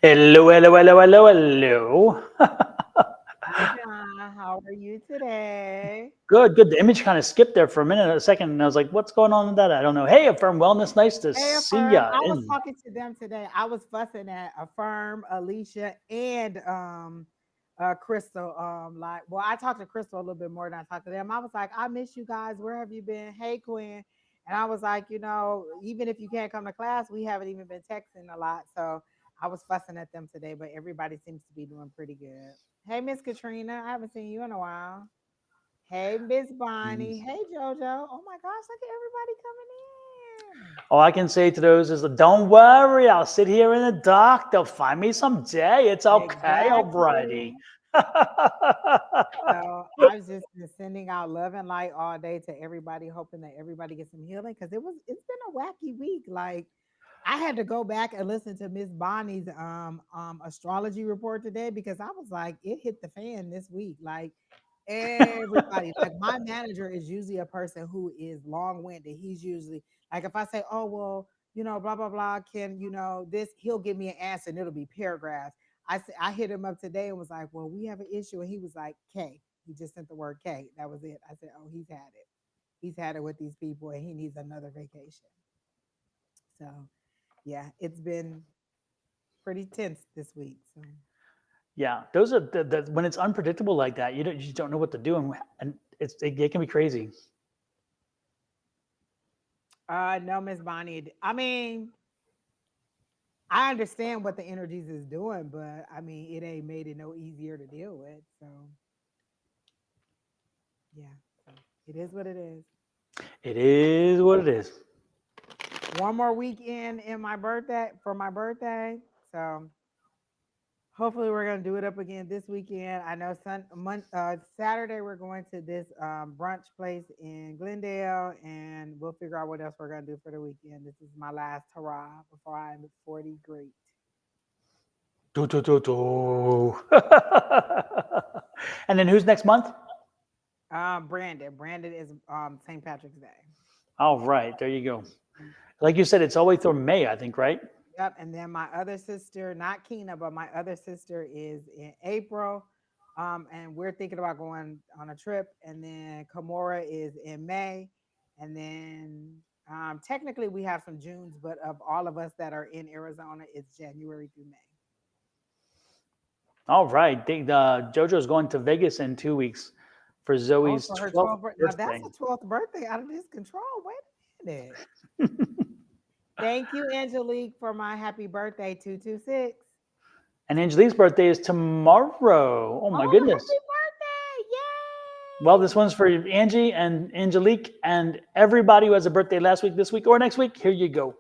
Hello, hello, hello, hello, hello. Hi, John. How are you today? Good, good. The image kind of skipped there for a minute, a second, and I was like, "What's going on with that?" I don't know. Hey, Affirm Wellness, nice to Hey, see Affirm. ya. I was In talking to them today. I was fussing at Affirm, Alicia, and Crystal. Well, I talked to Crystal a little bit more than I talked to them. I was like, I miss you guys. Where have you been? Hey, Quinn. And I was like, even if you can't come to class, we haven't even been texting a lot. So I was fussing at them today, but everybody seems to be doing pretty good. Hey, Miss Katrina. I haven't seen you in a while. Hey, Miss Bonnie. Hey, JoJo. Oh my gosh, look at everybody coming in. all I can say to those is, "Don't worry, I'll sit here in the dark. They'll find me someday. It's okay, Exactly. alrighty." So I've just been sending out love and light all day to everybody, hoping that everybody gets some healing because it's been a wacky week. Like I had to go back and listen to Miss Bonnie's astrology report today because I was like, it hit the fan this week. Like everybody, like my manager is usually a person who is long-winded. He's usually like if I say, oh well, blah blah blah, can this, he'll give me an answer and it'll be paragraphs. I hit him up today and was like, well, we have an issue, and he was like, K. He just sent the word K. That was it. I said, oh, he's had it. He's had it with these people, and he needs another vacation. So yeah, it's been pretty tense this week. So Yeah, those are when it's unpredictable like that. You just don't know what to do, and it can be crazy. no, Miss Bonnie. I mean, I understand what the energies is doing, but I mean, it ain't made it no easier to deal with. So yeah, so it is what it is. It is what it is. One more weekend in my birthday for my birthday. So hopefully we're gonna do it up again this weekend. I know Saturday we're going to this brunch place in Glendale, and we'll figure out what else we're gonna do for the weekend. This is my last hurrah before I'm 40 great. Do, do, do, do. And then who's next month? Brandon is St. Patrick's Day. All right, there you go. Like you said, it's all the way through May, I think, right? Yep. And then my other sister, not Keena, but my other sister is in April. And we're thinking about going on a trip. And then Kamora is in May. And then technically we have some Junes, but of all of us that are in Arizona, it's January through May. All right. JoJo's going to Vegas in 2 weeks for Oh, Zoe's for her 12th 12th birthday. Now that's birthday. a 12th birthday out of this control. Wait a minute. Thank you, Angelique, for my happy birthday, 226. And Angelique's birthday is tomorrow. Oh my Oh, goodness. happy birthday. Well, this one's for Angie and Angelique and everybody who has a birthday last week, this week, or next week. Here you go.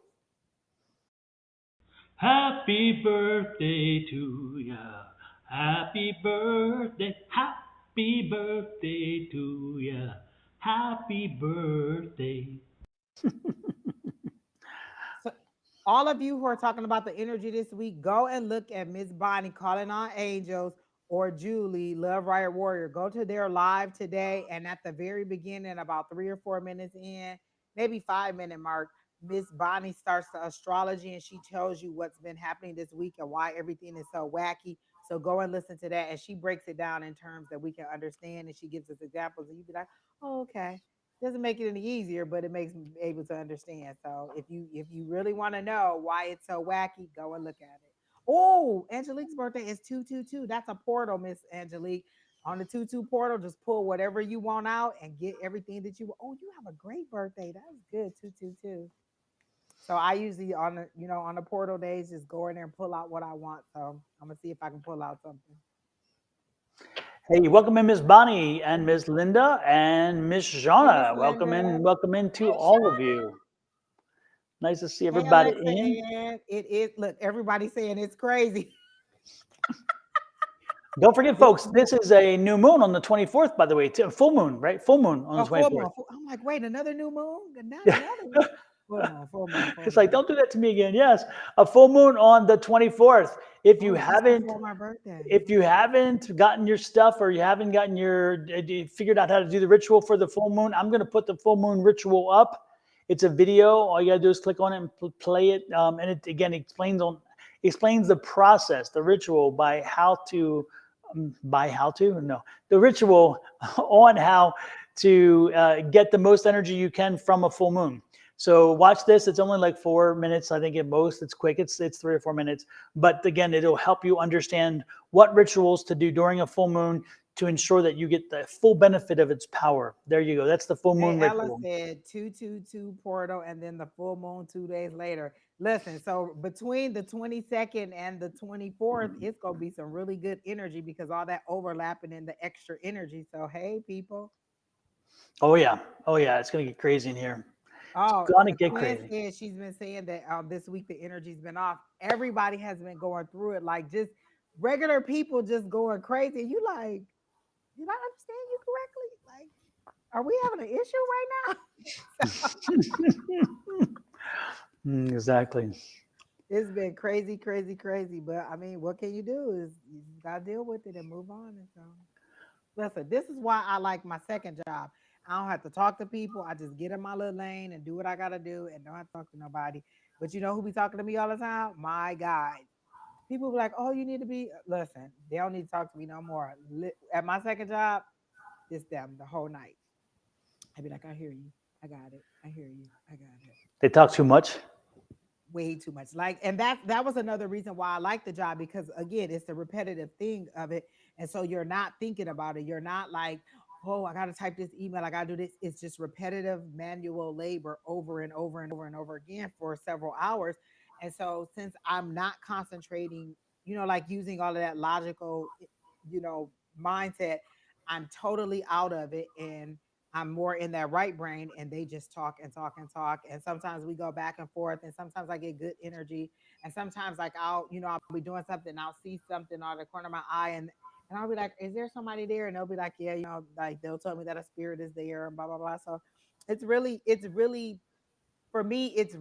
Happy birthday to ya. Happy birthday. Happy birthday to ya. Happy birthday. So, all of you who are talking about the energy this week, go and look at Miss Bonnie calling on angels or Julie, Love Riot Warrior. Go to their live today, and at the very beginning, about 3 or 4 minutes in, maybe 5 minute mark, Miss Bonnie starts the astrology and she tells you what's been happening this week and why everything is so wacky. So go and listen to that, and she breaks it down in terms that we can understand, and she gives us examples, and you be like, "Oh, okay." Doesn't make it any easier, but it makes me able to understand. So if you really want to know why it's so wacky, go and look at it. Oh, Angelique's birthday is 222. That's a portal, Miss Angelique. On the 22 portal, just pull whatever you want out and get everything that you. Oh, you have a great birthday. That's good. 222. So I usually on the portal days just go in there and pull out what I want. So I'm gonna see if I can pull out something. Hey, welcome in Miss Bonnie and Miss Linda and Miss Hey, Miss Shauna. Linda. Welcome in to Hey, all of Shauna. you. Nice to see Hey, everybody Alexa. in. And it is. Look, everybody's saying it's crazy. Don't forget, This folks, this is a new moon on the 24th, by the way. Full moon, right? Full moon on a the full 24th. moon. I'm like, wait, another new moon? Not another one. Full moon, full moon, full It's like, moon. don't do that to me again. Yes, a full moon on the 24th. If you Oh, just haven't, before my birthday. if you haven't gotten your stuff or you haven't gotten figured out how to do the ritual for the full moon, I'm going to put the full moon ritual up. It's a video. All you got to do is click on it and play it. And it again explains on. explains the process, the ritual by how to, the ritual on how to get the most energy you can from a full moon. So watch this. It's only like 4 minutes, I think at most. It's quick. It's 3 or 4 minutes. But again, it'll help you understand what rituals to do during a full moon to ensure that you get the full benefit of its power. There you go. That's the full moon Hey, Ella ritual. said 222 portal and then the full moon 2 days later. Listen, so between the 22nd and the 24th, it's gonna be some really good energy because all that overlapping and the extra energy. So hey, people. Oh yeah. Oh yeah. It's gonna get crazy in here. It's Oh, gonna get Quinn crazy. said she's been saying that this week the energy's been off. Everybody has been going through it, like just regular people just going crazy. You like, did I understand you correctly? Like, are we having an issue right now? Exactly. It's been crazy, crazy, crazy. But I mean, what can you do? Is you just gotta deal with it and move on. And so, listen, this is why I like my second job. I don't have to talk to people. I just get in my little lane and do what I gotta do, and don't have to talk to nobody. But you know who be talking to me all the time? My guys. People be like, "Oh, you need to be." Listen, they don't need to talk to me no more. At my second job, it's them the whole night. I'd be like, "I hear you. I got it. I hear you. I got it." They talk too much. Way too much. Like, and that was another reason why I like the job because again, it's the repetitive thing of it. And so you're not thinking about it. You're not like, oh, I gotta type this email, I gotta do this. It's just repetitive manual labor over and over and over and over again for several hours. And so since I'm not concentrating, like using all of that logical, mindset, I'm totally out of it. And I'm more in that right brain and they just talk and talk and talk. And sometimes we go back and forth and sometimes I get good energy. And sometimes like I'll be doing something, I'll see something out of the corner of my eye and I'll be like, is there somebody there? And they'll be like, yeah, like they'll tell me that a spirit is there and blah, blah, blah. So it's really for me, it's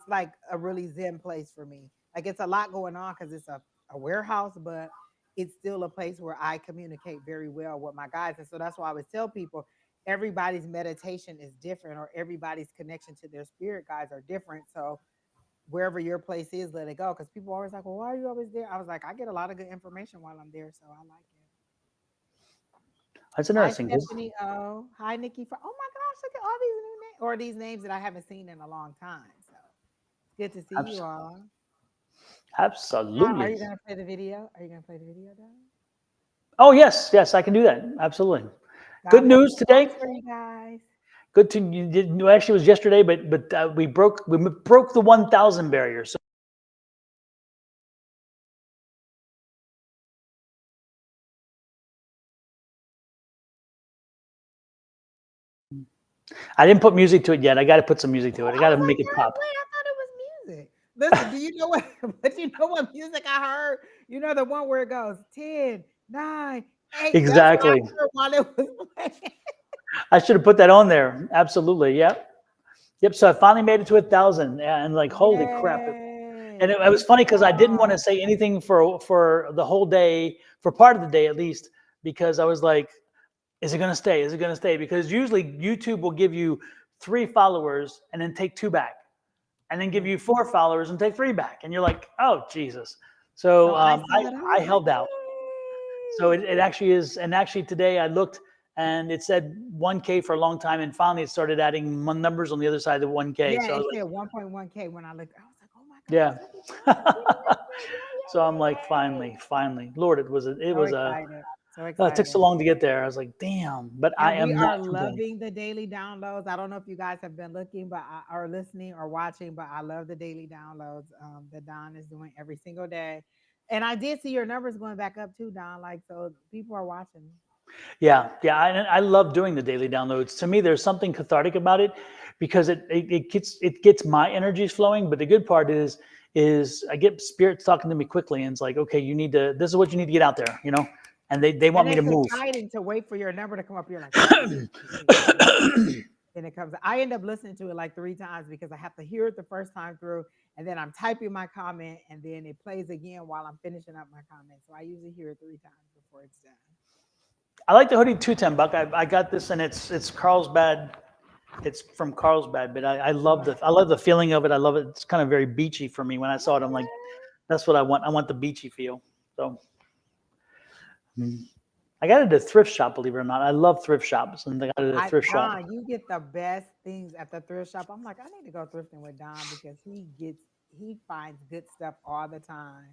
like a really zen place for me. Like it's a lot going on because it's a warehouse, but it's still a place where I communicate very well with my guys. And so that's why I always tell people everybody's meditation is different or everybody's connection to their spirit guides are different. So wherever your place is, let it go. Because people are always like, well, why are you always there? I was like, I get a lot of good information while I'm there. So I like it. That's Hi, interesting. Stephanie O. Hi, Nikki. Oh my gosh, look at all these new names or these names that I haven't seen in a long time. So good to see you all. Now, are Absolutely. you gonna play the video? Are you gonna play the video, Don? Oh yes, yes, I can do that. Absolutely. Good Don has news a surprise today. for you guys. Good to you. Actually, it was yesterday, but we broke the 1,000 barrier. So I didn't put music to it yet. I got to put some music Oh, to it. I I got to was like, make it yeah, pop. wait, I thought it was music. Listen, do you know what? But you know what music I heard? You know the one where it goes 10, 9, 8. That's what I Exactly. heard while it was playing. I should have put that on there. Absolutely. Yep. Yep. So I finally made it to 1,000, and like, holy crap! And Yay! it was Praise funny because I didn't want to God. say anything for the whole day, for part of the day at least, because I was like, is it going to stay? Is it going to stay? Because usually YouTube will give you 3 followers and then take 2 back, and then give Mhm. you 4 followers and take 3 back, and you're like, oh Jesus. So So I saw that. I I was like, held out. So yay. it actually is, and actually today I looked and it said 1K for a long time, and finally it started adding numbers on the other side of the 1K. Yeah, So I it was said like, 1.1K when I looked. I was like, oh my yeah. gosh, look at that. We're getting up there. So I'm Yay, like, yay, yay, yay. finally, Lord, So excited. So it took so excited. long to get there. I was like, damn, but I And we am not are complaining. loving the daily downloads. I don't know if you guys have been looking, or listening or watching, but I love the daily downloads that Don is doing every single day. And I did see your numbers going back up too, Don. Like, so people are watching. Yeah, yeah, I love doing the daily downloads. To me, there's something cathartic about it because it gets my energies flowing. But the good part is I get spirits talking to me quickly, and it's like, okay, you need to. This is what you need to get out there, and they want And me to it's move. exciting to wait for your number to come up. You're like, wait, wait, wait. Then it comes. I end up listening to it like 3 times because I have to hear it the first time through, and then I'm typing my comment, and then it plays again while I'm finishing up my comment. So I usually hear it 3 times before it's done. I like the hoodie 210 buck. I got this, and it's Carlsbad It's from Carlsbad, but I love the feeling of it. I love it. It's kind of very beachy for me. When I saw it, I'm like, that's what I want. I want the beachy feel. So I got it at a thrift shop, believe it or not. I love thrift shops, and I got it at a thrift shop. Don, you get the best things at the thrift shop. I'm like, I need to go thrifting with Don because he finds good stuff all the time.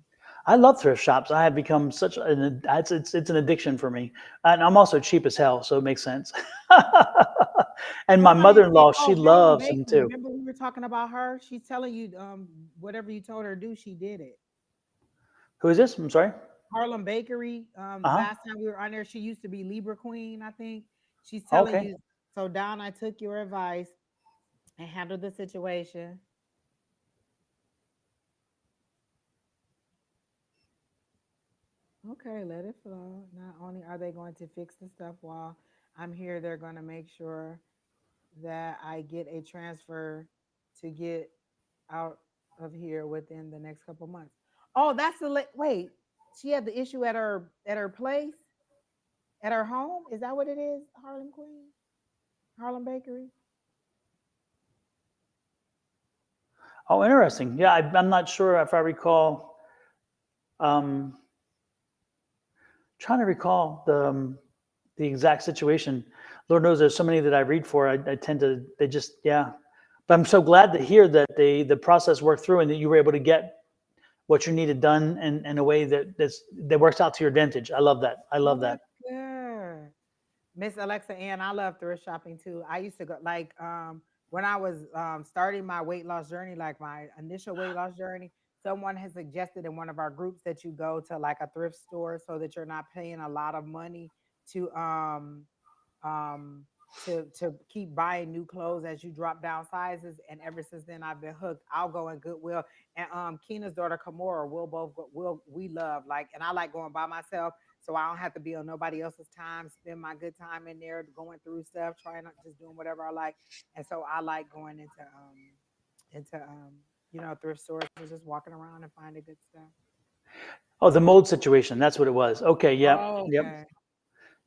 I love thrift shops. I have become such an it's an addiction for me, and I'm also cheap as hell, so it makes sense. And my Hold on, mother-in-law, she Harlem loves them Bakery. too. Remember we were talking about her? She's telling you whatever you told her to do, she did it. Who is this? I'm sorry. Harlem Bakery. Uh Last time we were on there, she used to be Libra Queen, I think. She's huh. telling Okay. you. So Don, I took your advice and handled the situation. Okay, let it flow. Not only are they going to fix the stuff while I'm here, they're going to make sure that I get a transfer to get out of here within the next couple months. Oh, that's wait. She had the issue at her place, at her home. Is that what it is? Harlem Queen, Harlem Bakery. Oh, interesting. Yeah, I'm not sure if I recall. Um, Trying to recall the exact situation. Lord knows there's so many that I read for. I tend to they just yeah. But I'm so glad to hear that the process worked through and that you were able to get what you needed done in a way that works out to your advantage. I love that. I Oh, love that. that's good. Miss Alexa Ann, I love thrift shopping too. I used to go like when I was starting my weight loss journey, like my initial weight loss journey, someone has suggested in one of our groups that you go to like a thrift store so that you're not paying a lot of money to um to keep buying new clothes as you drop down sizes. And ever since then I've been hooked. I'll go in Goodwill and Keena's daughter Kamora will both go, will we love like, and I like going by myself so I don't have to be on nobody else's time, spend my good time in there going through stuff, trying not just doing whatever I like. And so I like going into thrift stores and just walking around and finding good stuff. Oh, the mold situation. That's what it was. Okay. Yep. Oh, Yep. okay.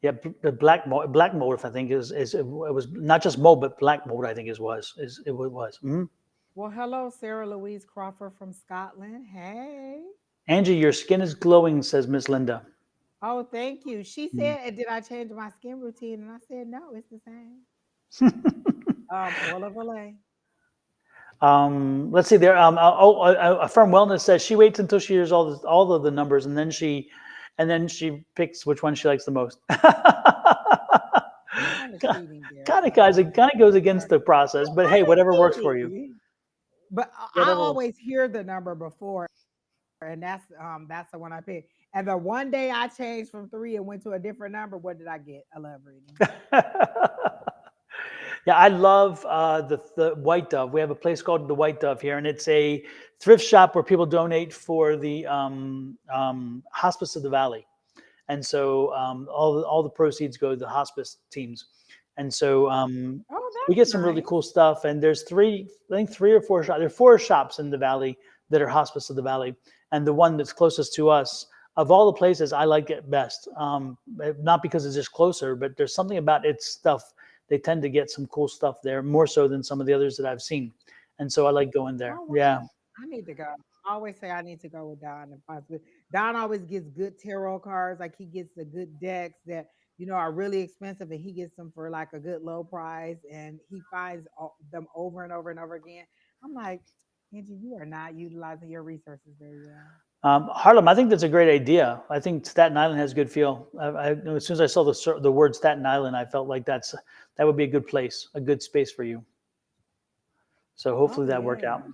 Yep. The black mold. I think is it was not just mold, but black mold. I think is it was. Well, hello, Sarah Louise Crawford from Scotland. Hey. Angie, your skin is glowing, says Miss Linda. Oh, thank you. She Mhm. said, did I change my skin routine? And I said, no, it's the same. Oil of Olay. Let's see there. Affirm Wellness says she waits until she hears all of the numbers, and then she picks which one she likes the most. Kind of cheating there, Kind of but guys, it kind of goes against the process, but hey, whatever works for you. cheating. But I Whatever. always hear the number before, and that's the one I picked. And the one day I changed from 3 and went to a different number, what did I get? A love reading. Yeah, I love the White Dove. We have a place called the White Dove here, and it's a thrift shop where people donate for the Hospice of the Valley, and so all the proceeds go to the hospice teams, and so Oh, we that's get some really nice. cool stuff. And there's I think 3 or 4 shops. There are 4 shops in the valley that are Hospice of the Valley, and the one that's closest to us. Of all the places, I like it best. Not because it's just closer, but there's something about its stuff. They tend to get some cool stuff there, more so than some of the others that I've seen. And so I like going there. Oh, Yeah. wow. I need to go. I always say I need to go with Don and possibly. Don always gets good tarot cards. Like he gets the good decks that are really expensive, and he gets them for like a good low price, and he finds them over and over and over again. I'm like, Angie, you are not utilizing your resources very well. Harlem, I think that's a great idea. I think Staten Island has a good feel. As soon as I saw the word Staten Island, I felt like that would be a good place, a good space for you. So Oh hopefully that worked yeah. out.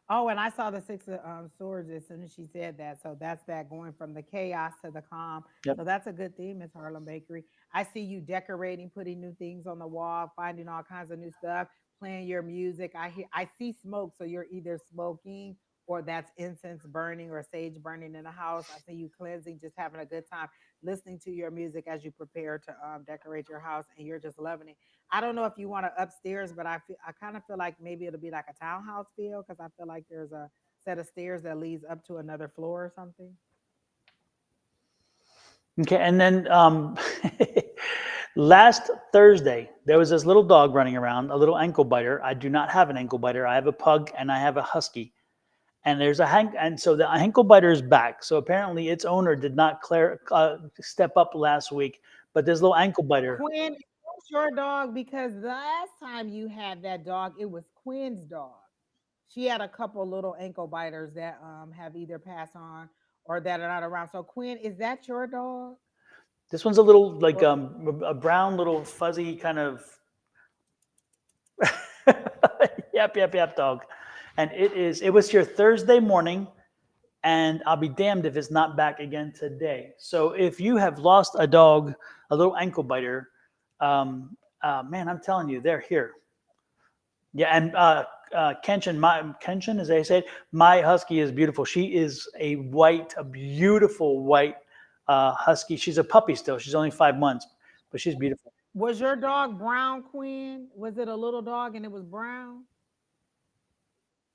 Oh, and I saw the 6 of swords as soon as she said that. So that's that going from the chaos to the calm. Yep. So that's a good theme, Miss Harlem Bakery. I see you decorating, putting new things on the wall, finding all kinds of new stuff, playing your music. I see smoke, so you're either smoking or that's incense burning or sage burning in the house. I see you cleansing, just having a good time, listening to your music as you prepare to decorate your house, and you're just loving it. I don't know if you want to upstairs, but I kind of feel like maybe it'll be like a townhouse feel because I feel like there's a set of stairs that leads up to another floor or something. Okay, and then Last Thursday, there was this little dog running around, a little ankle biter. I do not have an ankle biter. I have a pug and I have a husky. And there's and so the ankle biter is back. So apparently its owner did not step up last week, but this little ankle biter. Quinn, is that your dog? Because last time you had that dog, it was Quinn's dog. She had a couple little ankle biters that have either passed on or that are not around. So Quinn, is that your dog? This one's a little like Or a brown little fuzzy kind of yap dog. And it was here Thursday morning, and I'll be damned if it's not back again today. So if you have lost a dog, a little ankle biter, man, I'm telling you, they're here. Yeah, and Kenshin, as they say, my husky is beautiful. She is a beautiful white husky. She's a puppy still. She's only 5 months, but she's beautiful. was your dog brown, Quinn? Was it a little dog and it was brown?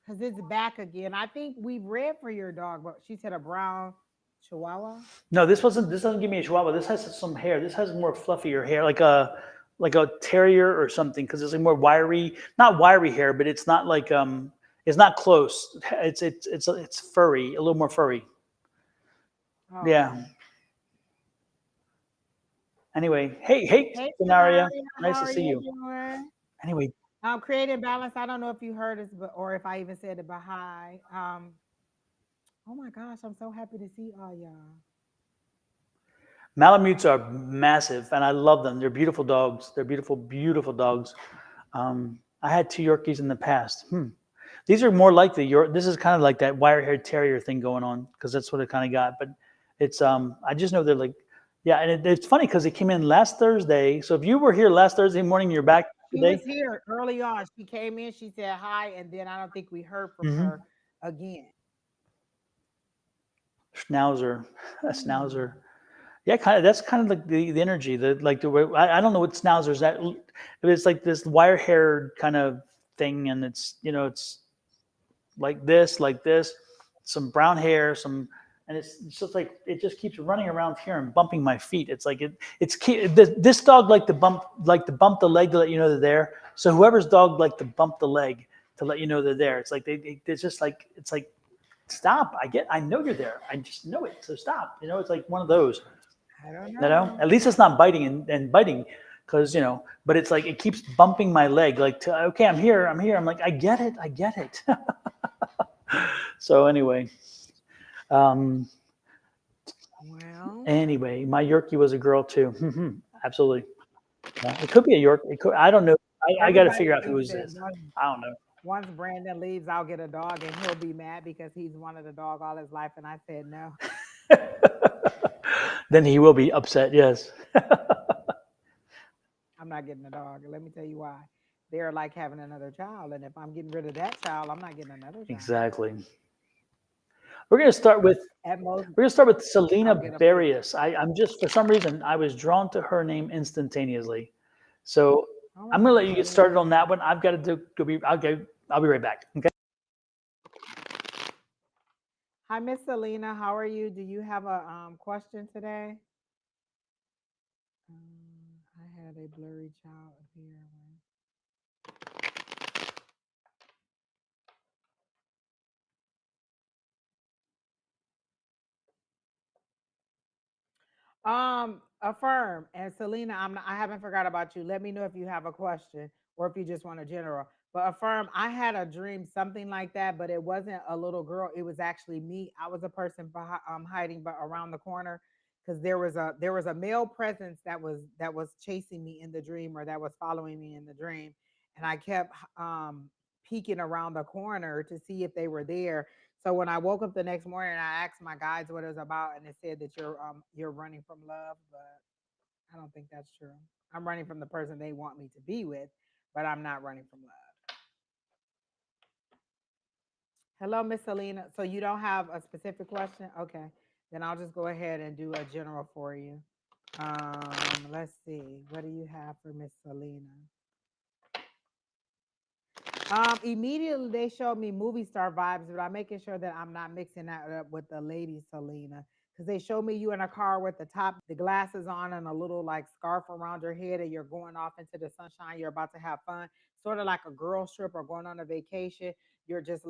Because it's back again. I think we've read for your dog, but she said a brown chihuahua. No, this wasn't. This doesn't give me a chihuahua. This has some hair. This has more fluffier hair, like a terrier or something, because it's like more wiry. Not wiry hair, but it's not like it's not close. It's furry, a little more furry. Yeah. Okay. Anyway, hey, Hey, Scenario, Sonaria, nice how to are see you you. doing? Anyway, Creative balance. I don't know if you heard us, but or if I even said it, but hi. Oh my gosh, I'm so happy to see all y'all. Malamutes are massive, and I love them. They're beautiful dogs. They're beautiful, beautiful dogs. I had two Yorkies in the past. These are more like the York. This is kind of like that wire-haired terrier thing going on, because that's what it kind of got. But it's I just know they're like, yeah, and it's funny because it came in last Thursday. So if you were here last Thursday morning, you're back She was today. here early on. She came in, she said hi, and then I don't think we heard from Mm-hmm. her again. Schnauzer, a Hmm. schnauzer. Yeah, kind of. That's kind of like the energy. The like the way I don't know what schnauzers that. But it's like this wire-haired kind of thing, and it's like this, some brown hair, and it's just like it just keeps running around here and bumping my feet. It's like this dog like to bump the leg to let you know they're there. So whoever's dog like to bump the leg to let you know they're there. It's like it's just like it's like stop. I know you're there. I just know it. So stop. It's like one of those. I don't At know. least it's not biting and biting, because but it's like it keeps bumping my leg. Like, okay, I'm here. I'm here. I'm like, I get it. I get it. So um, Well, my Yorkie was a girl too. Absolutely. Yeah, it could be a York. It could. I don't know. I got to everybody figure out who thinks is that this. I don't know. once Brandon leaves, I'll get a dog and he'll be mad because he's wanted a dog all his life. And I said no. Then he will be upset. Yes. I'm not getting a dog. And let me tell you why. They're like having another child. And if I'm getting rid of that child, I'm not getting another child. Exactly. We're gonna start with At most, we're gonna start with Selena I'll get a puppy. Barrios. I'm just for some reason I was drawn to her name instantaneously. So Oh my I'm gonna let gosh, you let get me started look. on that one. I've got to go be. I'll be right back. Okay. Hi, Miss Selena. How are you? Do you have a question today? I had a blurry child here. Affirm and Selena. I haven't forgot about you. Let me know if you have a question or if you just want a general. But affirm. I had a dream, something like that, but it wasn't a little girl. It was actually me. I was a person hiding, but around the corner because there was a male presence that was chasing me in the dream or that was following me in the dream, and I kept peeking around the corner to see if they were there. So when I woke up the next morning, I asked my guides what it was about, and it said that you're running from love, but I don't think that's true. I'm running from the person they want me to be with, but I'm not running from love. Hello, Miss Selena. So you don't have a specific question? Okay, then I'll just go ahead and do a general for you. Let's see. What do you have for Miss Selena? Immediately they showed me movie star vibes, but I'm making sure that I'm not mixing that up with the lady Selena. because they show me you in a car with the glasses on and a little like scarf around your head, and you're going off into the sunshine. You're about to have fun, sort of like a girls trip or going on a vacation. You're just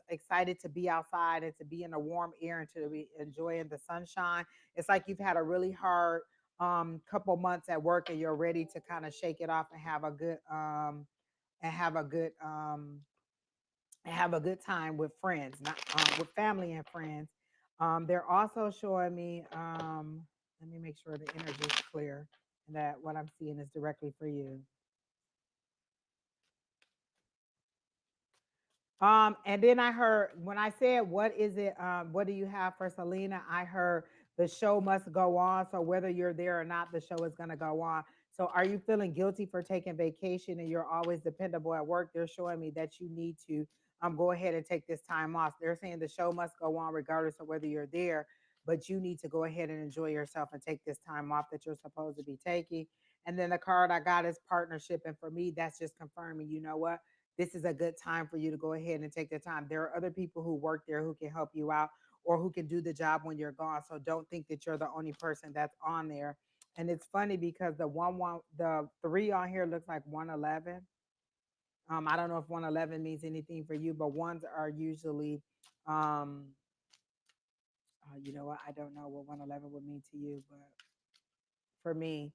excited to be outside and to be in the warm air and to be enjoying the sunshine. It's like you've had a really hard couple months at work, and you're ready to kind of shake it off and have a good and have a good and have a good time with friends, not with family and friends. They're also showing me. Let me make sure the energy is clear and that what I'm seeing is directly for you. And then I heard when I said, "What is it? What do you have for Selena?" I heard the show must go on. So whether you're there or not, the show is going to go on. So are you feeling guilty for taking vacation and you're always dependable at work? They're showing me that you need to go ahead and take this time off. They're saying the show must go on regardless of whether you're there, but you need to go ahead and enjoy yourself and take this time off that you're supposed to be taking. And then the card I got is partnership. And for me, that's just confirming, you know what? This is a good time for you to go ahead and take the time. There are other people who work there who can help you out or who can do the job when you're gone. So don't think that you're the only person that's on there. And it's funny because the three on here looks like 111. I don't know if 111 means anything for you, but ones are usually, um, you know what? I don't know what 111 would mean to you, but for me,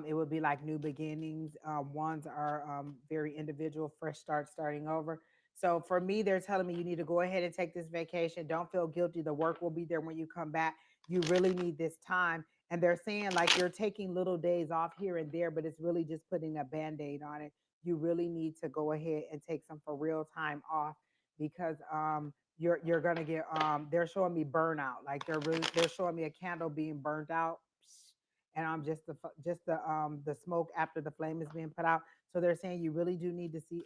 it would be like new beginnings. Ones are very individual, fresh start, starting over. So for me, they're telling me you need to go ahead and take this vacation. Don't feel guilty. The work will be there when you come back. You really need this time. And they're saying like you're taking little days off here and there, but it's really just putting a band aid on it. You really need to go ahead and take some for real time off because you're gonna get they're showing me burnout. Like they're showing me a candle being burnt out and the smoke after the flame is being put out. So they're saying you really do need to see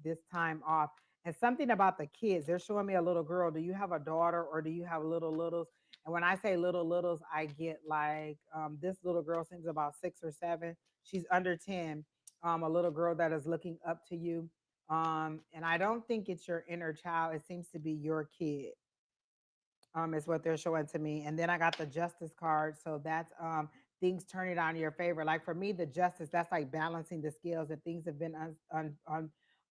this time off. And something about the kids, they're showing me a little girl. Do you have a daughter or do you have little littles? And when I say little littles, I get like this little girl seems about 6 or 7. She's under 10. A little girl that is looking up to you. And I don't think it's your inner child. It seems to be your kid is what they're showing to me. And then I got the justice card. So that's things turning on your favor. Like for me, the justice, that's like balancing the scales. If things have been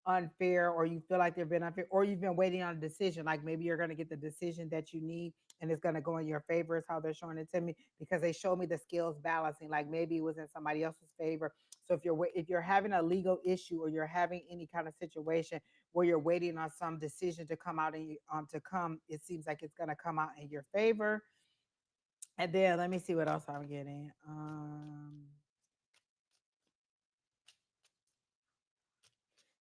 unfair or you feel like they've been unfair or you've been waiting on a decision, like maybe you're going to get the decision that you need and it's going to go in your favor is how they're showing it to me because they show me the scales balancing. Like maybe it was in somebody else's favor. So if you're having a legal issue or you're having any kind of situation where you're waiting on some decision to come out and to come, it seems like it's going to come out in your favor. And then let me see what else I'm getting.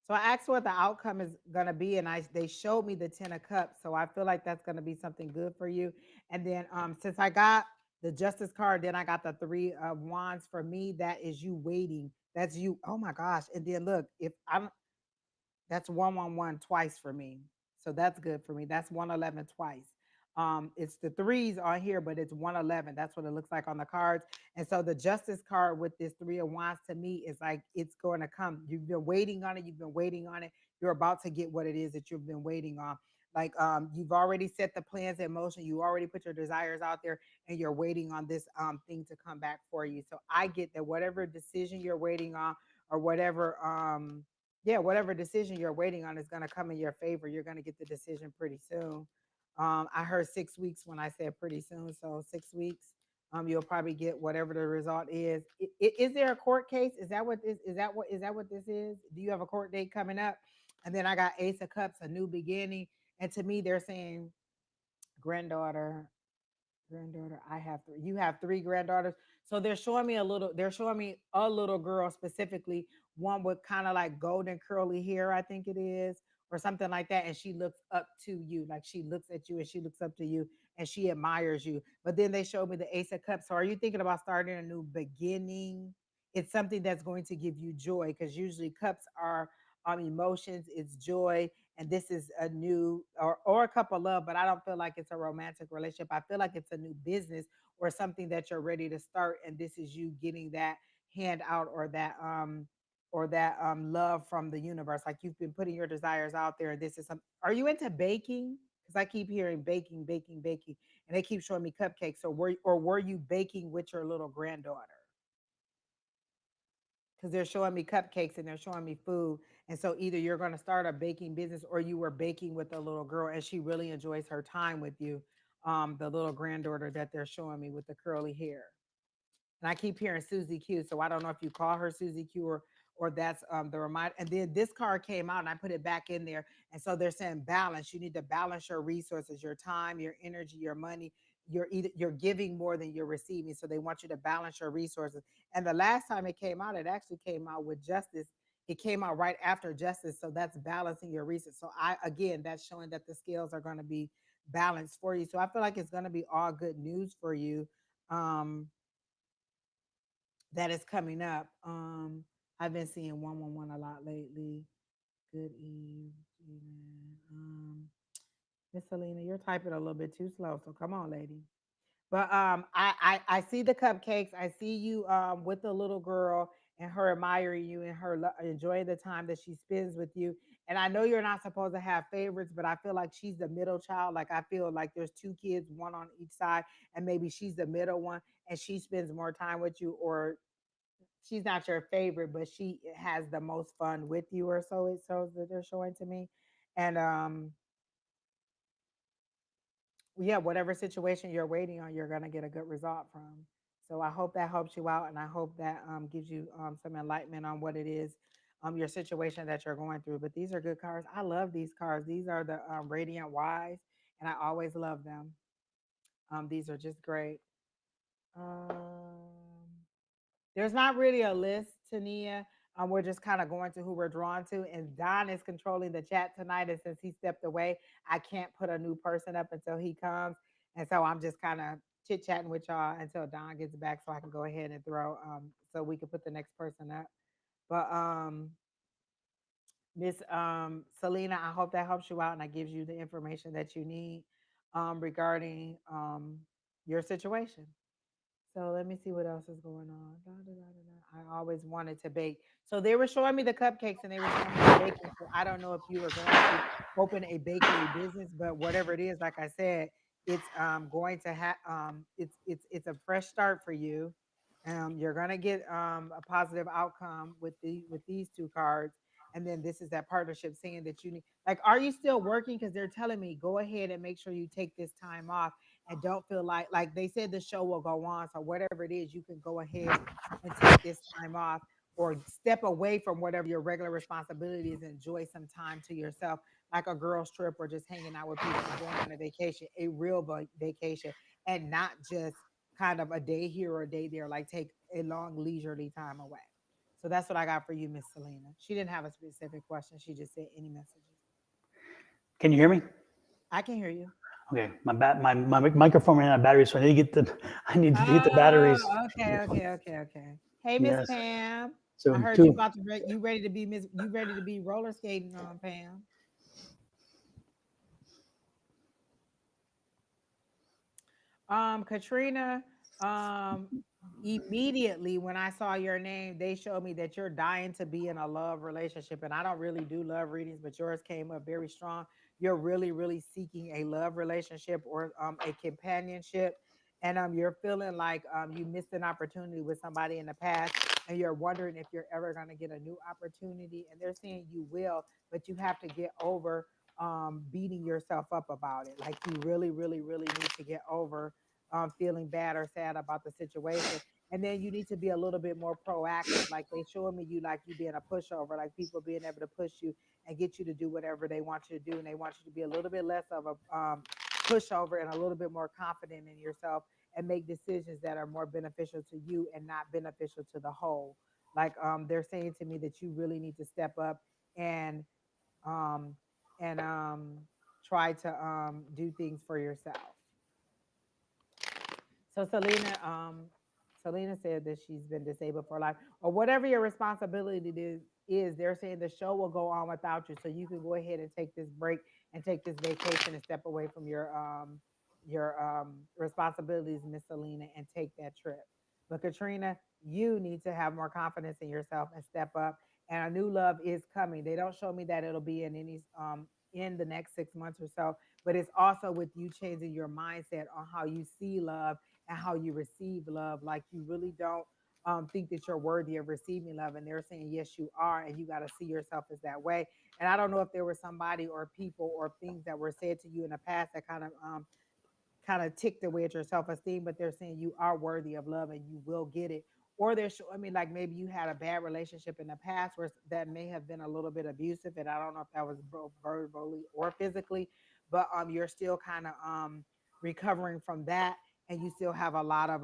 So I asked what the outcome is going to be, and they showed me the 10 of cups. So I feel like that's going to be something good for you. And then since I got the justice card, then I got the 3 of wands. For me, that is you waiting. That's you. Oh my gosh. And then look, if I'm that's 111 twice for me. So that's good for me. That's 111 twice. It's the threes on here, but it's 111. That's what it looks like on the cards. And so the justice card with this 3 of wands to me is like it's going to come. You've been waiting on it. You've been waiting on it. You're about to get what it is that you've been waiting on. Like you've already set the plans in motion. You already put your desires out there, and you're waiting on this thing to come back for you. So I get that whatever decision you're waiting on, or whatever yeah, whatever decision you're waiting on is going to come in your favor. You're going to get the decision pretty soon. I heard 6 weeks when I said pretty soon, so 6 weeks. You'll probably get whatever the result is. Is there a court case? Is that what this is? That what this is? Do you have a court date coming up? And then I got Ace of Cups, a new beginning. And to me, they're saying granddaughter, granddaughter. I have three. You have 3 granddaughters. So they're showing me a little girl specifically, one with kind of like golden curly hair, I think it is, or something like that. And she looks up to you. Like she looks at you and she looks up to you and she admires you. But then they showed me the Ace of Cups. So are you thinking about starting a new beginning? It's something that's going to give you joy because usually cups are emotions, it's joy, and this is a new or a couple love, but I don't feel like it's a romantic relationship. I feel like it's a new business or something that you're ready to start, and this is you getting that hand out or that love from the universe. Like you've been putting your desires out there, and this is some. Are you into baking? Because I keep hearing baking, baking, baking, and they keep showing me cupcakes. So were you baking with your little granddaughter? Because they're showing me cupcakes and they're showing me food. And so either you're going to start a baking business or you were baking with a little girl and she really enjoys her time with you. The little granddaughter that they're showing me with the curly hair. And I keep hearing Susie Q. So I don't know if you call her Susie Q or that's the reminder. And then this card came out and I put it back in there. And so they're saying balance. You need to balance your resources, your time, your energy, your money. You're giving more than you're receiving. So they want you to balance your resources. And the last time it came out, it actually came out with justice. It came out right after justice. So that's balancing your resources. So again, that's showing that the scales are going to be balanced for you. So I feel like it's going to be all good news for you. Um, that is coming up. I've been seeing 111 a lot lately. Good evening. Miss Selena, you're typing a little bit too slow, so come on, lady. But I see the cupcakes. I see you with the little girl and her admiring you and her enjoying the time that she spends with you. And I know you're not supposed to have favorites, but I feel like she's the middle child. Like I feel like there's two kids, one on each side, and maybe she's the middle one, and she spends more time with you, or she's not your favorite, but she has the most fun with you, or so it shows that they're showing to me. And yeah, whatever situation you're waiting on, you're gonna get a good result from. So I hope that helps you out, and I hope that gives you some enlightenment on what it is, your situation that you're going through. But these are good cards. I love these cards. These are the Radiant Wise, and I always love them. These are just great. Um, There's not really a list, Tania. We're just kind of going to who we're drawn to. And Don is controlling the chat tonight. And since he stepped away, I can't put a new person up until he comes. And so I'm just kind of chit chatting with y'all until Don gets back so I can go ahead and throw so we can put the next person up. But Miss Selena, I hope that helps you out and that gives you the information that you need regarding your situation. So let me see what else is going on. Da, da, da, da, da. I always wanted to bake. So they were showing me the cupcakes and they were showing me the baking. So I don't know if you were going to open a bakery business, but whatever it is, like I said, it's going to have it's a fresh start for you. You're gonna get a positive outcome with these two cards. And then this is that partnership saying that you need, like, are you still working? Because they're telling me go ahead and make sure you take this time off and don't feel like they said the show will go on. So whatever it is, you can go ahead and take this time off or step away from whatever your regular responsibilities, enjoy some time to yourself, like a girl's trip or just hanging out with people and going on a vacation, a real vacation, and not just kind of a day here or a day there, like take a long leisurely time away. So that's what I got for you, Miss Selena. She didn't have a specific question. She just said any messages. Can you hear me? I can hear you. Okay, my microphone ran out of batteries, so I need to get the I need to get the batteries. Oh, okay. Hey, Miss Yes. Pam. I So heard you two. about to you ready to be Miss. You ready to be roller skating on Pam? Katrina. Um, Immediately when I saw your name, they showed me that you're dying to be in a love relationship, and I don't really do love readings, but yours came up very strong. You're really, really seeking a love relationship or a companionship, and you're feeling like you missed an opportunity with somebody in the past, and you're wondering if you're ever going to get a new opportunity. And they're saying you will, but you have to get over beating yourself up about it. Like you really, really, really need to get over feeling bad or sad about the situation. And then you need to be a little bit more proactive. Like they showing me you like you being a pushover, like people being able to push you and get you to do whatever they want you to do. And they want you to be a little bit less of a pushover and a little bit more confident in yourself and make decisions that are more beneficial to you and not beneficial to the whole. Like they're saying to me that you really need to step up and um and try to do things for yourself. So Selena said that she's been disabled for life, or whatever your responsibility is. They're saying the show will go on without you, so you can go ahead and take this break and take this vacation and step away from your responsibilities, Miss Selena, and take that trip. But Katrina, you need to have more confidence in yourself and step up and a new love is coming. They don't show me that it'll be in any in the next 6 months or so, but it's also with you changing your mindset on how you see love and how you receive love. Like you really don't think that you're worthy of receiving love, and they're saying yes, you are, and you got to see yourself as that way. And I don't know if there was somebody or people or things that were said to you in the past that kind of ticked away at your self-esteem, but they're saying you are worthy of love and you will get it. Or they're showing me like maybe you had a bad relationship in the past where that may have been a little bit abusive, and I don't know if that was verbally or physically, but you're still kind of recovering from that, and you still have a lot of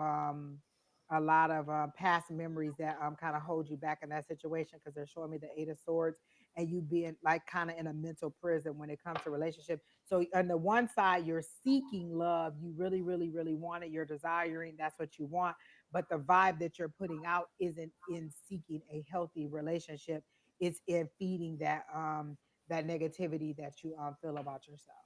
past memories that kind of hold you back in that situation, because they're showing me the Eight of Swords and you being like kind of in a mental prison when it comes to relationship. So on the one side, you're seeking love. You really, really, really want it. You're desiring. That's what you want. But the vibe that you're putting out isn't in seeking a healthy relationship. It's in feeding that negativity that you feel about yourself.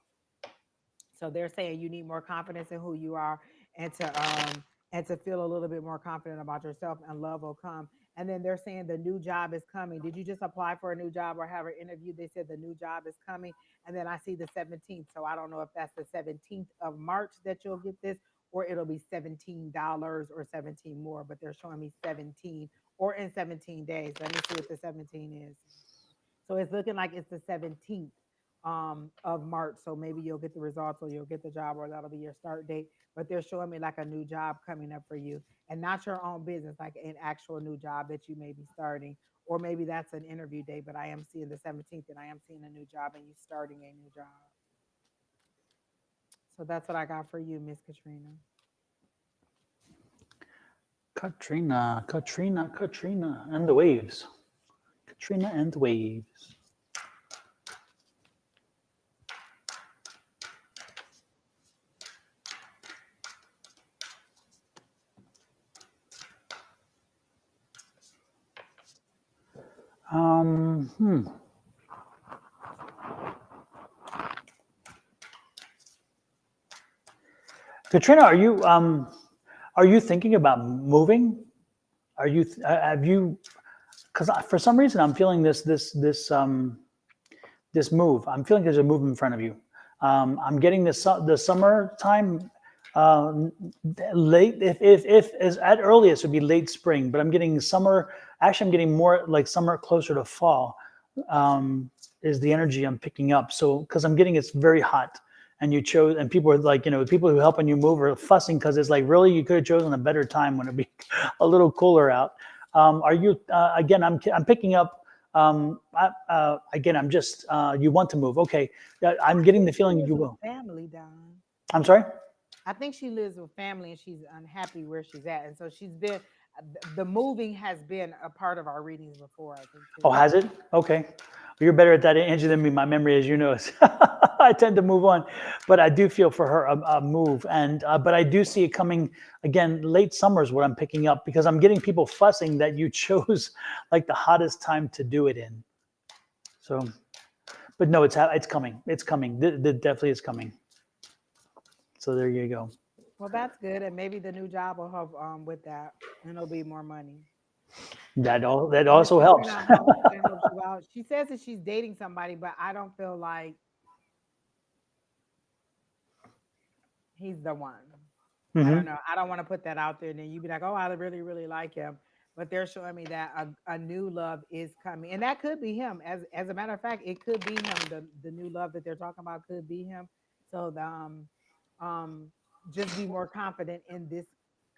So they're saying you need more confidence in who you are, and to feel a little bit more confident about yourself, and love will come. And then they're saying the new job is coming. Did you just apply for a new job or have an interview? They said the new job is coming. And then I see the 17th. So I don't know if that's the 17th of March that you'll get this, or it'll be $17 or 17 more, but they're showing me 17 or in 17 days. Let me see what the 17 is. So it's looking like it's the 17th of March. So maybe you'll get the results or you'll get the job, or that'll be your start date. But they're showing me like a new job coming up for you, and not your own business, like an actual new job that you may be starting. Or maybe that's an interview date, but I am seeing the 17th and I am seeing a new job and you starting a new job. So that's what I got for you, Miss Katrina. Katrina, and the waves. Katrina and the waves. Um, hmm. Katrina, are you thinking about moving? Are you have you? Because for some reason I'm feeling this move. I'm feeling there's a move in front of you. I'm getting the summertime late. If as at earliest would be late spring, but I'm getting summer. Actually, I'm getting more like summer closer to fall. Is the energy I'm picking up? So because I'm getting it's very hot, and you chose, and people are like, people who helping you move are fussing because it's like, really, you could have chosen a better time when it'd be a little cooler out. Are you again? I'm picking up. Again, I'm just you want to move. Okay, I'm getting the feeling you will. Family, Don. I'm sorry. I think she lives with family and she's unhappy where she's at. And so she's been, the moving has been a part of our readings before, I think, too. Oh, has it? Okay. You're better at that, Angie, than me. My memory, as you know, is I tend to move on, but I do feel for her a move, and but I do see it coming again. Late summer is what I'm picking up, because I'm getting people fussing that you chose like the hottest time to do it in. So, but no, it's coming. It's coming. It definitely is coming. So there you go. Well, that's good. And maybe the new job will help with that, and it'll be more money. That Miss also helps. Katrina, I hope that helps you out. She says that she's dating somebody, but I don't feel like he's the one. I don't know. I don't want to put that out there, and then you be like, "Oh, I really, really like him." But they're showing me that a new love is coming, and that could be him. As a matter of fact, it could be him. The new love that they're talking about could be him. So um, just be more confident in this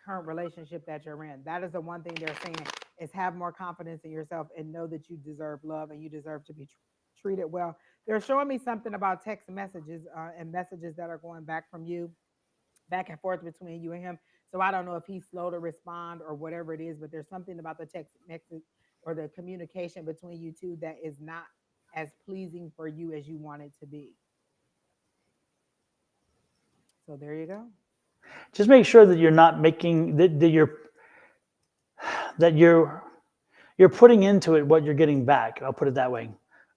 current relationship that you're in. That is the one thing they're saying, is have more confidence in yourself and know that you deserve love and you deserve to be treated well. They're showing me something about text messages and messages that are going back from you, back and forth between you and him. So I don't know if he's slow to respond or whatever it is, but there's something about the text message or the communication between you two that is not as pleasing for you as you want it to be. So there you go. Just make sure that you're not making that you're putting into it what you're getting back. I'll put it that way.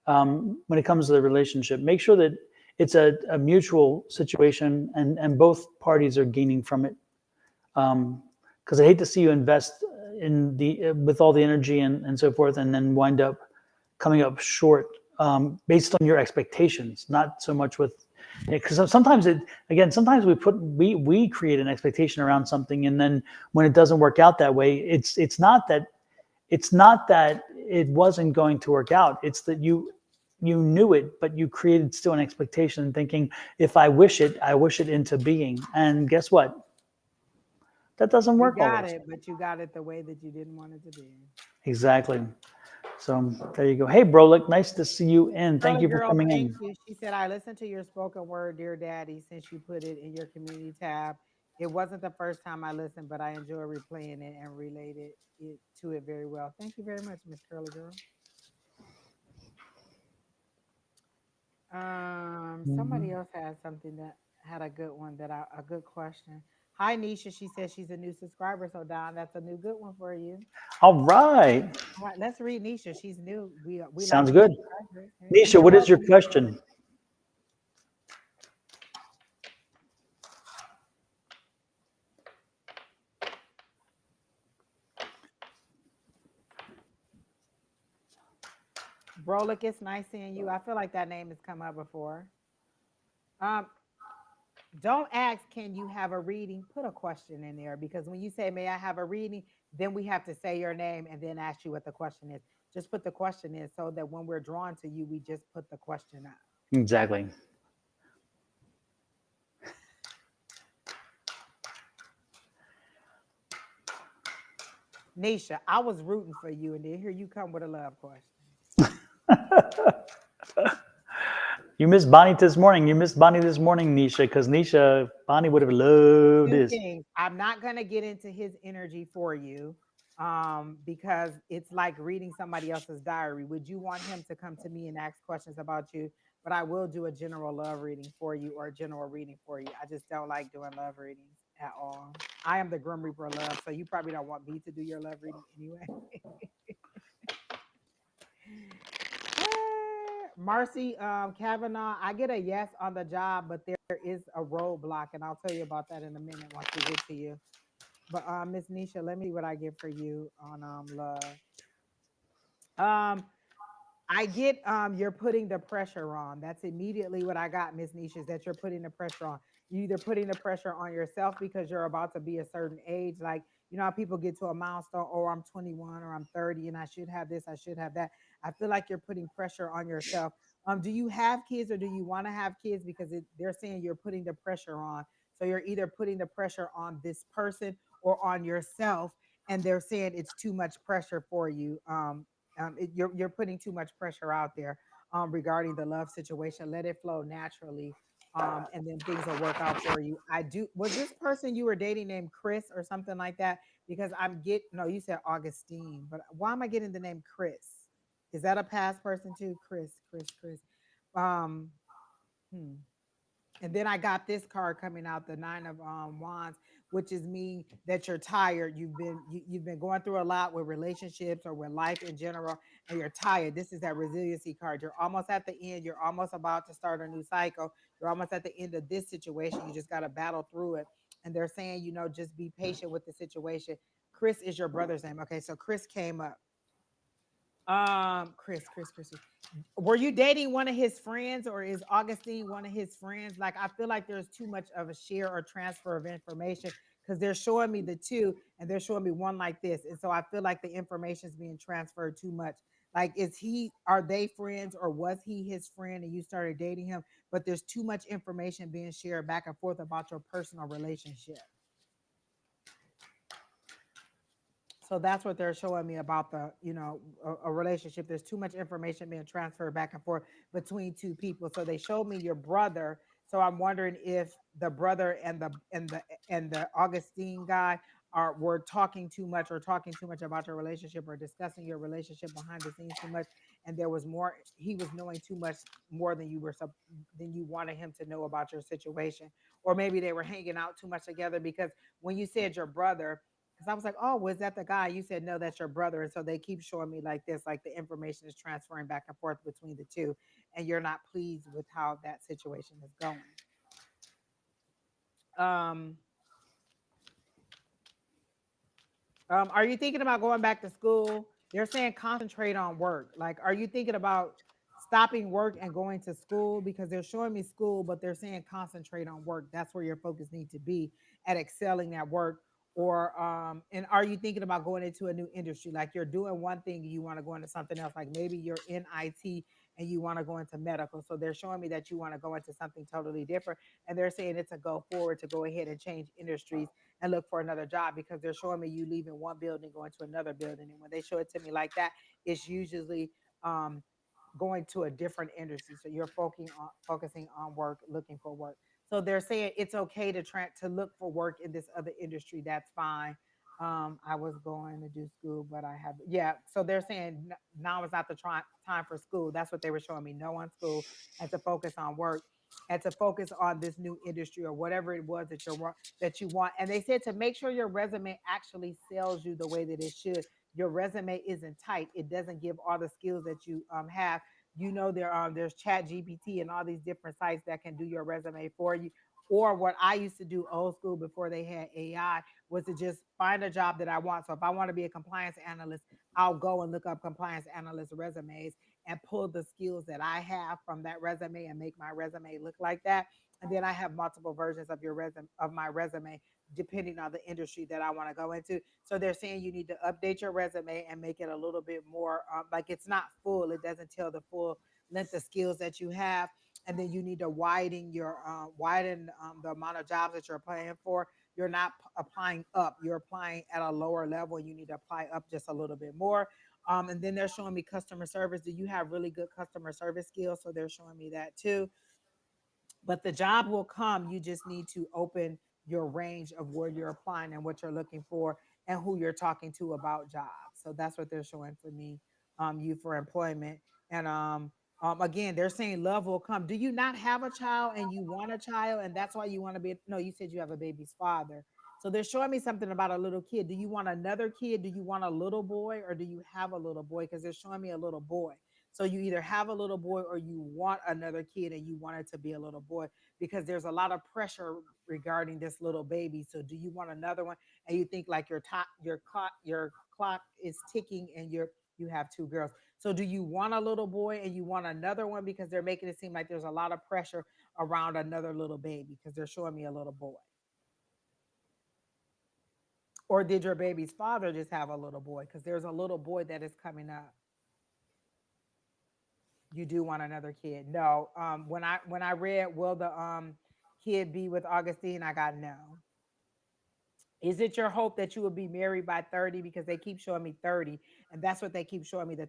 When it comes to the relationship, make sure that it's a mutual situation, and both parties are gaining from it. Because I hate to see you invest in with all the energy and so forth, and then wind up coming up short based on your expectations, not so much with because sometimes sometimes we create an expectation around something, and then when it doesn't work out that way, it's not that it wasn't going to work out. It's that you knew it, but you created still an expectation, thinking, if I wish it into being. And guess what? That doesn't You work got always. it, but you got it the way that you didn't want it to be. Exactly. So there you go. Hey, Brolic, nice to see you in. Thank Girly you for girl, coming thank in. you. She said, I listened to your spoken word, Dear Daddy, since you put it in your community tab. It wasn't the first time I listened, but I enjoy replaying it and related it to it very well. Thank you very much, Miss Curly Girl. Somebody else had something that had a good one a good question. Hi, Nisha. She says she's a new subscriber. So Don, that's a new good one for you. All right. All right, let's read Nisha. She's new. We like Sounds new good. subscribers. Nisha, You're what is your welcome, Nisha. question? Brolic, it's nice seeing you. I feel like that name has come up before. Um, don't ask, can you have a reading? Put a question in there because when you say, may I have a reading, then we have to say your name and then ask you what the question is. Just put the question in so that when we're drawn to you, we just put the question up. Exactly. Nisha, I was rooting for you, and then here you come with a love question. You missed Bonnie this morning. You missed Bonnie this morning, Nisha, because Bonnie would have loved Two this. things. I'm not going to get into his energy for you because it's like reading somebody else's diary. Would you want him to come to me and ask questions about you? But I will do a general love reading for you or a general reading for you. I just don't like doing love readings at all. I am the Grim Reaper of love, so you probably don't want me to do your love reading anyway. Marcy Kavanaugh, I get a yes on the job, but there is a roadblock, and I'll tell you about that in a minute once we get to you. But Miss Nisha, let me see what I get for you on love. Um, I get you're putting the pressure on. That's immediately what I got, Miss Nisha, is that you're putting the pressure on. You either putting the pressure on yourself because you're about to be a certain age, like you know how people get to a milestone, or I'm 21 or I'm 30 and I should have this, I should have that. I feel like you're putting pressure on yourself. Do you have kids or do you want to have kids? Because they're saying you're putting the pressure on. So you're either putting the pressure on this person or on yourself, and they're saying it's too much pressure for you. You're putting too much pressure out there regarding the love situation. Let it flow naturally, and then things will work out for you. I do. Was this person you were dating named Chris or something like that? Because I'm get no, you said Augustine, but why am I getting the name Chris? Is that a past person too? Chris. Um, hmm. And then I got this card coming out, the Nine of Wands, which is me that you're tired. You've been going through a lot with relationships or with life in general, and you're tired. This is that resiliency card. You're almost at the end. You're almost about to start a new cycle. You're almost at the end of this situation. You just got to battle through it. And they're saying, just be patient with the situation. Chris is your brother's name. Okay, so Chris came up. Chris. Were you dating one of his friends, or is Augustine one of his friends? Like, I feel like there's too much of a share or transfer of information because they're showing me the two and they're showing me one like this. And so I feel like the information is being transferred too much. Like, are they friends, or was he his friend and you started dating him? But there's too much information being shared back and forth about your personal relationship. So that's what they're showing me about a relationship. There's too much information being transferred back and forth between two people. So they showed me your brother. So I'm wondering if the brother and the Augustine guy were talking too much, or talking too much about your relationship, or discussing your relationship behind the scenes too much, and there was more. He was knowing too much more than you wanted him to know about your situation, or maybe they were hanging out too much together. Because when you said your brother, because I was like, oh, was that the guy? You said, no, that's your brother. And so they keep showing me like this, like the information is transferring back and forth between the two, and you're not pleased with how that situation is going. Um, are you thinking about going back to school? They're saying concentrate on work. Like, are you thinking about stopping work and going to school? Because they're showing me school, but they're saying concentrate on work. That's where your focus needs to be, at excelling at work. Or and are you thinking about going into a new industry? Like, you're doing one thing and you want to go into something else. Like, maybe you're in IT and you want to go into medical. So they're showing me that you want to go into something totally different. And they're saying it's a go forward to go ahead and change industries and look for another job, because they're showing me you leaving one building, going to another building. And when they show it to me like that, it's usually um, going to a different industry. So you're focusing on work, looking for work. So they're saying it's okay to to look for work in this other industry. That's fine. I was going to do school, but I have, yeah. So they're saying now is not the time for school. That's what they were showing me. No on school, and to focus on work, and to focus on this new industry or whatever it was that that you want. And they said to make sure your resume actually sells you the way that it should. Your resume isn't tight. It doesn't give all the skills that you have. You know, there's Chat GPT and all these different sites that can do your resume for you. Or what I used to do old school before they had AI was to just find a job that I want. So if I want to be a compliance analyst, I'll go and look up compliance analyst resumes and pull the skills that I have from that resume and make my resume look like that. And then I have multiple versions of my resume, depending on the industry that I want to go into. So they're saying you need to update your resume and make it a little bit more like it's not full. It doesn't tell the full length of skills that you have. And then you need to widen the amount of jobs that you're applying for. You're not applying up; you're applying at a lower level. You need to apply up just a little bit more. And then they're showing me customer service. Do you have really good customer service skills? So they're showing me that too. But the job will come. You just need to open your range of where you're applying and what you're looking for and who you're talking to about jobs. So that's what they're showing for me, you for employment. And again, they're saying love will come. Do you not have a child and you want a child and that's why you want to be? No, you said you have a baby's father. So they're showing me something about a little kid. Do you want another kid? Do you want a little boy or do you have a little boy? Because they're showing me a little boy. So you either have a little boy or you want another kid and you want it to be a little boy, because there's a lot of pressure regarding this little baby. So do you want another one? And you think like your clock is ticking and you have two girls. So do you want a little boy and you want another one, because they're making it seem like there's a lot of pressure around another little baby, because they're showing me a little boy. Or did your baby's father just have a little boy? Because there's a little boy that is coming up. You do want another kid. No. When I read will the kid be with Augustine, I got no. Is it your hope that you will be married by 30? Because they keep showing me 30, and that's what they keep showing me. The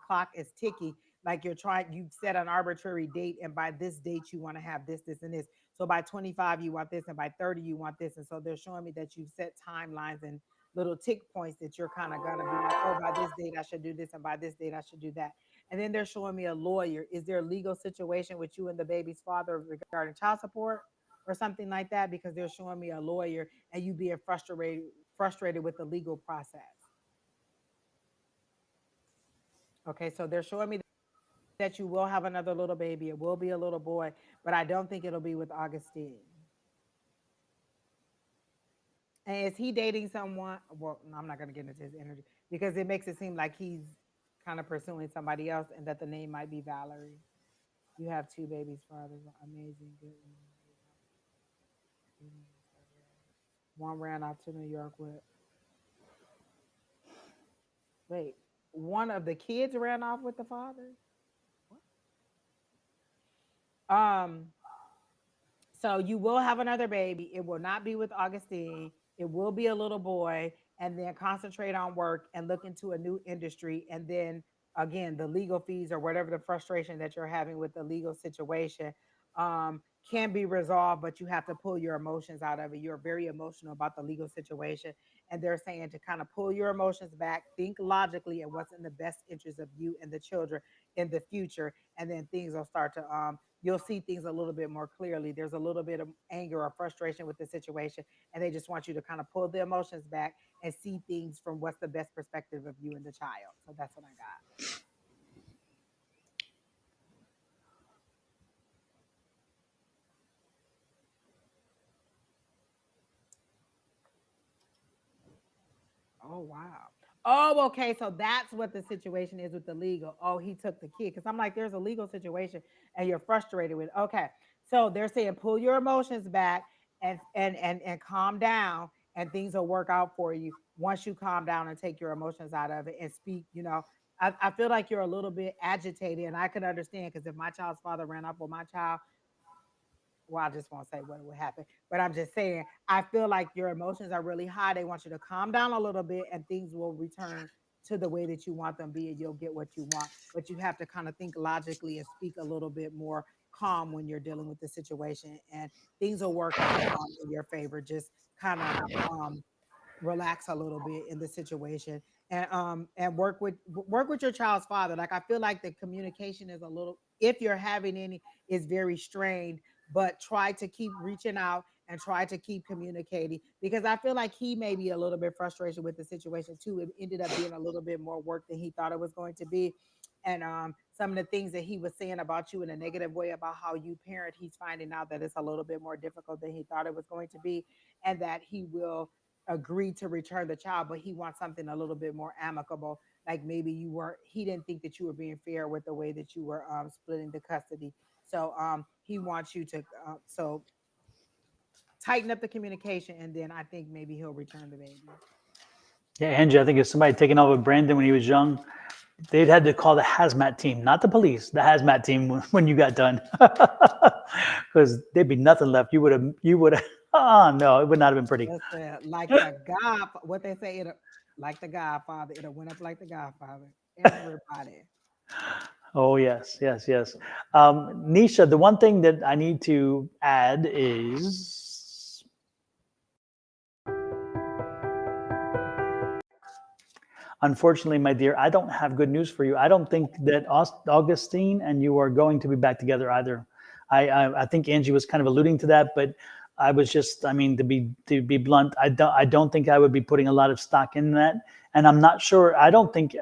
clock is ticking. Like you've set an arbitrary date, and by this date you want to have this, this, and this. So by 25 you want this, and by 30 you want this. And so they're showing me that you've set timelines and little tick points that you're kind of gonna be like, oh, by this date I should do this, and by this date I should do that. And then they're showing me a lawyer. Is there a legal situation with you and the baby's father regarding child support or something like that? Because they're showing me a lawyer and you being frustrated with the legal process. Okay, so they're showing me that you will have another little baby. It will be a little boy, but I don't think it'll be with Augustine. And is he dating someone? Well, no, I'm not going to get into his energy because it makes it seem like he's kind of pursuing somebody else and that the name might be Valerie. You have two babies, fathers. Amazing. Good. One ran off to New York with, wait, one of the kids ran off with the father? Um, So you will have another baby. It will not be with Augustine. It will be a little boy, and then concentrate on work and look into a new industry. And then again, the legal fees or whatever the frustration that you're having with the legal situation can be resolved, but you have to pull your emotions out of it. You're very emotional about the legal situation, and they're saying to kind of pull your emotions back, think logically, and what's in the best interest of you and the children in the future, and then things will start to you'll see things a little bit more clearly. There's a little bit of anger or frustration with the situation, and they just want you to kind of pull the emotions back and see things from what's the best perspective of you and the child. So that's what I got. Oh wow. Oh, okay. So that's what the situation is with the legal. Oh, he took the kid. Because I'm like, there's a legal situation and you're frustrated with. Okay. So they're saying pull your emotions back and calm down and things will work out for you once you calm down and take your emotions out of it and speak, I feel like you're a little bit agitated and I can understand because if my child's father ran up on my child, well, I just won't say what would happen, but I'm just saying, I feel like your emotions are really high. They want you to calm down a little bit and things will return to the way that you want them to be and you'll get what you want. But you have to kind of think logically and speak a little bit more calm when you're dealing with the situation and things will work out in your favor. Just kind of um, relax a little bit in the situation and work with your child's father. Like I feel like the communication is a little, if you're having any, is very strained, but try to keep reaching out and try to keep communicating because I feel like he may be a little bit frustrated with the situation too. It ended up being a little bit more work than he thought it was going to be. And some of the things that he was saying about you in a negative way about how you parent, he's finding out that it's a little bit more difficult than he thought it was going to be, and that he will agree to return the child, but he wants something a little bit more amicable. Like maybe he didn't think that you were being fair with the way that you were splitting the custody. So he wants you to so tighten up the communication, and then I think maybe he'll return the baby. Yeah, Angie, I think if somebody taken over Brandon when he was young, they'd had to call the hazmat team, not the police, the hazmat team when you got done, because there'd be nothing left. You would have. Oh no, it would not have been pretty. Listen, like the God, what they say, it like the Godfather, it'll went up like the Godfather. Everybody. Oh yes, yes, yes. Nisha, the one thing that I need to add is, unfortunately, my dear, I don't have good news for you. I don't think that Augustine and you are going to be back together either. I think Angie was kind of alluding to that, but I was just, I mean, to be blunt, I don't think I would be putting a lot of stock in that, and I'm not sure. I think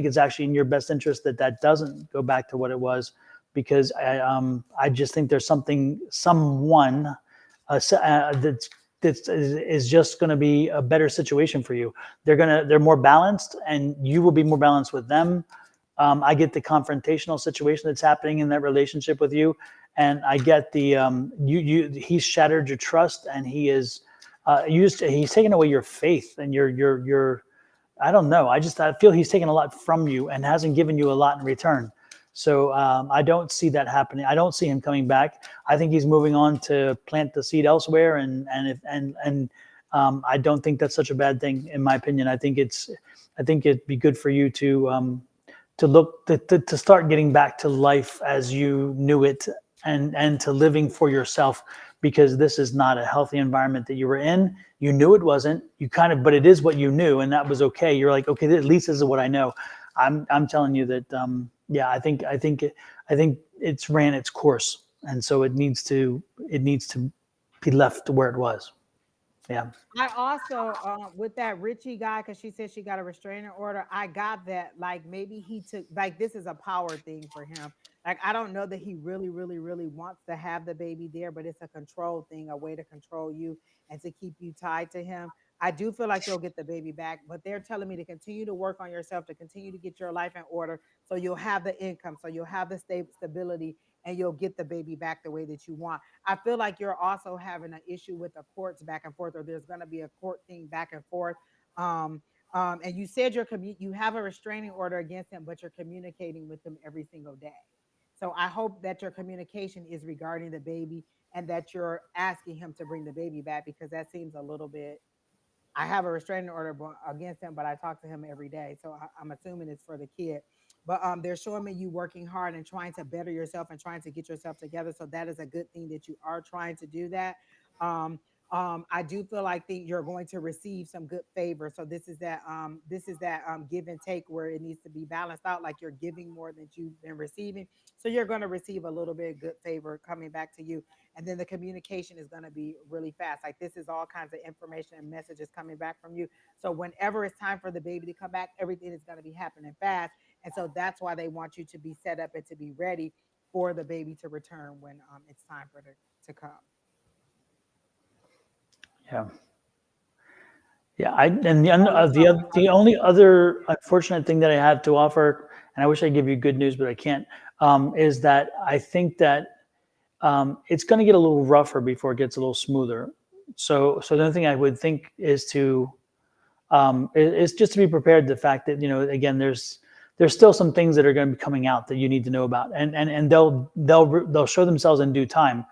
it's actually in your best interest that that doesn't go back to what it was, because I just think there's someone that's just going to be a better situation for you. They're more balanced, and you will be more balanced with them. I get the confrontational situation that's happening in that relationship with you, and I get the he's shattered your trust, and he's taken away your faith and your I don't know. I feel he's taken a lot from you and hasn't given you a lot in return. So I don't see that happening. I don't see him coming back. I think he's moving on to plant the seed elsewhere, and I don't think that's such a bad thing, in my opinion. I think it'd be good for you to start getting back to life as you knew it, and to living for yourself, because this is not a healthy environment that you were in. You knew it wasn't. But it is what you knew, and that was okay. You're like, okay, at least this is what I know. I'm telling you that yeah, I think it's ran its course, and so it needs to be left where it was. Yeah. I also, with that Richie guy, because she said she got a restraining order. I got that. Like maybe he took, like this is a power thing for him. Like I don't know that he really, really, really wants to have the baby there, but it's a control thing, a way to control you and to keep you tied to him. I do feel like you'll get the baby back, but they're telling me to continue to work on yourself, to continue to get your life in order, so you'll have the income, so you'll have the stability, and you'll get the baby back the way that you want. I feel like you're also having an issue with the courts back and forth, or there's going to be a court thing back and forth. Um, and you said you have a restraining order against him, but you're communicating with him every single day. So I hope that your communication is regarding the baby and that you're asking him to bring the baby back, because that seems a little bit. I have a restraining order against him, but I talk to him every day, so I'm assuming it's for the kid. But they're showing me you working hard and trying to better yourself and trying to get yourself together. So that is a good thing that you are trying to do that. Um, I do feel like you're going to receive some good favor. So this is that give and take where it needs to be balanced out. Like you're giving more than you've been receiving, so you're going to receive a little bit of good favor coming back to you, and then the communication is going to be really fast. Like this is all kinds of information and messages coming back from you. So whenever it's time for the baby to come back, everything is going to be happening fast. And so that's why they want you to be set up and to be ready for the baby to return when it's time for it to come. Yeah. Yeah, and All this stuff we the talking only other unfortunate thing that I have to offer, and I wish I could give you good news, but I can't, is that I think that it's going to get a little rougher before it gets a little smoother. So the only thing I would think is to is just to be prepared. The fact that again, there's still some things that are going to be coming out that you need to know about, and they'll show themselves in due time.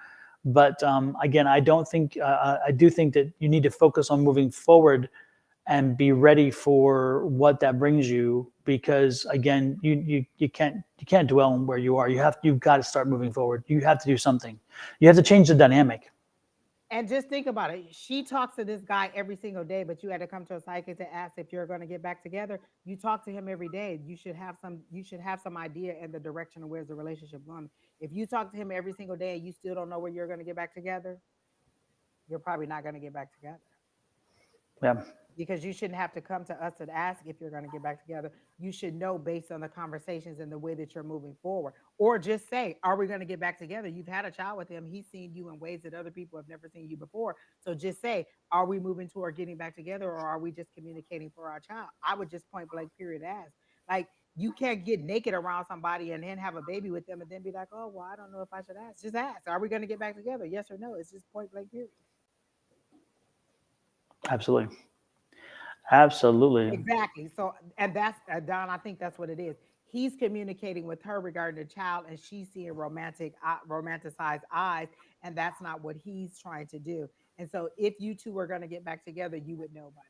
But again, I do think that you need to focus on moving forward and be ready for what that brings you, because again, you can't dwell on where you are. You've got to start moving forward. You have to do something. You have to change the dynamic. And just think about it. She talks to this guy every single day, but you had to come to a psychic to ask if you're going to get back together. You talk to him every day. You should have some idea in the direction of where's the relationship going. If you talk to him every single day and you still don't know where you're going to get back together, you're probably not going to get back together. Yeah, Because you shouldn't have to come to us and ask if you're going to get back together. You should know based on the conversations and the way that you're moving forward. Or just say, are we going to get back together? You've had a child with him. He's seen you in ways that other people have never seen you before. So just say, are we moving toward getting back together, or are we just communicating for our child? I would just point blank period ask. Like, you can't get naked around somebody and then have a baby with them and then be like, oh, well, I don't know if I should ask. Just ask, are we going to get back together? Yes or no? It's just point blank period. absolutely, absolutely. Exactly. So, and that's Don. I think that's what it is. He's communicating with her regarding the child, and she's seeing romanticized eyes, and that's not what he's trying to do. And so, if you two are going to get back together, you would know by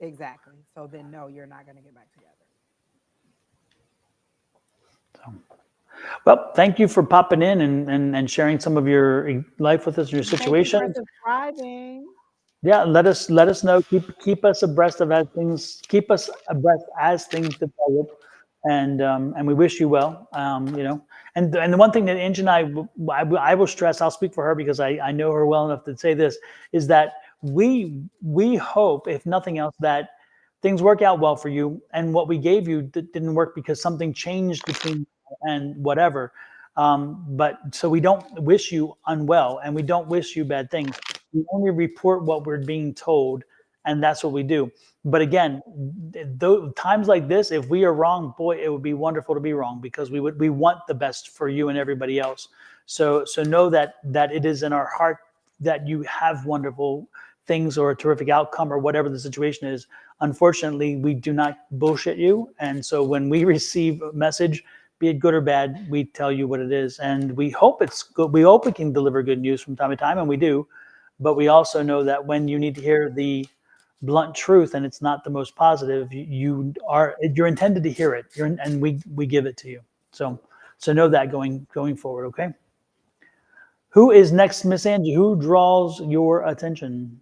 now. Exactly. So then, no, you're not going to get back together. So, well, thank you for popping in and sharing some of your life with us, your Thank you for situations. subscribing. Yeah, let us know. Keep us abreast of as things. Keep us abreast as things develop, and we wish you well. And the one thing that Ange and I will stress. I'll speak for her because I know her well enough to say this, is that we hope, if nothing else, that things work out well for you, and what we gave you didn't work because something changed between and whatever. But so we don't wish you unwell, and we don't wish you bad things. We only report what we're being told, and that's what we do. But again, times like this, if we are wrong, boy, it would be wonderful to be wrong, because we want the best for you and everybody else. So know that it is in our heart that you have wonderful things or a terrific outcome or whatever the situation is. Unfortunately, we do not bullshit you, and so when we receive a message, be it good or bad, we tell you what it is, and we hope it's good. We hope we can deliver good news from time to time, and we do. But we also know that when you need to hear the blunt truth and it's not the most positive, you're intended to hear it. And we give it to you. So know that going forward. Okay. Who is next, Miss Angie? Who draws your attention?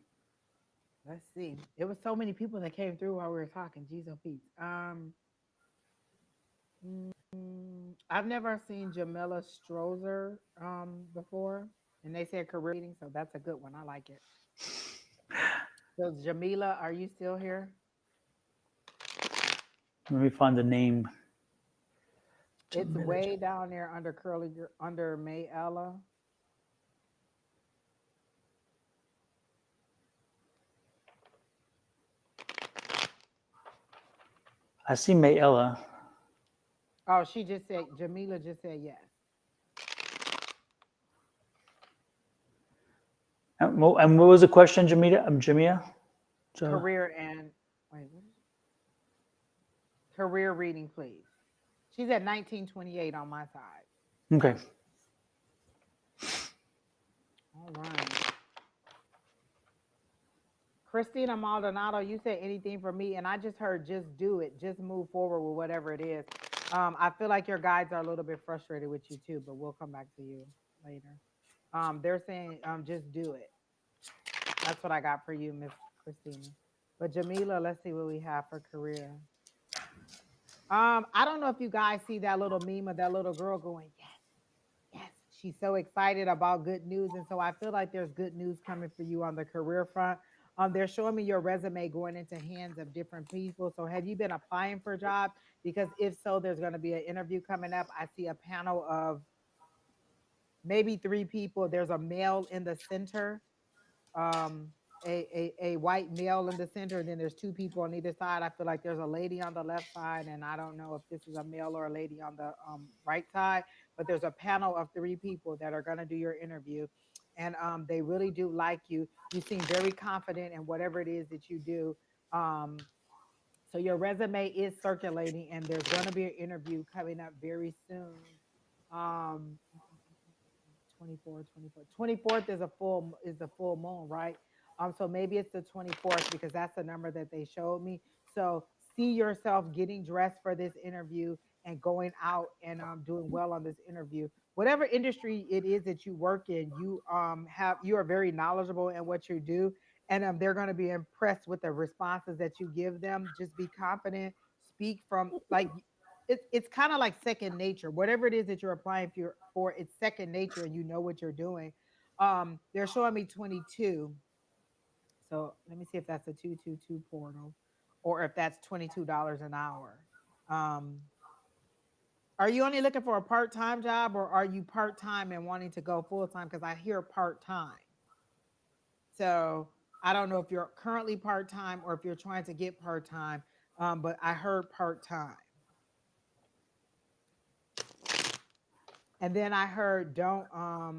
Let's see. It was so many people that came through while we were talking. Jeez, oh Pete. I've never seen Jamila Strozer before, and they said career reading, so that's a good one. I like it. So Jamila, are you still here? Let me find the name. It's way down there under under May Ella. I see Mayella. Oh, she just said Jamila just said yes. And what was the question, Jamia? So, Career and wait, what is career reading, please. She's at 1928 on my side. okay. All right. Christina Maldonado, you said anything for me, and I just heard just do it, just move forward with whatever it is. I feel like your guides are a little bit frustrated with you too, but we'll come back to you later. They're saying just do it. That's what I got for you, Miss Christina. But Jamila, let's see what we have for career. I don't know if you guys see that little meme of that little girl going, yes, yes. She's so excited about good news. And so I feel like there's good news coming for you on the career front. They're showing me your resume going into hands of different people. So have you been applying for a job? Because if so, there's going to be an interview coming up. I see a panel of maybe three people. There's a male in the center um a white male in the center, and then there's two people on either side. I feel like there's a lady on the left side, and I don't know if this is a male or a lady on the right side, but there's a panel of three people that are going to do your interview, and they really do like you. You seem very confident in whatever it is that you do. um so your resume is circulating, and there's going to be an interview coming up very soon. 24, 24. 24th is a is the full moon, right? So maybe it's the 24th because that's the number that they showed me. So see yourself getting dressed for this interview and going out and doing well on this interview. Whatever industry it is that you work in, you are very knowledgeable in what you do, and they're going to be impressed with the responses that you give them. Just be confident, speak from like it's kind of like second nature. Whatever it is that you're applying for, it's second nature, and you know what you're doing. They're showing me 22. So let me see if that's a 222 portal, or if that's $22 an hour. Um, are you only looking for a part-time job, or are you part-time and wanting to go full-time? Because I hear part-time. So I don't know if you're currently part-time or if you're trying to get part-time, but I heard part-time. And then I heard uh,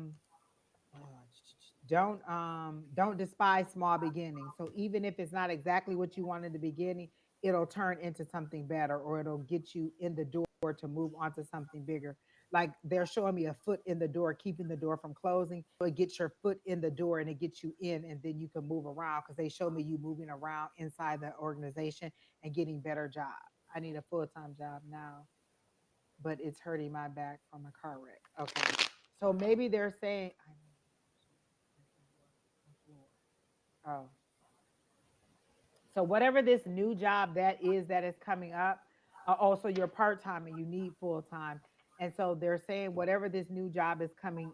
don't despise small beginnings. So even if it's not exactly what you want in the beginning, it'll turn into something better, or it'll get you in the door to move on to something bigger. Like they're showing me a foot in the door, keeping the door from closing. So it gets your foot in the door and it gets you in, and then you can move around, because they show me you moving around inside the organization and getting better job. I need a full-time job now, but it's hurting my back from a car wreck. Okay. So maybe they're saying, I know. Oh, so whatever this new job that is coming up, also you're part time and you need full time, and so they're saying whatever this new job is coming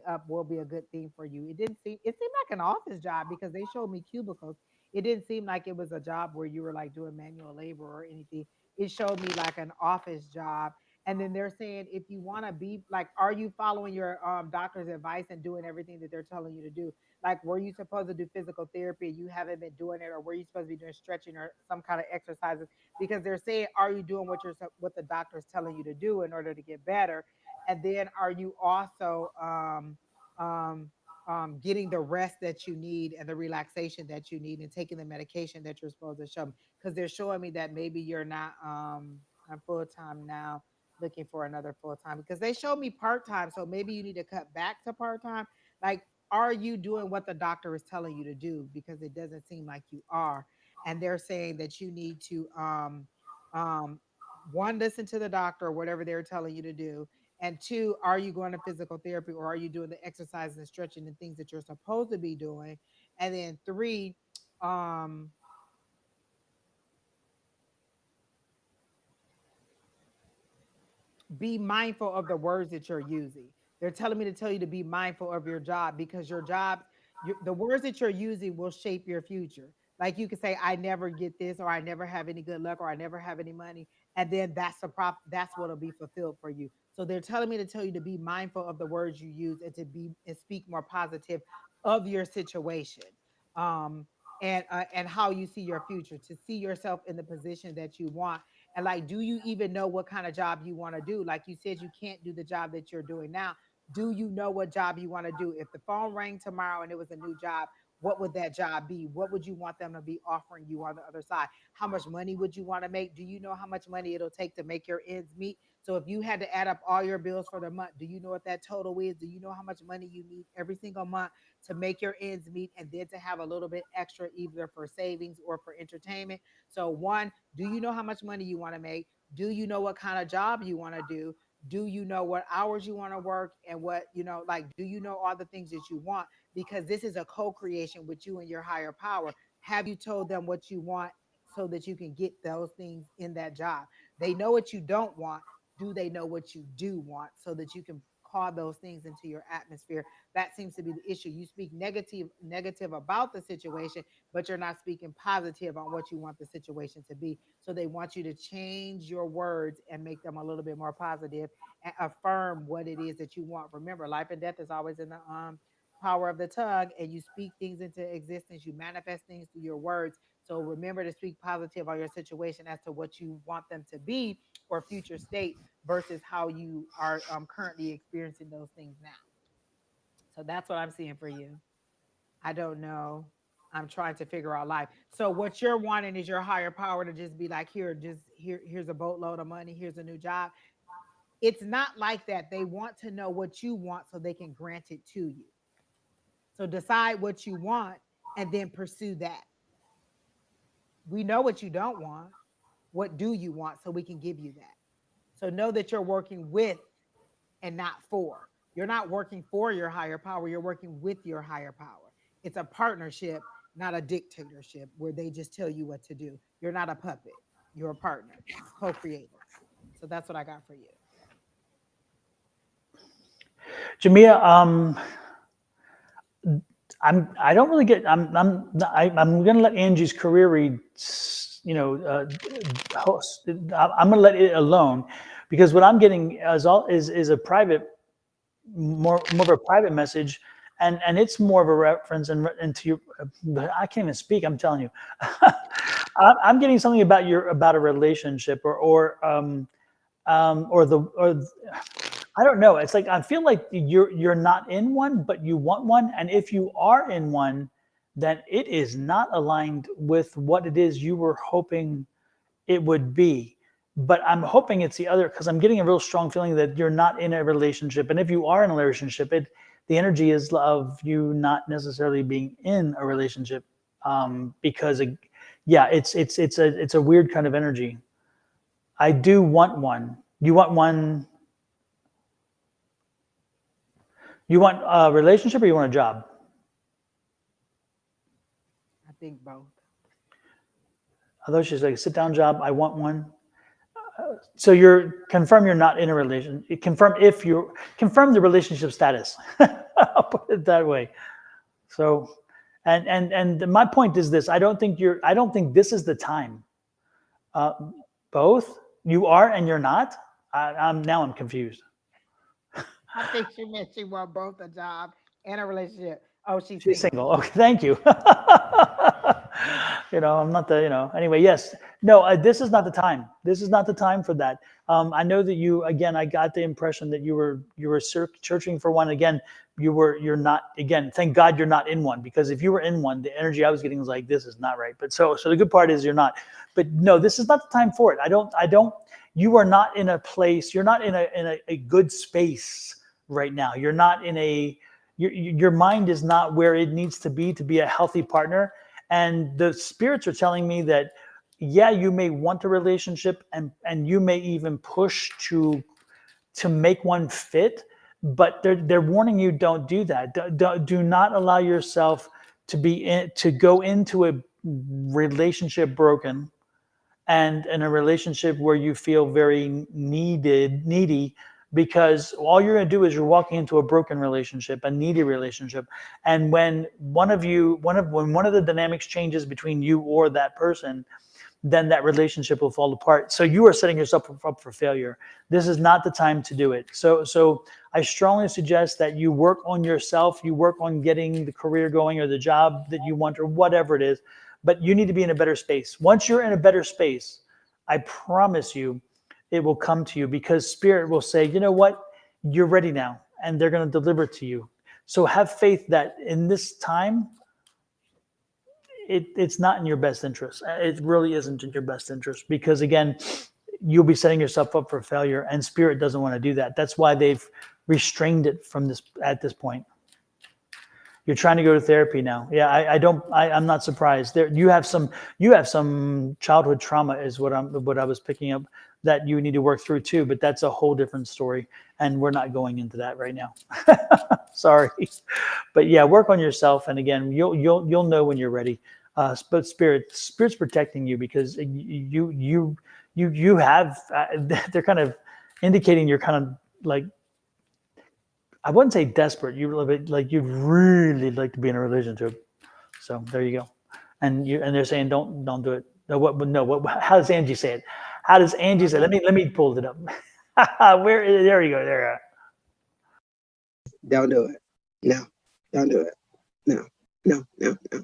up will be a good thing for you. It seemed like an office job because they showed me cubicles. It didn't seem like it was a job where you were like doing manual labor or anything. It showed me like an office job. And then they're saying if you want to be like, are you following your doctor's advice and doing everything that they're telling you to do? Like, were you supposed to do physical therapy and you haven't been doing it, or were you supposed to be doing stretching or some kind of exercises? Because they're saying, are you doing what the doctor is telling you to do in order to get better? And then are you also um, getting the rest that you need and the relaxation that you need and taking the medication that you're supposed to show? Because they're showing me that maybe you're not on full time now, looking for another full time, because they showed me part time. So maybe you need to cut back to part time. Like, are you doing what the doctor is telling you to do? Because it doesn't seem like you are. And they're saying that you need to um one, listen to the doctor or whatever they're telling you to do, and two, are you going to physical therapy, or are you doing the exercise and stretching and things that you're supposed to be doing? And then three, um be mindful of the words that you're using. They're telling me to tell you to be mindful of your job, because the words that you're using will shape your future. Like you can say, I never get this, or I never have any good luck, or I never have any money. And then that's what'll be fulfilled for you. So they're telling me to tell you to be mindful of the words you use, and and speak more positive of your situation. Um, and how you see your future, to see yourself in the position that you want. And like, do you even know what kind of job you want to do? Like you said, you can't do the job that you're doing now. Do you know what job you want to do? If the phone rang tomorrow and it was a new job, what would that job be? What would you want them to be offering you on the other side? How much money would you want to make? Do you know how much money it'll take to make your ends meet? So if you had to add up all your bills for the month, do you know what that total is? Do you know how much money you need every single month to make your ends meet, and then to have a little bit extra either for savings or for entertainment? So one, do you know how much money you want to make? Do you know what kind of job you want to do? Do you know what hours you want to work, and what, like, do you know all the things that you want? Because this is a co-creation with you and your higher power. Have you told them what you want so that you can get those things in that job? They know what you don't want. Do they know what you do want, so that you can call those things into your atmosphere? That seems to be the issue. You speak negative about the situation, but you're not speaking positive on what you want the situation to be. So they want you to change your words and make them a little bit more positive, and affirm what it is that you want. Remember, life and death is always in power of the tongue, and you speak things into existence. You manifest things through your words. So remember to speak positive on your situation as to what you want them to be or future state versus how you are currently experiencing those things now. So that's what I'm seeing for you. I don't know. I'm trying to figure out life. So what you're wanting is your higher power to just be like, here, just here's a boatload of money, here's a new job. It's not like that. They want to know what you want so they can grant it to you. So decide what you want and then pursue that. We know what you don't want. What do you want so we can give you that? So know that you're working with and not for. You're not working for your higher power, you're working with your higher power. It's a partnership, not a dictatorship where they just tell you what to do. You're not a puppet, you're a partner, co-creator. So that's what I got for you. Jamia, I don't really get. I'm going to let Angie's career read. Host. I'm going to let it alone, because what I'm getting is a private, more of a private message, and it's more of a reference and to you. I can't even speak. I'm telling you, I'm getting something about a relationship or I don't know. It's like I feel like you're not in one, but you want one, and if you are in one, then it is not aligned with what it is you were hoping it would be. But I'm hoping it's the other, because I'm getting a real strong feeling that you're not in a relationship, and if you are in a relationship, the energy is of you not necessarily being in a relationship, because yeah, it's a weird kind of energy. I do want one. You want one? You want a relationship or you want a job? I think both. Although she's like, sit down job, I want one. So you're not in a relation. Confirm the relationship status. I'll put it that way. So, and my point is this: I don't think this is the time. Uh, Both you are and you're not. I'm confused. I think she meant she want both a job and a relationship. Oh, she's She's single. single. Okay, thank you. I'm not anyway, yes. No, this is not the time. This is not the time for that. I know that again, I got the impression that you were searching for one. Again, you're not, again, thank God you're not in one, because if you were in one, the energy I was getting was like, this is not right. But so the good part is you're not, but no, this is not the time for it. You are not in a place, you're not in a good space right now. You're not in your mind is not where it needs to be a healthy partner. And the spirits are telling me that, yeah, you may want a relationship, and you may even push to make one fit, but they're warning you, don't do that. Do not allow yourself to go into a relationship broken, and in a relationship where you feel very needy, because all you're going to do is you're walking into a broken relationship, a needy relationship. And when one of the dynamics changes between you or that person, then that relationship will fall apart. So you are setting yourself up for failure. This is not the time to do it. So I strongly suggest that you work on yourself, you work on getting the career going or the job that you want or whatever it is, but you need to be in a better space. Once you're in a better space, I promise you, it will come to you, because spirit will say, you know what, you're ready now, and they're going to deliver to you. So have faith that in this time, it's not in your best interest. It really isn't in your best interest, because again, you'll be setting yourself up for failure, and spirit doesn't want to do that. That's why they've restrained it from this at this point. You're trying to go to therapy now. Yeah, I'm not surprised. You have some childhood trauma, is what I was picking up, that you need to work through too. But that's a whole different story, and we're not going into that right now. Sorry, but yeah, work on yourself, and again, you'll know when you're ready. But spirit's protecting you, because you have they're kind of indicating you're kind of like, I wouldn't say desperate. You like you'd really like to be in a relationship. So there you go. And they're saying don't do it. No, what? How does Angie say it? How does Angie say? Let me pull it up. There you go. There. Don't do it. No. Don't do it. No, no, no, no.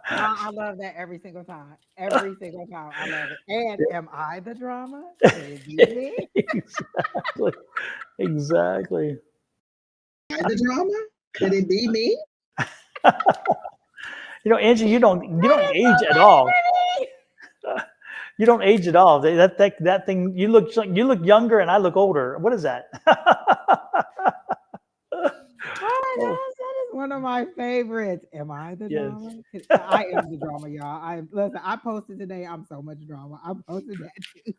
I love that every single time. Every single time. I love it. And am I the drama? Could it be me? Exactly. Exactly. Am I the drama? Could it be me? Angie, you don't That is age so at funny all. to me. You don't age at all. That thing, you look younger and I look older. What is that? Oh my Oh, gosh, that is one of my favorites. Am I the yes. drama? I am the drama, y'all. Listen. I posted today. I'm so much drama. I posted that too.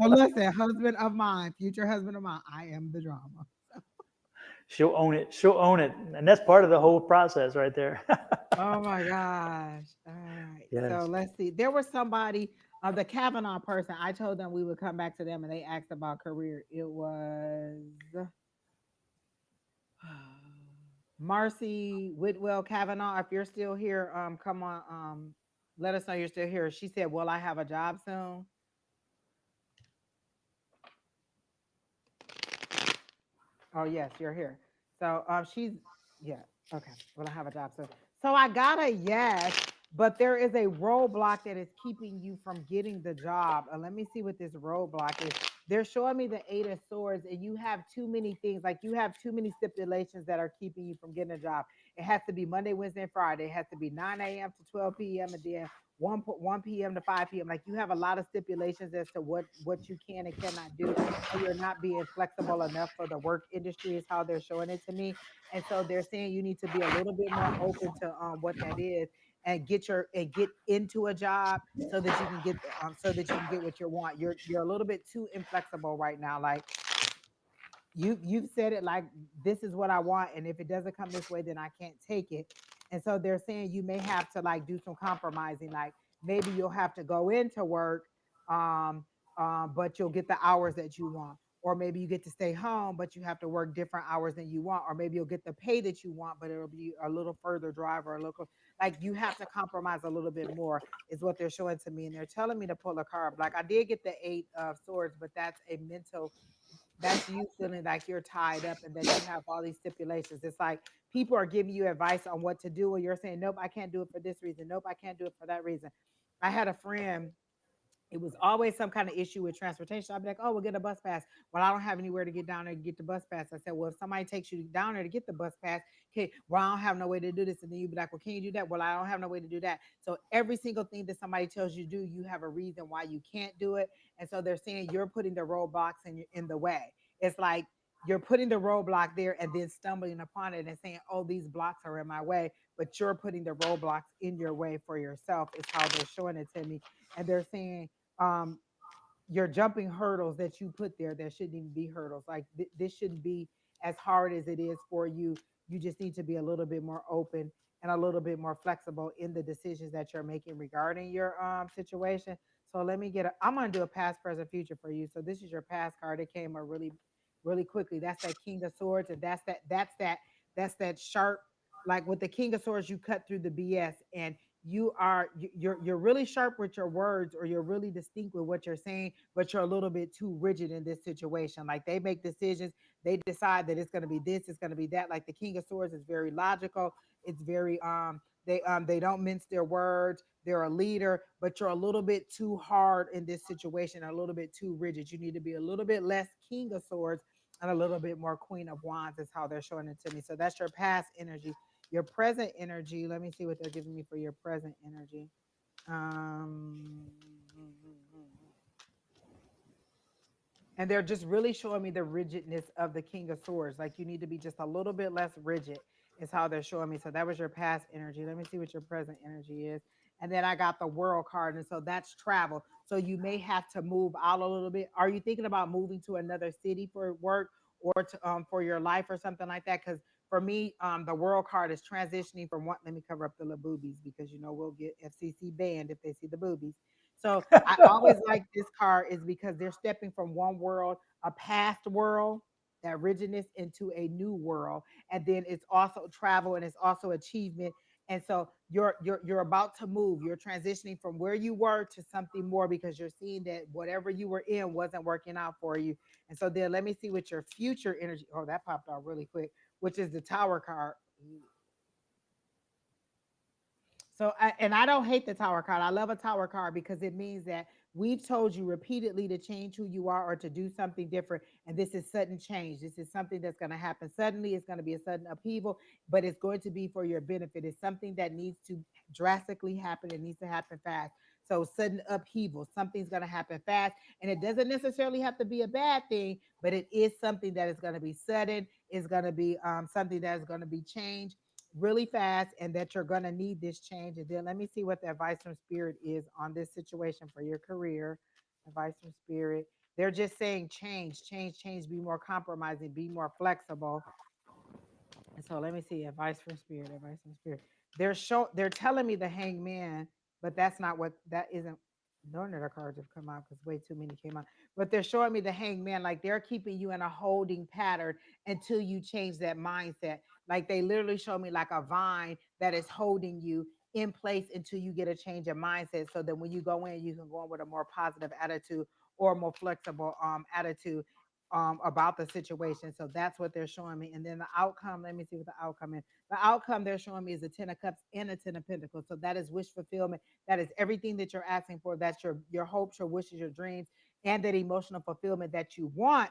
So listen, husband of mine, future husband of mine, I am the drama. She'll own it. She'll own it. And that's part of the whole process right there. Oh my gosh. All right. So Yes. let's see. There was somebody, the Kavanaugh person. I told them we would come back to them and they asked about career. It was Marcy Whitwell Kavanaugh. If you're still here, come on, let us know you're still here. She said, will I have a job soon? Oh yes, you're here. So she's yeah, okay. Well, I have a job. So I got a yes, but there is a roadblock that is keeping you from getting the job. And let me see what this roadblock is. They're showing me the Eight of Swords, and you have too many things. Like you have too many stipulations that are keeping you from getting a job. It has to be Monday, Wednesday, and Friday. It has to be 9 a.m. to 12 p.m. and then 1 p.m. to 5 p.m. Like you have a lot of stipulations as to what you can and cannot do, and you're not being flexible enough for the work industry is how they're showing it to me. And so they're saying you need to be a little bit more open to what that is and get into a job so that you can get what you want. You're a little bit too inflexible right now. Like you've said it like this is what I want, and if it doesn't come this way, then I can't take it. And so they're saying you may have to like do some compromising, like maybe you'll have to go into work, um, but you'll get the hours that you want, or maybe you get to stay home, but you have to work different hours than you want, or maybe you'll get the pay that you want, but it'll be a little further drive or a little like you have to compromise a little bit more is what they're showing to me, and they're telling me to pull a card. Like I did get the Eight of Swords, but that's a mental that's you feeling like you're tied up and that you have all these stipulations. It's like people are giving you advice on what to do, and you're saying, nope, I can't do it for this reason. Nope, I can't do it for that reason. I had a friend, it was always some kind of issue with transportation. I'd be like, oh, we'll get a bus pass. Well, I don't have anywhere to get down there to get the bus pass. I said, well, if somebody takes you down there to get the bus pass, okay, well, I don't have no way to do this. And then you'd be like, well, can you do that? Well, I don't have no way to do that. So every single thing that somebody tells you to do, you have a reason why you can't do it. And so they're saying you're putting the roadblocks in the way. It's like you're putting the roadblock there and then stumbling upon it and saying, oh, these blocks are in my way, but you're putting the roadblocks in your way for yourself, is how they're showing it to me. And they're saying, um, you're jumping hurdles that you put there that shouldn't even be hurdles. Like this shouldn't be as hard as it is for you. You just need to be a little bit more open and a little bit more flexible in the decisions that you're making regarding your situation. So let me get I'm gonna do a past, present, future for you. So this is your past card. It came a really quickly. That's that King of Swords, and that's that sharp. Like with the King of Swords, you cut through the BS, and you're really sharp with your words, or you're really distinct with what you're saying, but you're a little bit too rigid in this situation. Like they make decisions, they decide that it's going to be this, it's going to be that. Like the King of Swords is very logical. It's very they don't mince their words. They're a leader, but you're a little bit too hard in this situation, a little bit too rigid. You need to be a little bit less King of Swords and a little bit more Queen of Wands, is how they're showing it to me. So that's your past energy. Your present energy, let me see what they're giving me for your present energy. Um, and they're just really showing me the rigidness of the King of Swords. Like you need to be just a little bit less rigid, is how they're showing me. So that was your past energy. Let me see what your present energy is. And then I got the World card, and so that's travel. So you may have to move out a little bit. Are you thinking about moving to another city for work, or to for your life or something like that? Because for me, the World card is transitioning from what. Let me cover up the little boobies, because we'll get FCC banned if they see the boobies. So I always like this card, is because they're stepping from one world, a past world, that rigidness, into a new world. And then it's also travel, and it's also achievement. And so you're about to move. You're transitioning from where you were to something more, because you're seeing that whatever you were in wasn't working out for you. And so then let me see what your future energy. Oh, that popped out really quick. which is the Tower card. So, and I don't hate the Tower card. I love a Tower card because it means that we've told you repeatedly to change who you are or to do something different. And this is sudden change. This is something that's going to happen suddenly. It's going to be a sudden upheaval, but it's going to be for your benefit. It's something that needs to drastically happen. It needs to happen fast. So sudden upheaval, something's going to happen fast. And it doesn't necessarily have to be a bad thing, but it is something that is going to be sudden. It's going to be something that is going to be changed really fast, and that you're going to need this change. And then let me see what the advice from spirit is on this situation for your career. Advice from spirit. They're just saying change, change, change, be more compromising, be more flexible. And so let me see advice from spirit, advice from spirit. They're telling me the hangman, but that's not what that isn't. None of the cards have come out because way too many came out. But they're showing me the hangman, like they're keeping you in a holding pattern until you change that mindset. Like they literally show me like a vine that is holding you in place until you get a change of mindset. So that when you go in, you can go in with a more positive attitude or a more flexible attitude about the situation. So that's what they're showing me. And then the outcome, let me see what the outcome is. The outcome they're showing me is a 10 of cups and a 10 of pentacles. So that is wish fulfillment. That is everything that you're asking for. That's your hopes, your wishes, your dreams, and that emotional fulfillment that you want.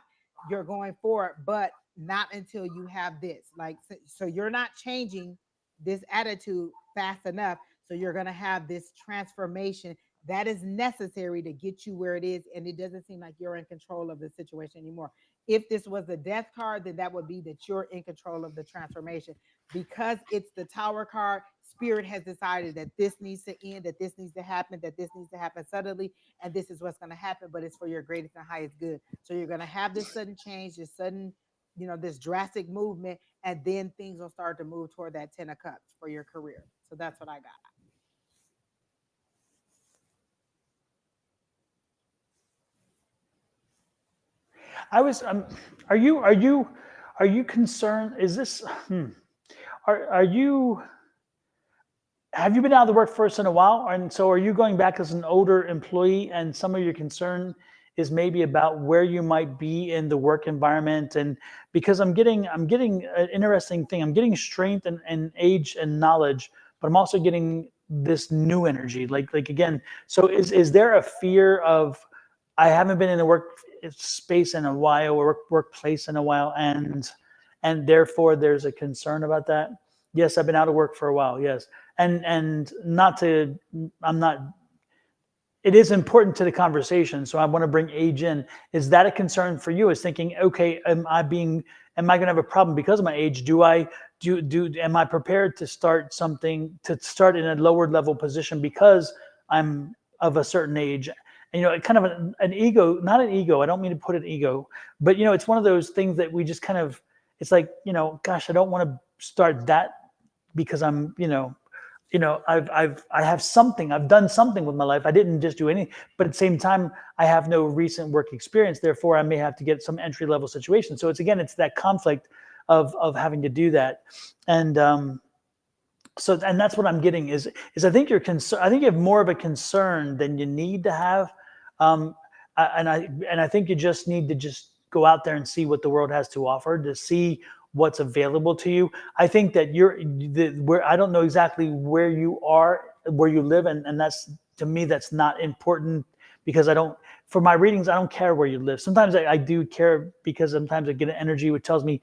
You're going for it, but not until you have this. Like, so you're not changing this attitude fast enough. So you're going to have this transformation that is necessary to get you where it is. And it doesn't seem like you're in control of the situation anymore. If this was the death card, then that would be that you're in control of the transformation. Because it's the Tower card, spirit has decided that this needs to end, that this needs to happen, that this needs to happen suddenly, and this is what's going to happen, but it's for your greatest and highest good. So you're going to have this sudden change, this sudden, this drastic movement, and then things will start to move toward that 10 of cups for your career. So that's what I got. I was. Are you concerned? Is this? Are you? Have you been out of the workforce in a while? And so, are you going back as an older employee? And some of your concern is maybe about where you might be in the work environment. And because I'm getting an interesting thing. I'm getting strength and age and knowledge, but I'm also getting this new energy. Like again. So, is there a fear of? I haven't been in the work space in a while, or workplace in a while, and therefore there's a concern about that. Yes, I've been out of work for a while. Yes, and not to, I'm not. It is important to the conversation, so I want to bring age in. Is that a concern for you? Is thinking, okay, am I going to have a problem because of my age? Am I prepared to start in a lower level position because I'm of a certain age? And, kind of an ego, not an ego. I don't mean to put an ego, but it's one of those things that we just kind of. It's like, gosh, I don't want to start that because I'm, I've done something with my life. I didn't just do anything, but at the same time, I have no recent work experience. Therefore, I may have to get some entry level situation. So it's that conflict of having to do that, and and that's what I'm getting is I think you're concerned. I think you have more of a concern than you need to have. And I think you just need to just go out there and see what the world has to offer, to see what's available to you. I think that I don't know exactly where you are, where you live, and that's, to me, that's not important, because for my readings, I don't care where you live. Sometimes I do care, because sometimes I get an energy which tells me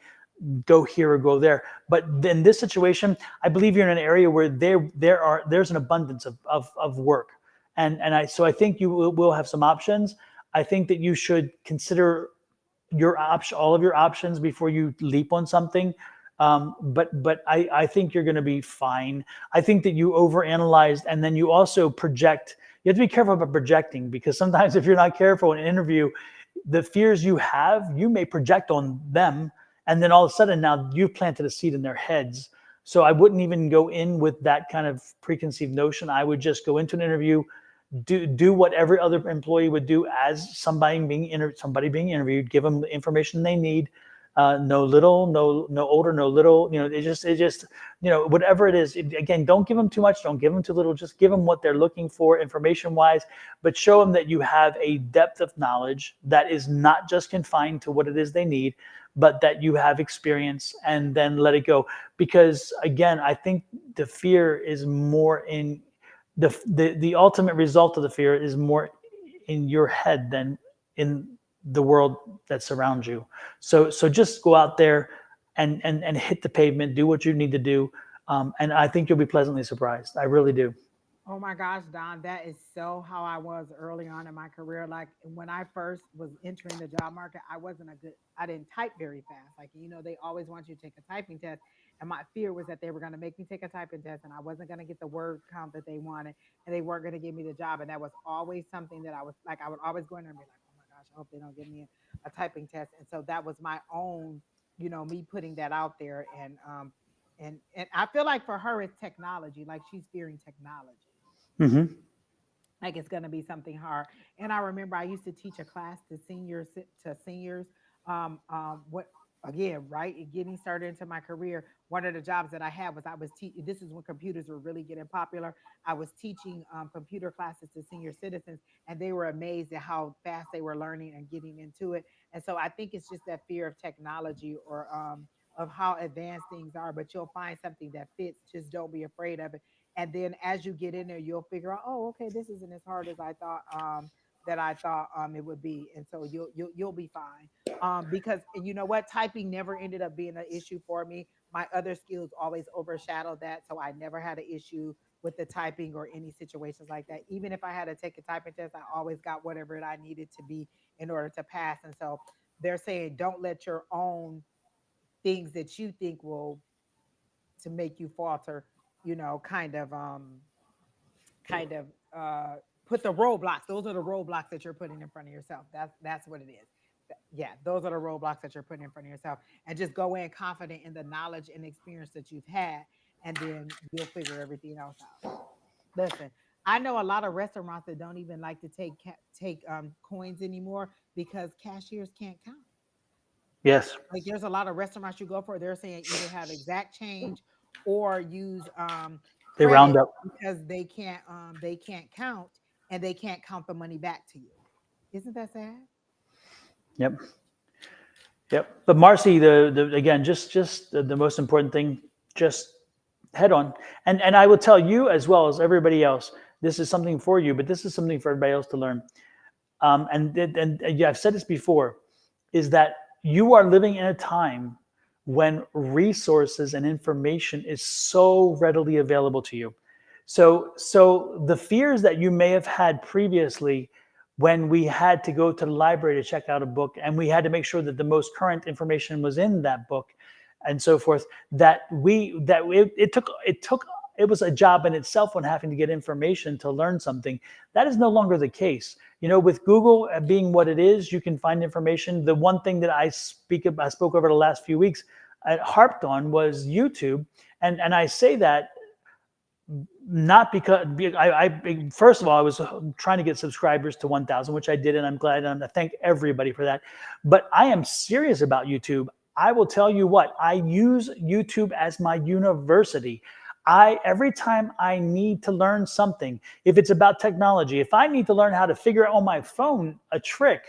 go here or go there. But in this situation, I believe you're in an area where there's an abundance of work. So I think you will have some options. I think that you should consider all of your options before you leap on something. But I think you're going to be fine. I think that you overanalyzed, and then you also project. You have to be careful about projecting, because sometimes if you're not careful in an interview, the fears you have, you may project on them, and then all of a sudden now you've planted a seed in their heads. So I wouldn't even go in with that kind of preconceived notion. I would just go into an interview, do what every other employee would do as somebody being interviewed, give them the information they need, no little, no older, no little. It just whatever it is. Again, don't give them too much, don't give them too little. Just give them what they're looking for, information wise, but show them that you have a depth of knowledge that is not just confined to what it is they need, but that you have experience, and then let it go. Because again, I think the fear is more in the ultimate result of the fear is more in your head than in the world that surrounds you. So just go out there and hit the pavement, do what you need to do. And I think you'll be pleasantly surprised. I really do. Oh my gosh, Don, that is so how I was early on in my career. Like when I first was entering the job market, I didn't type very fast. Like, they always want you to take a typing test. And my fear was that they were going to make me take a typing test and I wasn't going to get the word count that they wanted and they weren't going to give me the job. And that was always something that I was like, I would always go in there and be like, oh my gosh, I hope they don't give me a typing test. And so that was my own, me putting that out there. And I feel like for her, it's technology. Like she's fearing technology. Mm-hmm. Like it's going to be something hard. And I remember I used to teach a class to seniors. What again, right? Getting started into my career, one of the jobs that I had was I was teaching. This is when computers were really getting popular. I was teaching computer classes to senior citizens, and they were amazed at how fast they were learning and getting into it. And so I think it's just that fear of technology or of how advanced things are. But you'll find something that fits. Just don't be afraid of it, and then as you get in there, you'll figure out, oh, okay, this isn't as hard as I thought it would be, and so you'll be fine. Because and you know what, typing never ended up being an issue for me. My other skills always overshadowed that, so I never had an issue with the typing or any situations like that. Even if I had to take a typing test, I always got whatever it I needed to be in order to pass. And so they're saying don't let your own things that you think will to make you falter, kind of put the roadblocks. Those are the roadblocks that you're putting in front of yourself. That's what it is. Yeah, those are the roadblocks that you're putting in front of yourself. And just go in confident in the knowledge and experience that you've had, and then you'll figure everything else out. Listen, I know a lot of restaurants that don't even like to take coins anymore because cashiers can't count. Yes, Like there's a lot of restaurants you go for, they're saying either have exact change or use they round credit up. because they can't count and they can't count the money back to you. Isn't that sad? Yep. Yep. But Marcy, the again, just the most important thing, just head on. And I will tell you as well as everybody else, this is something for you, but this is something for everybody else to learn. And yeah, I've said this before, is that you are living in a time when resources and information is so readily available to you. So the fears that you may have had previously when we had to go to the library to check out a book and we had to make sure that the most current information was in that book and so forth, it was a job in itself when having to get information to learn something. That is no longer the case. With Google being what it is, you can find information. The one thing that I spoke over the last few weeks, I harped on was YouTube. And I say that not because I first of all, I was trying to get subscribers to 1,000, which I did, and I'm glad, and I thank everybody for that. But I am serious about YouTube. I will tell you what, I use YouTube as my university. Every time I need to learn something, if it's about technology, if I need to learn how to figure out on my phone a trick,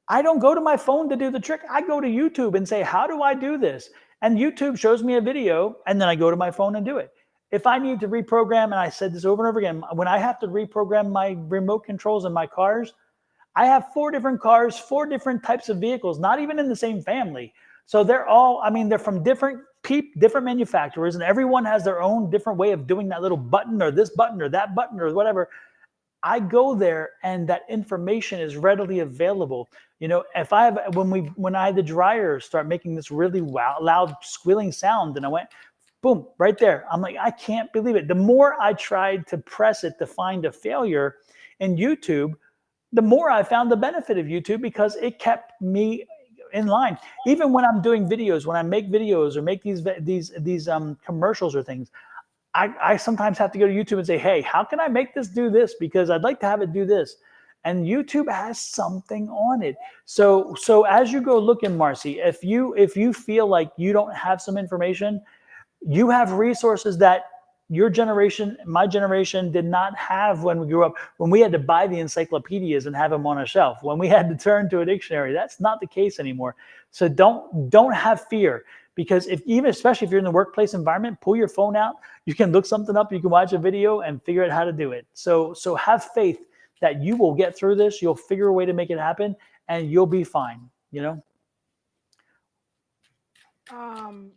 I don't go to my phone to do the trick. I go to YouTube and say, how do I do this? And YouTube shows me a video, and then I go to my phone and do it. If I need to reprogram, and I said this over and over again, when I have to reprogram my remote controls in my cars, I have 4 different cars, 4 different types of vehicles, not even in the same family. So they're from different manufacturers, and everyone has their own different way of doing that little button or this button or that button or whatever. I go there and that information is readily available. If when I had the dryer start making this really loud squealing sound, and I went, boom, right there. I'm like, I can't believe it. The more I tried to press it to find a failure in YouTube, the more I found the benefit of YouTube because it kept me in line. Even when I'm doing videos, when I make videos or make these commercials or things, I sometimes have to go to YouTube and say, hey, how can I make this do this? Because I'd like to have it do this. and YouTube has something on it. So as you go looking, Marcy, if you feel like you don't have some information, you have resources that your generation, my generation, did not have when we grew up, when we had to buy the encyclopedias and have them on a shelf, when we had to turn to a dictionary. That's not the case anymore. So don't have fear, because if, even especially if you're in the workplace environment, pull your phone out, you can look something up, you can watch a video and figure out how to do it. So have faith that you will get through this, you'll figure a way to make it happen, and you'll be fine, you know. Um,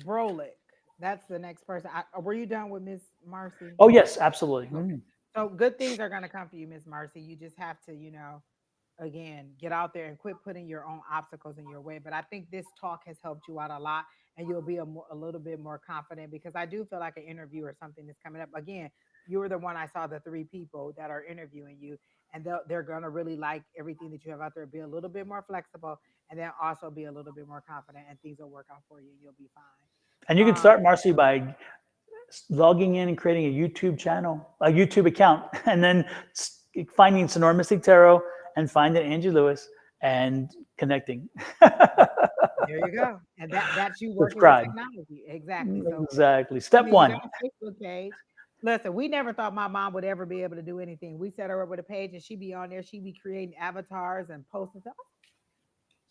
Brolick, that's the next person. Were you done with Miss Marcy? Oh yes, absolutely. Okay. So good things are going to come for you, Miss Marcy. You just have to, again, get out there and quit putting your own obstacles in your way. But I think this talk has helped you out a lot, and you'll be a little bit more confident, because I do feel like an interview or something is coming up. Again, you were the one, I saw the 3 people that are interviewing you, and they're going to really like everything that you have out there. Be a little bit more flexible, and then also be a little bit more confident, and things will work out for you. You'll be And you can fine. start, Marcy, by logging in and creating a YouTube channel, a YouTube account, and then finding Sonoran Mystic Tarot and finding Angie Lewis and connecting. There you go. And that's you working with Subscribe. technology. Exactly. So Exactly. and Step then you got one. a Facebook page. Listen, we never thought my mom would ever be able to do anything. We set her up with a page, and she'd be on there. She'd be creating avatars and posting stuff.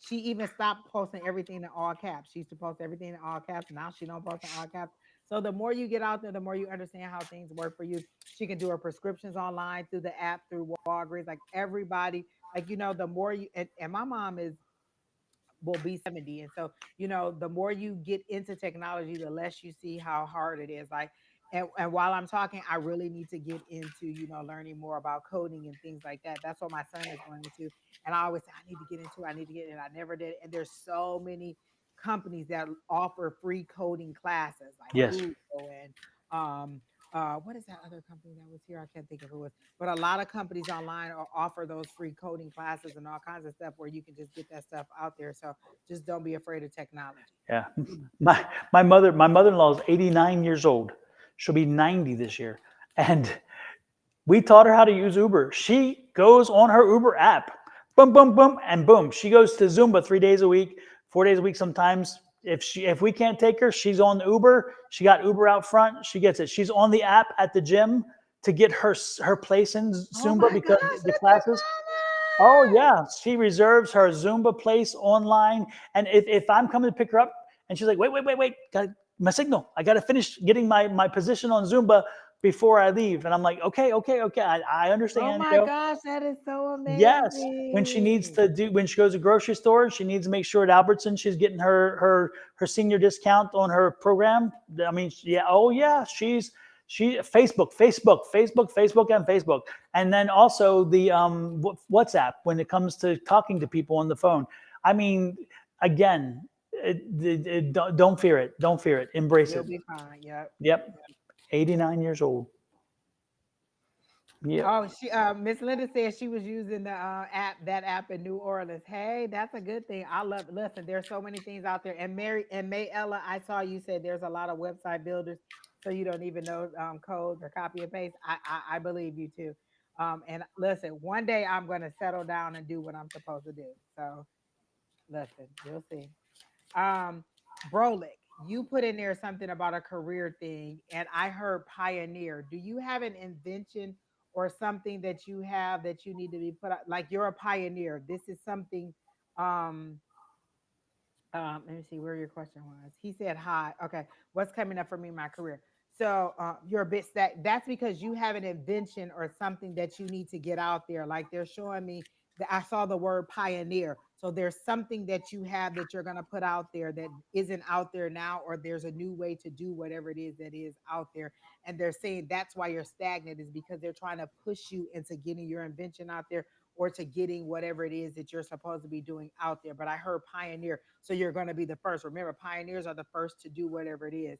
She even stopped posting everything in all caps. She used to post everything in all caps. Now she don't post in all caps. So the more you get out there, the more you understand how things work for you. She can do her prescriptions online through the app, through Walgreens, like everybody. Like, the more you, and my mom will be 70, and so the more you get into technology, the less you see how hard it is. Like, and while I'm talking, I really need to get into learning more about coding and things like that. That's what my son is going into, and I always say I need to get into it, I need to get it, and I never did. And there's so many companies that offer free coding classes, like Yes. Google and what is that other company that was here? I can't think of who it was, but a lot of companies online offer those free coding classes and all kinds of stuff where you can just get that stuff out there. So just don't be afraid of technology. Yeah. My mother-in-law is 89 years old. She'll be 90 this year. And we taught her how to use Uber. She goes on her Uber app, boom, boom, boom, and boom. She goes to Zumba 3 days a week, 4 days a week sometimes. If we can't take her, she's on the Uber. She got Uber out front. She gets it. She's on the app at the gym to get her place in Oh Zumba my because gosh, the look at classes. Oh yeah, she reserves her Zumba place online. And if I'm coming to pick her up and she's like, wait, got my signal. I got to finish getting my position on Zumba before I leave. And I'm like, okay. I Oh understand. my gosh, that is so Yes. When she goes to grocery store, she needs to make sure at Albertson she's getting her senior discount on her program. I mean, yeah. Oh yeah. She Facebook, and Facebook, and then also the WhatsApp when it comes to talking to people on the phone. I mean, again, don't fear it. Don't fear it. Embrace You'll it. be fine. Yep. Yep. 89 years old. Yep. Oh, Miss Linda said she was using the that app in New Orleans. Hey, that's a good thing. I love. Listen, there's so many things out there. And Mary and Mayella, I saw you said there's a lot of website builders, so you don't even know codes or copy and paste. I believe you too. And listen, one day I'm going to settle down and do what I'm supposed to do. So listen, you'll see. Um, Brolick, you put in there something about a career thing, and I heard pioneer. Do you have an invention or something that you have that you need to be put out? Like, you're a pioneer. This is something. Um, Let me see where your question was. He said, "Hi, okay. What's coming up for me in my career?" So you're a bit that's because you have an invention or something that you need to get out there. Like, they're showing me that I saw the word pioneer. So there's something that you have that you're gonna put out there that isn't out there now, or there's a new way to do whatever it is that is out there. And they're saying that's why you're stagnant, is because they're trying to push you into getting your invention out there, or to getting whatever it is that you're supposed to be doing out there. But I heard pioneer, so you're going to be the first. Remember, pioneers are the first to do whatever it is.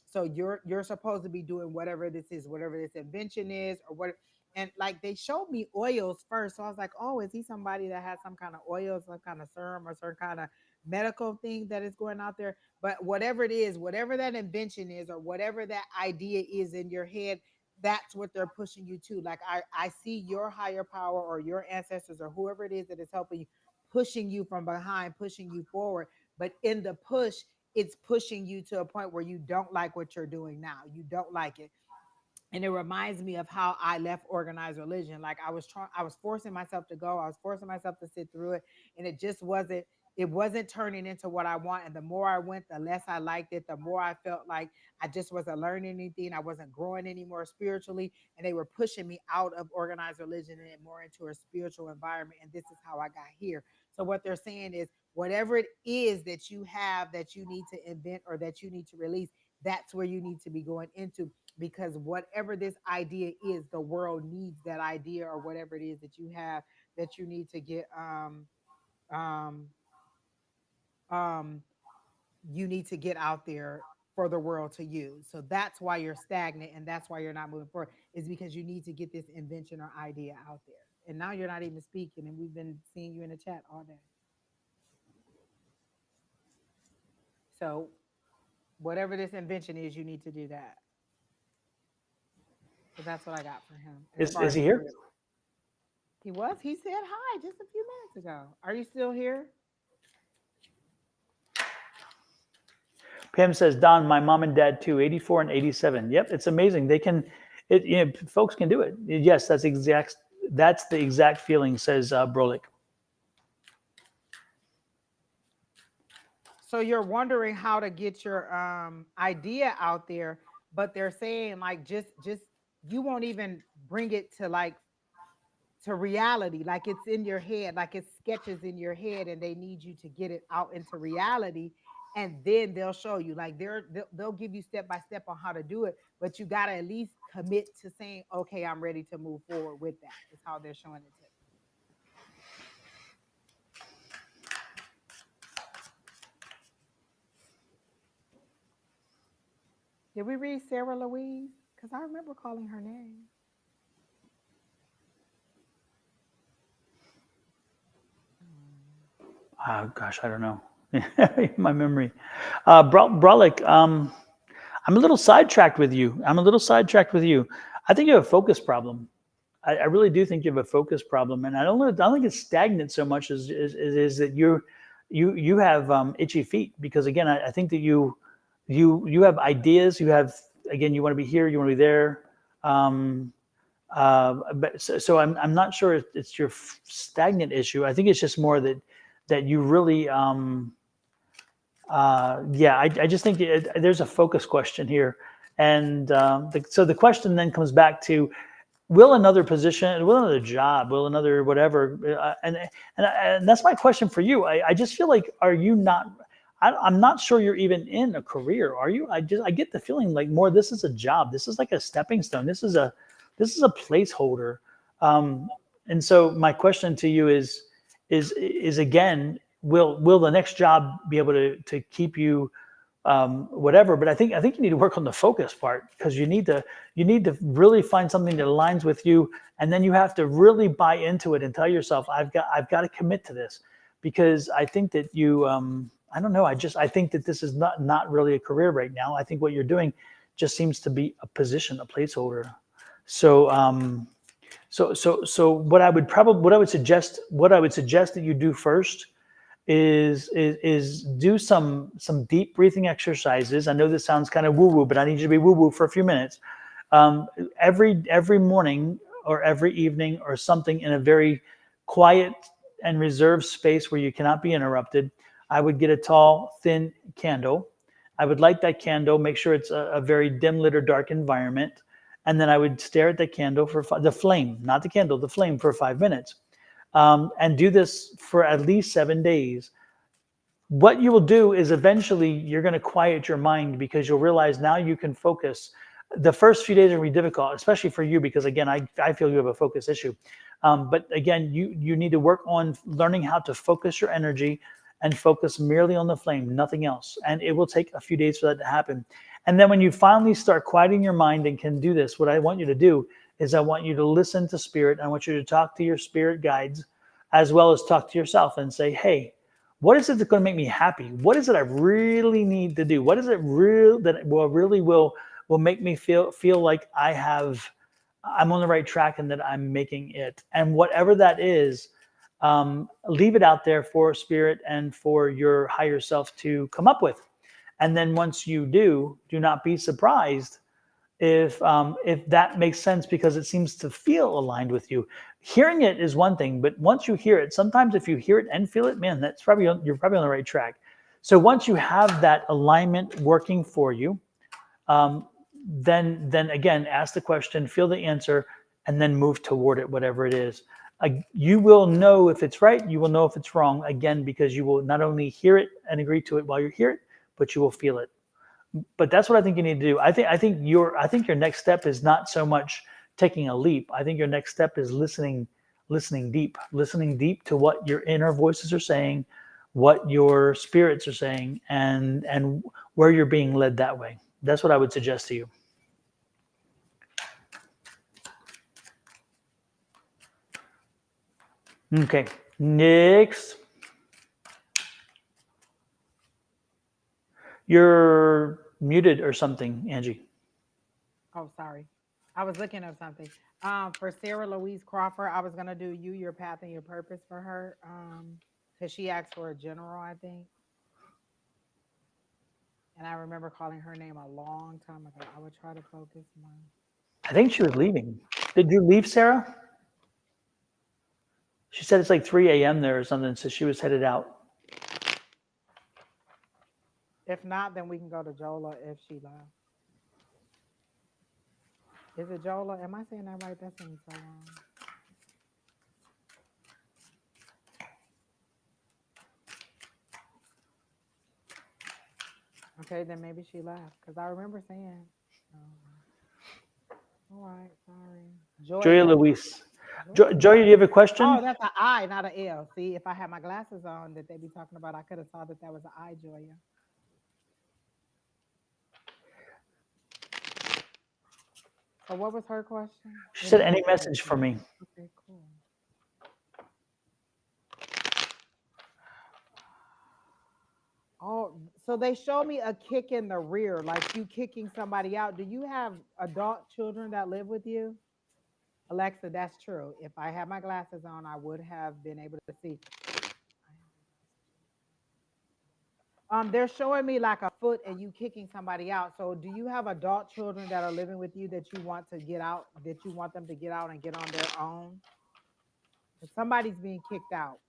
So you're supposed to be doing whatever this is, whatever this invention is, or what. And like, they showed me oils first, so I was like, oh, is he somebody that has some kind of oil, some kind of serum, or some kind of medical thing that is going out there? But whatever it is, whatever that invention is, or whatever that idea is in your head, that's what they're pushing you to. Like I see your higher power or your ancestors or whoever it is that is helping you, pushing you from behind, pushing you forward. But in the push, it's pushing you to a point where you don't like what you're doing now. You don't like it. And it reminds me of how I left organized religion. Like I was forcing myself to go. I was forcing myself to sit through it, and it wasn't turning into what I want. And the more I went, the less I liked it. The more I felt like I just wasn't learning anything. I wasn't growing anymore spiritually, and they were pushing me out of organized religion and more into a spiritual environment. And this is how I got here. So what they're saying is, whatever it is that you have that you need to invent or that you need to release, that's where you need to be going into, because whatever this idea is, the world needs that idea or whatever it is that you have that you need to get um um you need to get out there for the world to use. So that's why you're stagnant, and that's why you're not moving forward, is because you need to get this invention or idea out there. And now you're not even speaking, and we've been seeing you in the chat all day. So whatever this invention is, you need to do that. So that's what I got for him. Is he here? He was. He said hi just a few minutes ago. Are you still here? Pam says, Don, my mom and dad too, 84 and 87. Yep, it's amazing. They can, folks can do it. Yes, that's the exact feeling, says Brolik. So you're wondering how to get your idea out there, but they're saying like just you won't even bring it to like to reality. Like it's in your head, like it's sketches in your head, and they need you to get it out into reality. And then they'll show you, like they'll give you step by step on how to do it, but you got to at least commit to saying, okay, I'm ready to move forward with that. Is how they're showing it to. Did we read Sarah Louise? Because I remember calling her name. Gosh, I don't know. My memory. Brolic, I'm a little sidetracked with you. I think you have a focus problem. I really do think you have a focus problem, and I don't think it's stagnant so much as that you have itchy feet, because again, I think that you have ideas. You have, again, you want to be here, you want to be there. But so I'm not sure it's your stagnant issue. I think it's just more that you really I just think there's a focus question here, and so the question then comes back to, will another position, will another job, will another whatever, and that's my question for you. I just feel like, are you not? I'm not sure you're even in a career, are you? I get the feeling like more this is a job. This is like a stepping stone. This is a placeholder. And so my question to you is again, will the next job be able to keep you whatever? But I think you need to work on the focus part, because you need to really find something that aligns with you, and then you have to really buy into it and tell yourself, I've got to commit to this, because I think that you I don't know, I think that this is not really a career right now. I think what you're doing just seems to be a position, a placeholder. So so what I would suggest that you do first is do some deep breathing exercises. I know this sounds kind of woo-woo, but I need you to be woo-woo for a few minutes. Every morning or every evening or something, in a very quiet and reserved space where you cannot be interrupted, I would get a tall, thin candle. I would light that candle, make sure it's a very dim lit or dark environment. And then I would stare at the candle for the flame, not the candle, the flame, for 5 minutes. And do this for at least 7 days. What you will do is eventually you're going to quiet your mind, because you'll realize now you can focus. The first few days are going to be difficult, especially for you, because again, I feel you have a focus issue. But again, you need to work on learning how to focus your energy and focus merely on the flame, nothing else. And it will take a few days for that to happen. And then when you finally start quieting your mind and can do this, what I want you to do is I want you to listen to spirit. I want you to talk to your spirit guides, as well as talk to yourself and say, hey, what is it that's going to make me happy? What is it I really need to do? What is it that will will make me feel like I'm on the right track and that I'm making it. And whatever that is, leave it out there for spirit and for your higher self to come up with. And then once you do not be surprised if that makes sense, because it seems to feel aligned with you. Hearing it is one thing, but once you hear it, sometimes if you hear it and feel it, man, you're probably on the right track. So once you have that alignment working for you, um, then again, ask the question, feel the answer, and then move toward it, whatever it is. You will know if it's right. You will know if it's wrong, again, because you will not only hear it and agree to it while you hear it, but you will feel it. But that's what I think you need to do. I think your next step is not so much taking a leap. I think your next step is listening deep to what your inner voices are saying, what your spirits are saying, and where you're being led that way. That's what I would suggest to you. Okay, next. You're muted or something, Angie. Oh, sorry. I was looking up something. For Sarah Louise Crawford, I was gonna do you, your path, and your purpose for her. Because she asked for a general, I think. And I remember calling her name a long time ago. I would try to focus more. I think she was leaving. Did you leave, Sarah? She said it's like 3 a.m. there or something, so she was headed out. If not, then we can go to Jola if she left. Is it Jola? Am I saying that right? That seems so wrong. Okay, then maybe she left because I remember saying, all right, sorry. Joya Joya. Luis. Joya. Joya, do you have a question? Oh, that's an I, not an L. See, if I had my glasses on that they be talking about, I could have saw that that was an I, Joya. So what was her question? She said, Any any message? message for me? Okay, cool. Oh, so they show me a kick in the rear, like you kicking somebody out. Do you have adult children that live with you? Alexa, that's true. If I had my glasses on, I would have been able to see. They're showing me like a foot and you kicking somebody out. So do you have adult children that are living with you that you want to get out, that you want them to get out and get on their own? If somebody's being kicked out,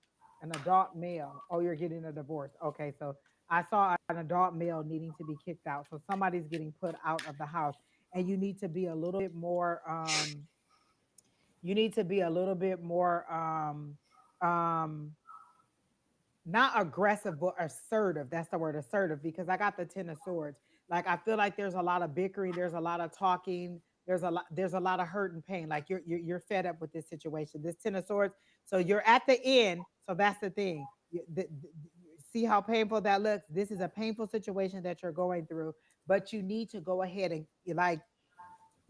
an adult male. Oh, you're getting a divorce. Okay, so I saw an adult male needing to be kicked out. So somebody's getting put out of the house. And you need to be a little bit more you need to be a little bit more um not aggressive but assertive. That's the word, assertive, because I got the 10 of swords. Like I feel like there's a lot of bickering, there's a lot of talking, there's a lot of hurt and pain. Like you're fed up with this situation, this 10 of swords. So you're at the end. So that's the thing. See how painful that looks. This is a painful situation that you're going through, but you need to go ahead and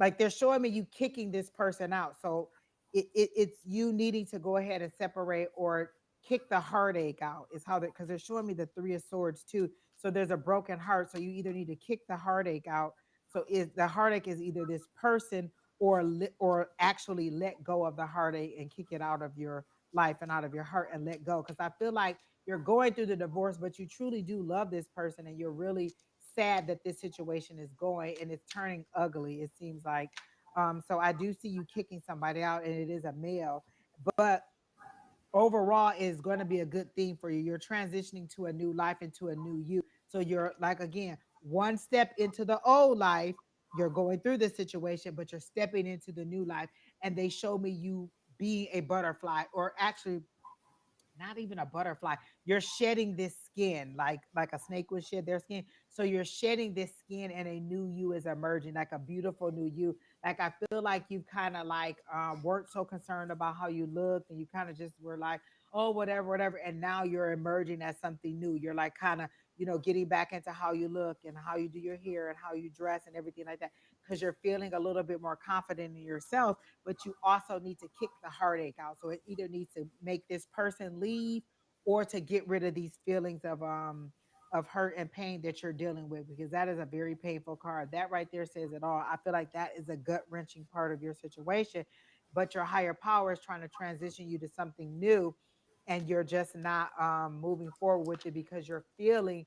like they're showing me you kicking this person out. So it's you needing to go ahead and separate or kick the heartache out is how that, because they're showing me the 3 of swords too. So there's a broken heart. So you either need to kick the heartache out. So is the heartache is either this person or actually let go of the heartache and kick it out of your life and out of your heart and let go. Because I feel like you're going through the divorce, but you truly do love this person and you're really sad that this situation is going and it's turning ugly, it seems like. So I do see you kicking somebody out, and it is a male, but overall is going to be a good thing for you. You're transitioning to a new life, into a new you. So you're like, again, one step into the old life. You're going through this situation, but you're stepping into the new life. And they show me you being a butterfly, or actually not even a butterfly. You're shedding this skin like a snake would shed their skin. So you're shedding this skin and a new you is emerging, like a beautiful new you. Like I feel like you've kind of like weren't so concerned about how you looked, and you kind of just were like, oh, whatever, whatever. And now you're emerging as something new. You're like kind of, getting back into how you look and how you do your hair and how you dress and everything like that, because you're feeling a little bit more confident in yourself. But you also need to kick the heartache out. So it either needs to make this person leave or to get rid of these feelings of hurt and pain that you're dealing with, because that is a very painful card. That right there says it all. I feel like that is a gut wrenching part of your situation, but your higher power is trying to transition you to something new, and you're just not moving forward with it because you're feeling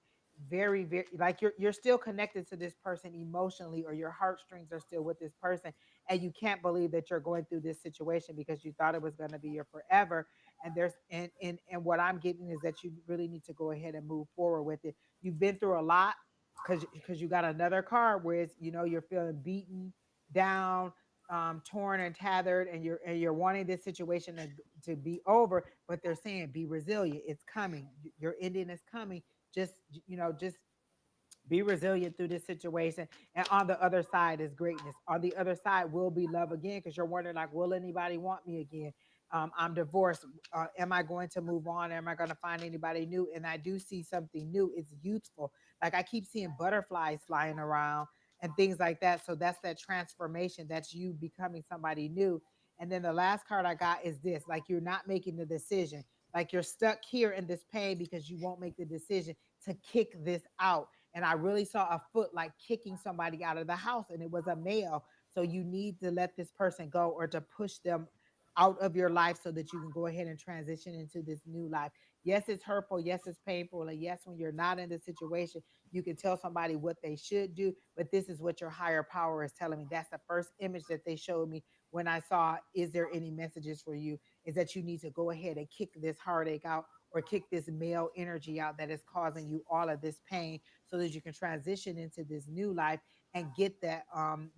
very, very like you're still connected to this person emotionally, or your heartstrings are still with this person, and you can't believe that you're going through this situation because you thought it was going to be your forever. And there's and what I'm getting is that you really need to go ahead and move forward with it. You've been through a lot, because you got another card where it's, you're feeling beaten down, torn and tethered, and you're wanting this situation to be over, but they're saying be resilient. It's coming. Your ending is coming. Just just be resilient through this situation. And on the other side is greatness. On the other side will be love again, because you're wondering, like, will anybody want me again? I'm divorced. Am I going to move on? Am I going to find anybody new? And I do see something new. It's youthful. Like, I keep seeing butterflies flying around and things like that. So that's that transformation. That's you becoming somebody new. And then the last card I got is this: like, you're not making the decision. Like, you're stuck here in this pain because you won't make the decision to kick this out. And I really saw a foot like kicking somebody out of the house, and it was a male. So you need to let this person go, or to push them out of your life so that you can go ahead and transition into this new life. Yes, it's hurtful. Yes, it's painful. And yes, when you're not in the situation, you can tell somebody what they should do. But this is what your higher power is telling me. That's the first image that they showed me when I saw, is there any messages for you? Is that you need to go ahead and kick this heartache out, or kick this male energy out that is causing you all of this pain, so that you can transition into this new life and get that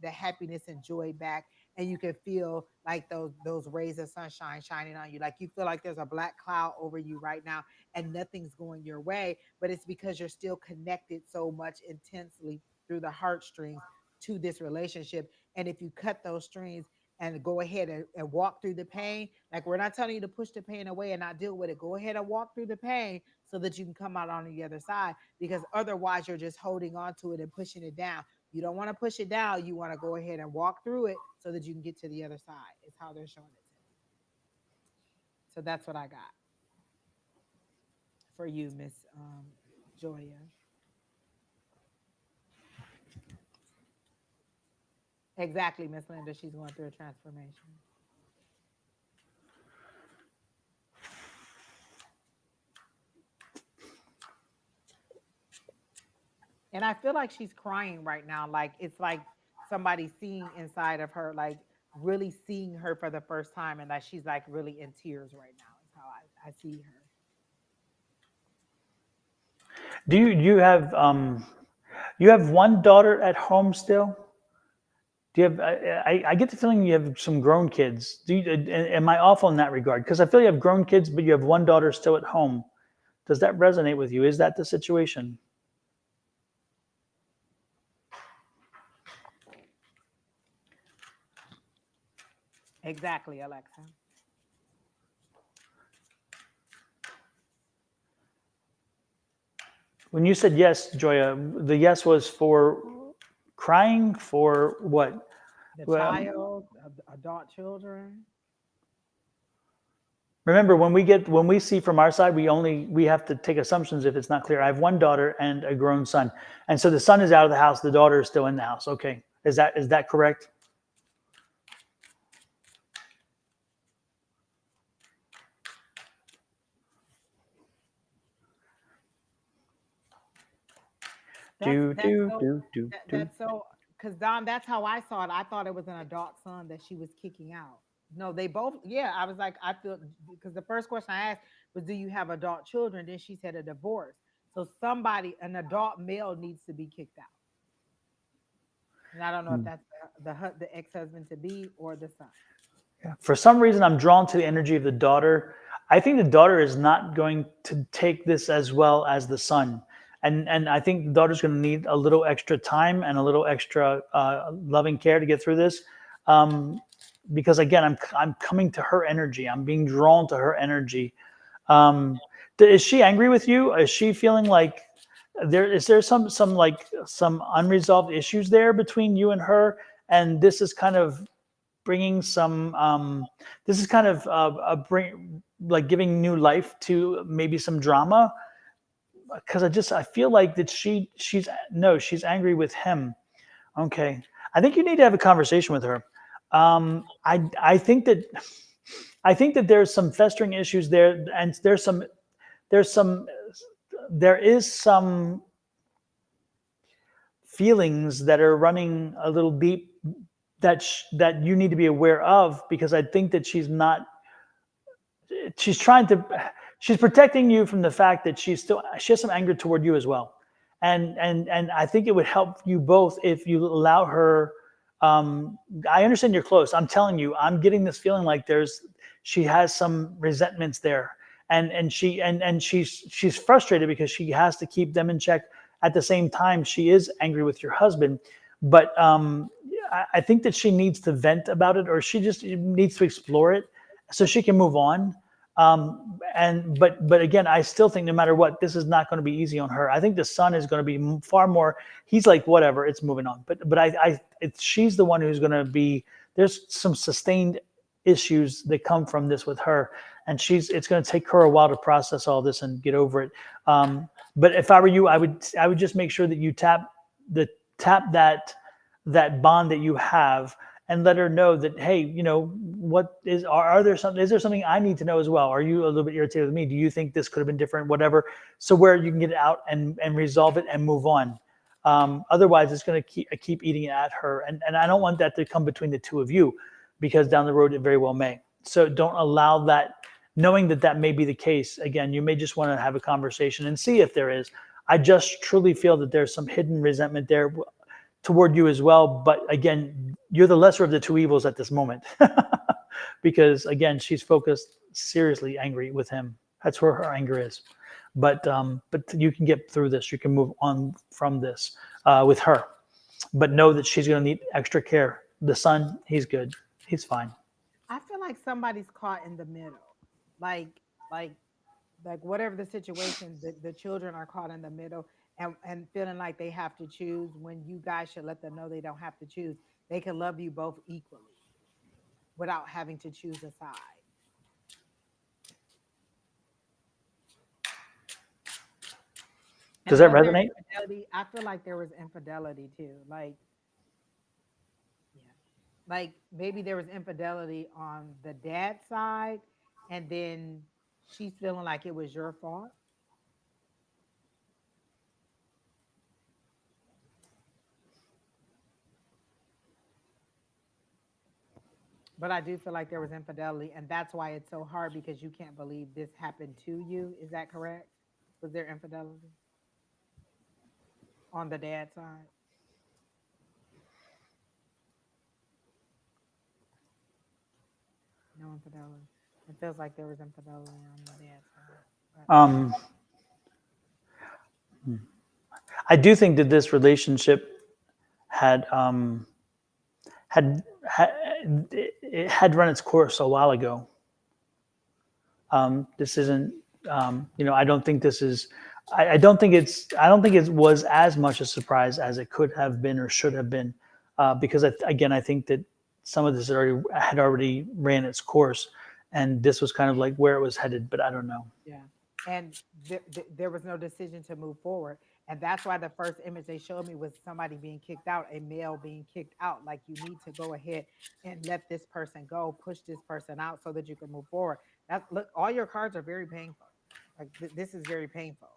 the happiness and joy back. And you can feel like those rays of sunshine shining on you. Like, you feel like there's a black cloud over you right now and nothing's going your way, but it's because you're still connected so much intensely through the heartstrings to this relationship. And if you cut those strings and go ahead and walk through the pain, like, we're not telling you to push the pain away and not deal with it. Go ahead and walk through the pain so that you can come out on the other side, because otherwise you're just holding on to it and pushing it down. You don't want to push it down. You want to go ahead and walk through it so that you can get to the other side. Is how they're showing it to me. So that's what I got for you, Miss Joya. Exactly, Miss Linda. She's going through a transformation. And I feel like she's crying right now. Like, it's like somebody seeing inside of her, like really seeing her for the first time, and that she's like really in tears right now. Is how I see her. Do you have one daughter at home still? Do you have? I get the feeling you have some grown kids. Am I awful in that regard? Because I feel you have grown kids, but you have one daughter still at home. Does that resonate with you? Is that the situation? Exactly, Alexa. When you said yes, Joya, the yes was for crying for what? The Well, child, adult children. remember, when we see from our side, we have to take assumptions if it's not clear. I have one daughter and a grown son, and so the son is out of the house. The daughter is still in the house. Okay, is that correct? That's Do that's do so do do do. that's so because Don, that's how I saw it. I thought it was an adult son that she was kicking out. No, they both. Yeah, I was like, I feel, because the first question I asked was, "Do you have adult children?" Then she said a divorce. So somebody, an adult male, needs to be kicked out. And I don't know if that's the ex husband to be or the son. Yeah. For some reason, I'm drawn to the energy of the daughter. I think the daughter is not going to take this as well as the son, and I think the daughter's going to need a little extra time and a little extra loving care to get through this. Um, because again, I'm coming to her energy. I'm being drawn to her energy. Um, is she angry with you? Is she feeling like there some unresolved issues there between you and her? And this is kind of bringing some this is kind of bring like giving new life to maybe some drama. because I feel like that she's angry with him. Okay, I think you need to have a conversation with her. I think that there's some festering issues there, and there's some there is some feelings that are running a little deep that you need to be aware of, because I think that she's trying to she's protecting you from the fact that she has some anger toward you as well, and I think it would help you both if you allow her. I understand you're close. I'm telling you, I'm getting this feeling like she has some resentments there, and she's frustrated because she has to keep them in check. At the same time, she is angry with your husband, but I think that she needs to vent about it, or she just needs to explore it so she can move on. But again, I still think no matter what, this is not going to be easy on her. I think the son is going to be far more. He's like, whatever, it's moving on. She's the one who's going to be. There's some sustained issues that come from this with her, and it's going to take her a while to process all this and get over it. But if I were you, I would just make sure that you tap that bond that you have, and let her know that, hey, is there something I need to know as well? Are you a little bit irritated with me? Do you think this could have been different? Whatever. So where you can get it out and resolve it and move on. Otherwise, it's going to keep eating at her, and I don't want that to come between the two of you, because down the road it very well may. So don't allow that. Knowing that may be the case, again, you may just want to have a conversation and see if there is. I just truly feel that there's some hidden resentment there toward you as well. But again, you're the lesser of the two evils at this moment, because again, she's focused, seriously angry with him. That's where her anger is. But you can get through this. You can move on from this with her. But know that she's going to need extra care. The son, he's good. He's fine. I feel like somebody's caught in the middle. Like like whatever the situation, the children are caught in the middle, and feeling like they have to choose, when you guys should let them know they don't have to choose. They can love you both equally without having to choose a side. Does And that was there resonate? infidelity? I feel like there was infidelity too. Like, yeah, like maybe there was infidelity on the dad side, and then she's feeling like it was your fault. But I do feel like there was infidelity, and that's why it's so hard, because you can't believe this happened to you. Is that correct? Was there infidelity on the dad side? No infidelity. It feels like there was infidelity on the dad side. But Um, I do think that this relationship had had had it had run its course a while ago. This isn't, I don't think this is. I don't think I don't think it was as much a surprise as it could have been or should have been, because again, I think that some of this had already ran its course, and this was kind of like where it was headed. But I don't know. yeah. And there was no decision to move forward. And that's why the first image they showed me was somebody being kicked out, a male being kicked out. Like, you need to go ahead and let this person go, push this person out so that you can move forward. Look, all your cards are very painful. Like, this is very painful.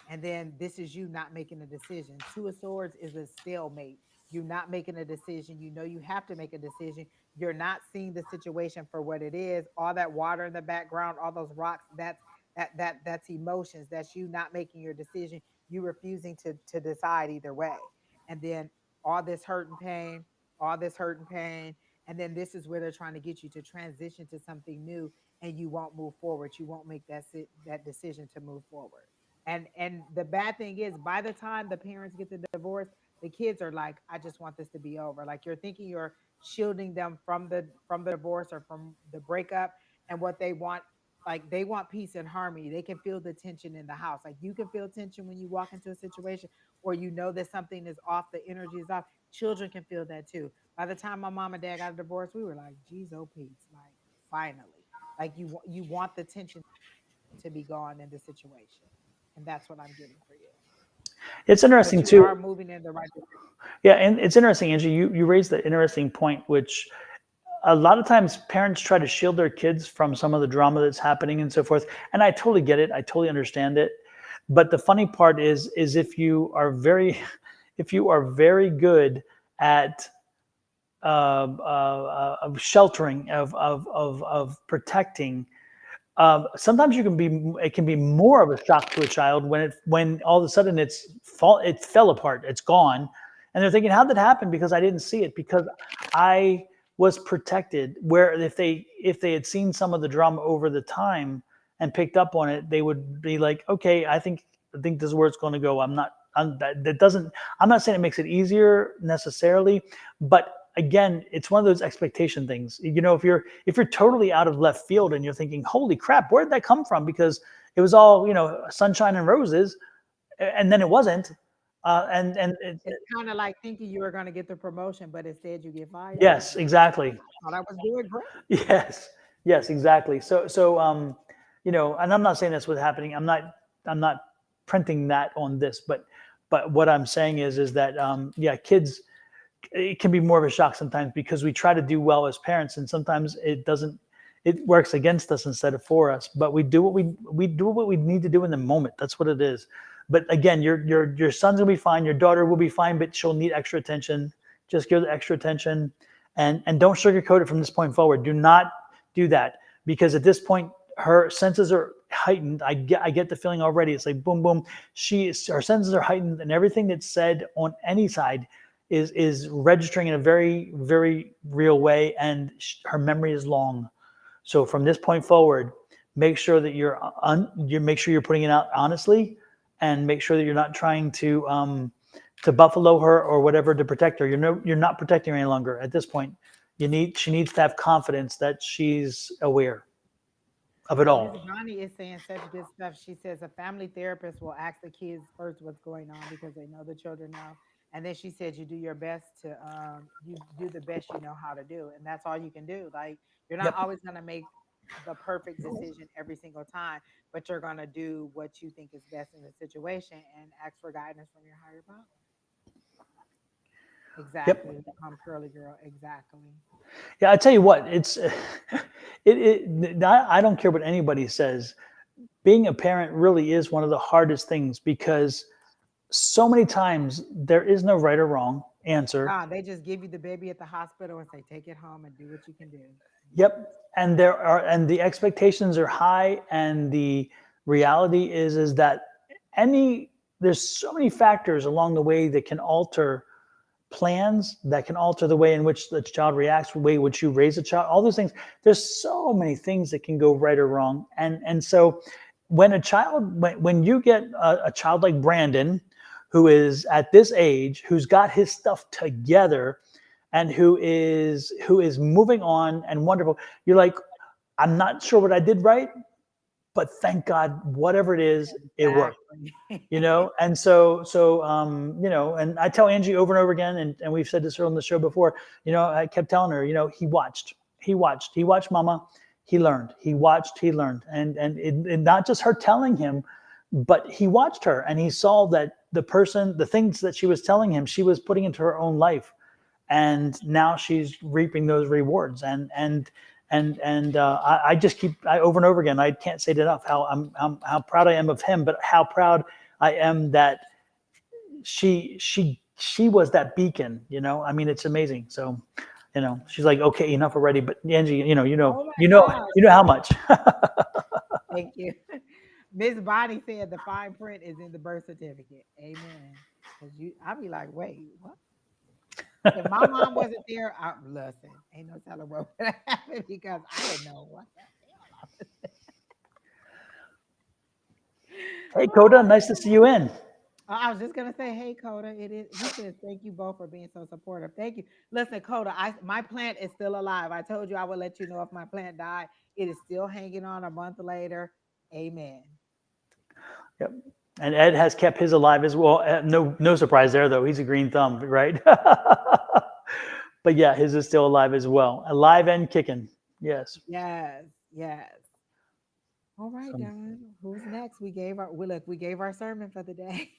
And then this is you not making a decision. Two of Swords is a stalemate. You're not making a decision. You know you have to make a decision. You're not seeing the situation for what it is. All that water in the background, all those rocks, that's emotions. That's you not making your decision. You refusing to decide either way. And then all this hurt and pain, all this hurt and pain. And then this is where they're trying to get you to transition to something new, and you won't move forward. You won't make that decision to move forward. And the bad thing is, by the time the parents get the divorce, the kids are like, I just want this to be over. Like, you're thinking you're shielding them from the divorce or from the breakup, and what they want, like, they want peace and harmony. They can feel the tension in the house. Like, you can feel tension when you walk into a situation, or you know that something is off, the energy is off. Children can feel that too. By the time my mom and dad got a divorce, we were like, geez, oh Pete, like, finally. Like, you want the tension to be gone in the situation. And that's what I'm getting for you. It's interesting But you too. are moving in the right direction. Yeah, and it's interesting, Angie. You raised the interesting point, which a lot of times parents try to shield their kids from some of the drama that's happening and so forth. And I totally get it. I totally understand it. But the funny part is if you are very, if you are very good at of sheltering, of protecting, sometimes it can be more of a shock to a child when all of a sudden it fell apart, it's gone, and they're thinking, how did that happen? Because I didn't see it, because I was protected. Where if they had seen some of the drama over the time and picked up on it, they would be like, okay, I think this is where it's going to go. I'm not saying it makes it easier necessarily, but again, it's one of those expectation things. If you're totally out of left field and you're thinking, holy crap, where did that come from? Because it was all, sunshine and roses, and then it wasn't. It's kind of like thinking you were going to get the promotion, but instead you get fired. Yes, exactly. I thought I was doing great. Yes, exactly. So, and I'm not saying that's what's happening. I'm not printing that on this, but what I'm saying is that, kids, it can be more of a shock sometimes, because we try to do well as parents, and sometimes it works against us instead of for us. But we do what we need to do in the moment. That's what it is. But again, your son's gonna be fine, your daughter will be fine, but she'll need extra attention. Just give the extra attention, and don't sugarcoat it from this point forward. Do not do that, because at this point her senses are heightened. I get the feeling already. It's like boom, boom. Her senses are heightened, and everything that's said on any side is registering in a very, very real way, and her memory is long. So from this point forward, make sure that make sure you're putting it out honestly, and make sure that you're not trying to buffalo her or whatever to protect her. You're not protecting her any longer at this point. She needs to have confidence that she's aware of it all. Ms. Bonnie is saying such good stuff. She says a family therapist will ask the kids first what's going on, because they know the children know. And then she said you do your best to you do the best you know how to do, and that's all you can do. Like, you're not Yep. always going to make the perfect decision every single time, but you're going to do what you think is best in the situation and ask for guidance from your higher power. Exactly. I'm curly girl. Exactly. Yeah, I tell you what, I don't care what anybody says. Being a parent really is one of the hardest things, because so many times there is no right or wrong answer. They just give you the baby at the hospital and say, take it home and do what you can do. Yep. And the expectations are high, and the reality is that there's so many factors along the way that can alter plans, that can alter the way in which the child reacts, the way in which you raise a child, all those things. There's so many things that can go right or wrong. And so when you get a child like Brandon, who is at this age, who's got his stuff together, and who is moving on and wonderful, you're like, I'm not sure what I did right, but thank God, whatever it is, it worked. And and I tell Angie over and over again, and we've said this on the show before, I kept telling her, he watched mama, he learned, he learned. And not just her telling him, but he watched her, and he saw that the things that she was telling him, she was putting into her own life. And now she's reaping those rewards. I just keep over and over again. I can't say it enough how proud I am of him, but how proud I am that she was that beacon. I mean, it's amazing. So, she's like, okay, enough already. But Angie, how much. Thank you. Miss Bonnie said the fine print is in the birth certificate. Amen. Because I'll be like, wait, what? If my mom wasn't there, listen, ain't no telling what would happen, because I didn't know what the hell I was. Hey, Coda, nice to see you in. I was just gonna say, hey, Coda. It is. He says, thank you both for being so supportive. Thank you. Listen, Coda, my plant is still alive. I told you I would let you know if my plant died. It is still hanging on a month later. Amen. Yep. And Ed has kept his alive as well. No surprise there, though. He's a green thumb, right? But yeah, his is still alive as well. Alive and kicking. Yes. Yes. Yes. All right, So. Don. Who's next? We gave our sermon for the day.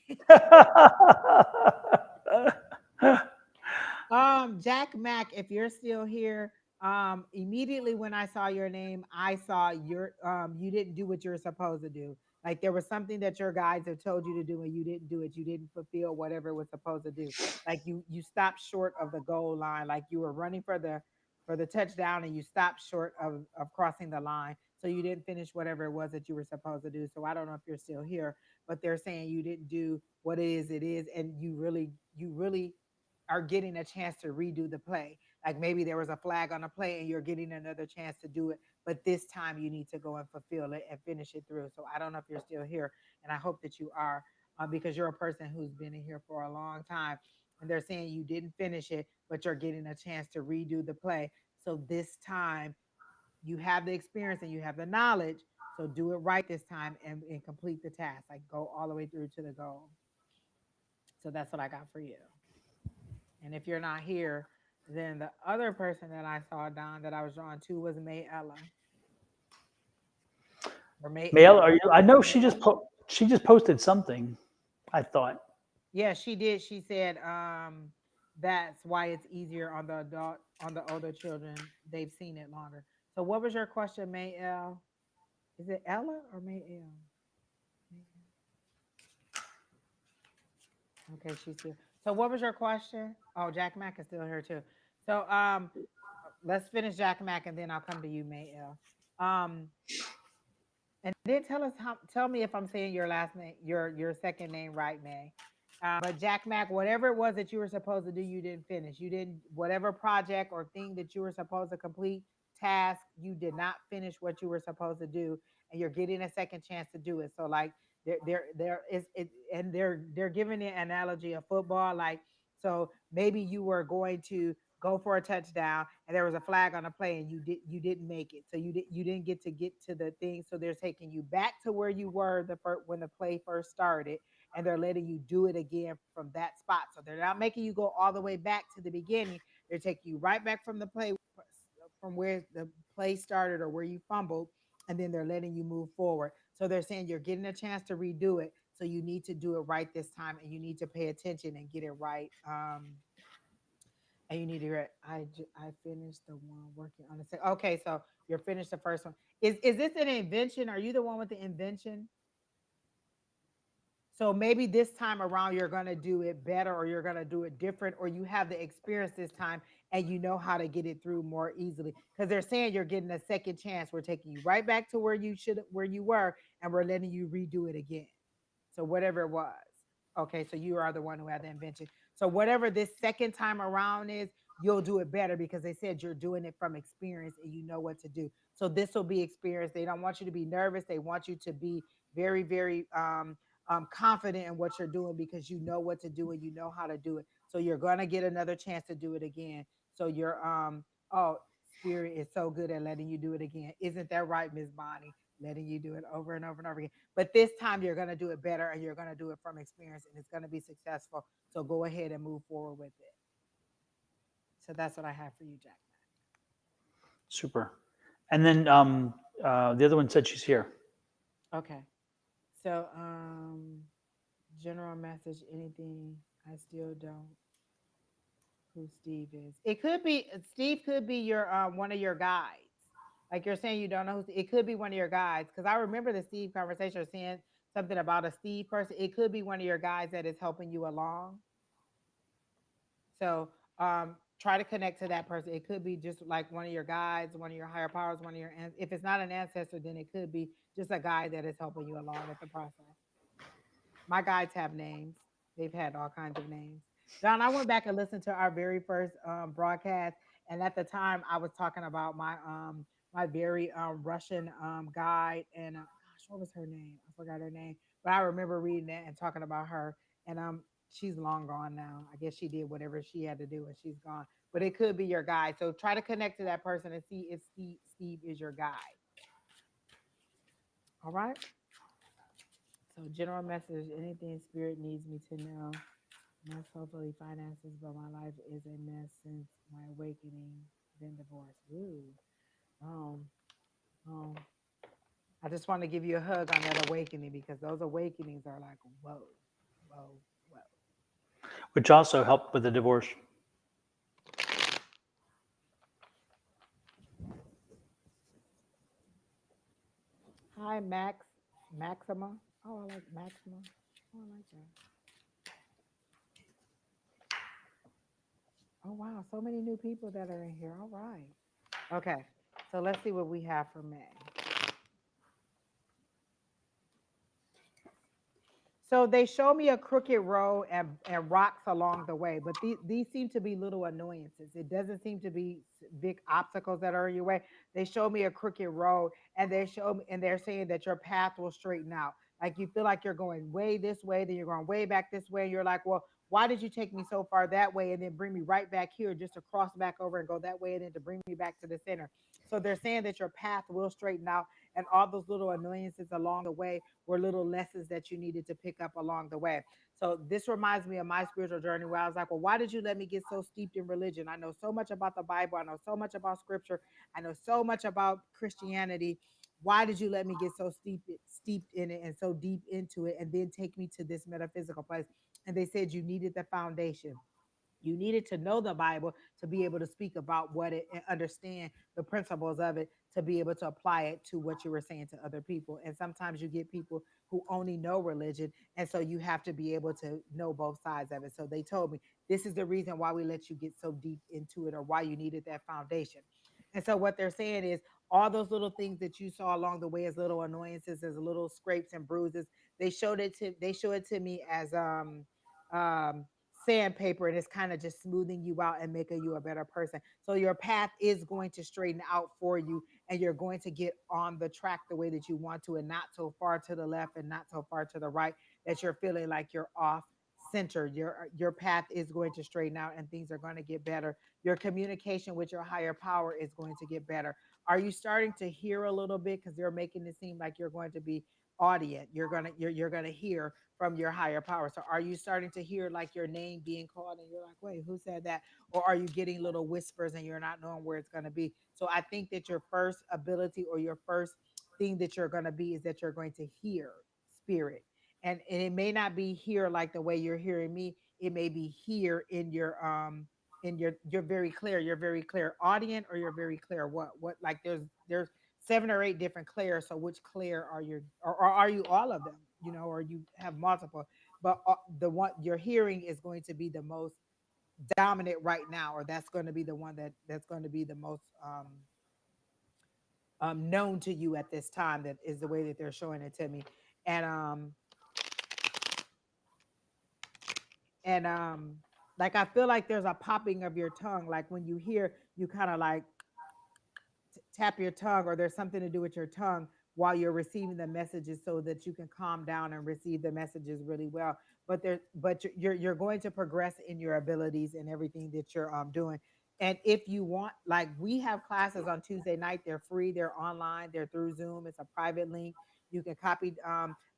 Jack Mack, if you're still here, immediately when I saw your name, I saw you didn't do what you're supposed to do. Like there was something that your guides have told you to do and you didn't do it. You didn't fulfill whatever it was supposed to do. Like you stopped short of the goal line. Like you were running for the touchdown and you stopped short of crossing the line. So you didn't finish whatever it was that you were supposed to do. So I don't know if you're still here, but they're saying you didn't do what it is, and you really are getting a chance to redo the play. Like maybe there was a flag on a play and you're getting another chance to do it, but this time you need to go and fulfill it and finish it through. So I don't know if you're still here, and I hope that you are, because you're a person who's been in here for a long time. And they're saying you didn't finish it, but you're getting a chance to redo the play. So this time you have the experience and you have the knowledge. So do it right this time and complete the task. Like go all the way through to the goal. So that's what I got for you. And if you're not here, then the other person that I saw, Don, that I was drawn to was May Ella or May Mail, L. are you? I know she just posted something. I thought. Yeah, she did. She said that's why it's easier on the older children. They've seen it longer. So what was your question, May L? Is it Ella or May L? Okay, she's here. So what was your question? Oh, Jack Mack is still here too. So let's finish Jack Mack and then I'll come to you, May L. And then tell me if I'm saying your last name, your second name right, May. But Jack Mack, whatever it was that you were supposed to do, you didn't finish. You didn't whatever project or thing that you were supposed to complete, task, you did not finish what you were supposed to do, and you're getting a second chance to do it. So like there is it, and they're giving the analogy of football, like so maybe you were going to go for a touchdown and there was a flag on the play and you didn't make it, so you didn't get to the thing, so they're taking you back to where you were when the play first started, and they're letting you do it again from that spot. So they're not making you go all the way back to the beginning. They're taking you right back from the play, from where the play started or where you fumbled, and then they're letting you move forward. So they're saying you're getting a chance to redo it, so you need to do it right this time and you need to pay attention and get it right. And you need to hear it. I finished the one working on the second. Okay, so you're finished the first one. Is this an invention? Are you the one with the invention? So maybe this time around you're gonna do it better, or you're gonna do it different, or you have the experience this time and you know how to get it through more easily. Because they're saying you're getting a second chance. We're taking you right back to where you were, and we're letting you redo it again. So whatever it was. Okay, so you are the one who had the invention. So whatever this second time around is, you'll do it better because they said you're doing it from experience and you know what to do. So this will be experience. They don't want you to be nervous. They want you to be very, very confident in what you're doing because you know what to do and you know how to do it. So you're gonna get another chance to do it again. So you're oh, spirit is so good at letting you do it again. Isn't that right, Miss Bonnie? Letting you do it over and over and over again. But this time you're going to do it better and you're going to do it from experience and it's going to be successful. So go ahead and move forward with it. So that's what I have for you, Jack. Super. And then the other one said she's here. Okay. So general message, anything, I still don't who Steve is. It could be Steve could be your one of your guides. Like you're saying you don't know it could be one of your guides, because I remember the Steve conversation or saying something about a Steve person. It could be one of your guides that is helping you along. So try to connect to that person. It could be just like one of your guides, one of your higher powers, one of your if it's not an ancestor, then it could be just a guide that is helping you along with the process. My guides have names. They've had all kinds of names. Don, I went back and listened to our very first broadcast, and at the time, I was talking about my very Russian guide, and gosh, what was her name? I forgot her name, but I remember reading that and talking about her. And she's long gone now. I guess she did whatever she had to do, and she's gone. But it could be your guide. So try to connect to that person and see if Steve is your guide. All right. So general message: anything spirit needs me to know. Mess hopefully finances, but my life is a mess since my awakening, then divorce. Ooh. Um, um, I just want to give you a hug on that awakening because those awakenings are like, whoa, whoa, whoa. Which also helped with the divorce. Hi, Max, Maxima. Oh, I like Maxima. Oh, I like that. Oh, wow. So many new people that are in here. All right. Okay. So let's see what we have for May. So they show me a crooked road and rocks along the way, but these seem to be little annoyances. It doesn't seem to be big obstacles that are in your way. They show me a crooked road and they show me, and they're saying that your path will straighten out. Like you feel like you're going way this way, then you're going way back this way. And you're like, well, why did you take me so far that way and then bring me right back here just to cross back over and go that way and then to bring me back to the center? So they're saying that your path will straighten out and all those little annoyances along the way were little lessons that you needed to pick up along the way. So this reminds me of my spiritual journey where I was like, well, why did you let me get so steeped in religion? I know so much about the Bible. I know so much about scripture. I know so much about Christianity. Why did you let me get so steeped in it and so deep into it and then take me to this metaphysical place? And they said you needed the foundation. You needed to know the Bible to be able to speak about what it and understand the principles of it to be able to apply it to what you were saying to other people. And sometimes you get people who only know religion. And so you have to be able to know both sides of it. So they told me this is the reason why we let you get so deep into it or why you needed that foundation. And so what they're saying is all those little things that you saw along the way as little annoyances, as little scrapes and bruises, they show it to me as um sandpaper and it's kind of just smoothing you out and making you a better person. So your path is going to straighten out for you and you're going to get on the track the way that you want to and not so far to the left and not so far to the right that you're feeling like you're off center. Your path is going to straighten out and things are going to get better. Your communication with your higher power is going to get better. Are you starting to hear a little bit because they're making it seem like you're going to be audience, you're gonna hear from your higher power. So are you starting to hear like your name being called and you're like, wait, who said that? Or are you getting little whispers and you're not knowing where it's going to be? So I think that your first ability or your first thing that you're going to be is that you're going to hear spirit. And it may not be here like the way you're hearing me. It may be here in you're very clear, you're very clear audience, or you're very clear what like there's 7 or 8 different clairs. So which clair are you, or are you all of them? You know, or you have multiple. But the one you're hearing is going to be the most dominant right now, or that's going to be the one that's going to be the most known to you at this time. That is the way that they're showing it to me, and and like I feel like there's a popping of your tongue, like when you hear, you kind of like tap your tongue or there's something to do with your tongue while you're receiving the messages so that you can calm down and receive the messages really well. But you're going to progress in your abilities and everything that you're doing. And if you want, like, we have classes on Tuesday night, they're free, they're online, they're through Zoom, it's a private link. You can copy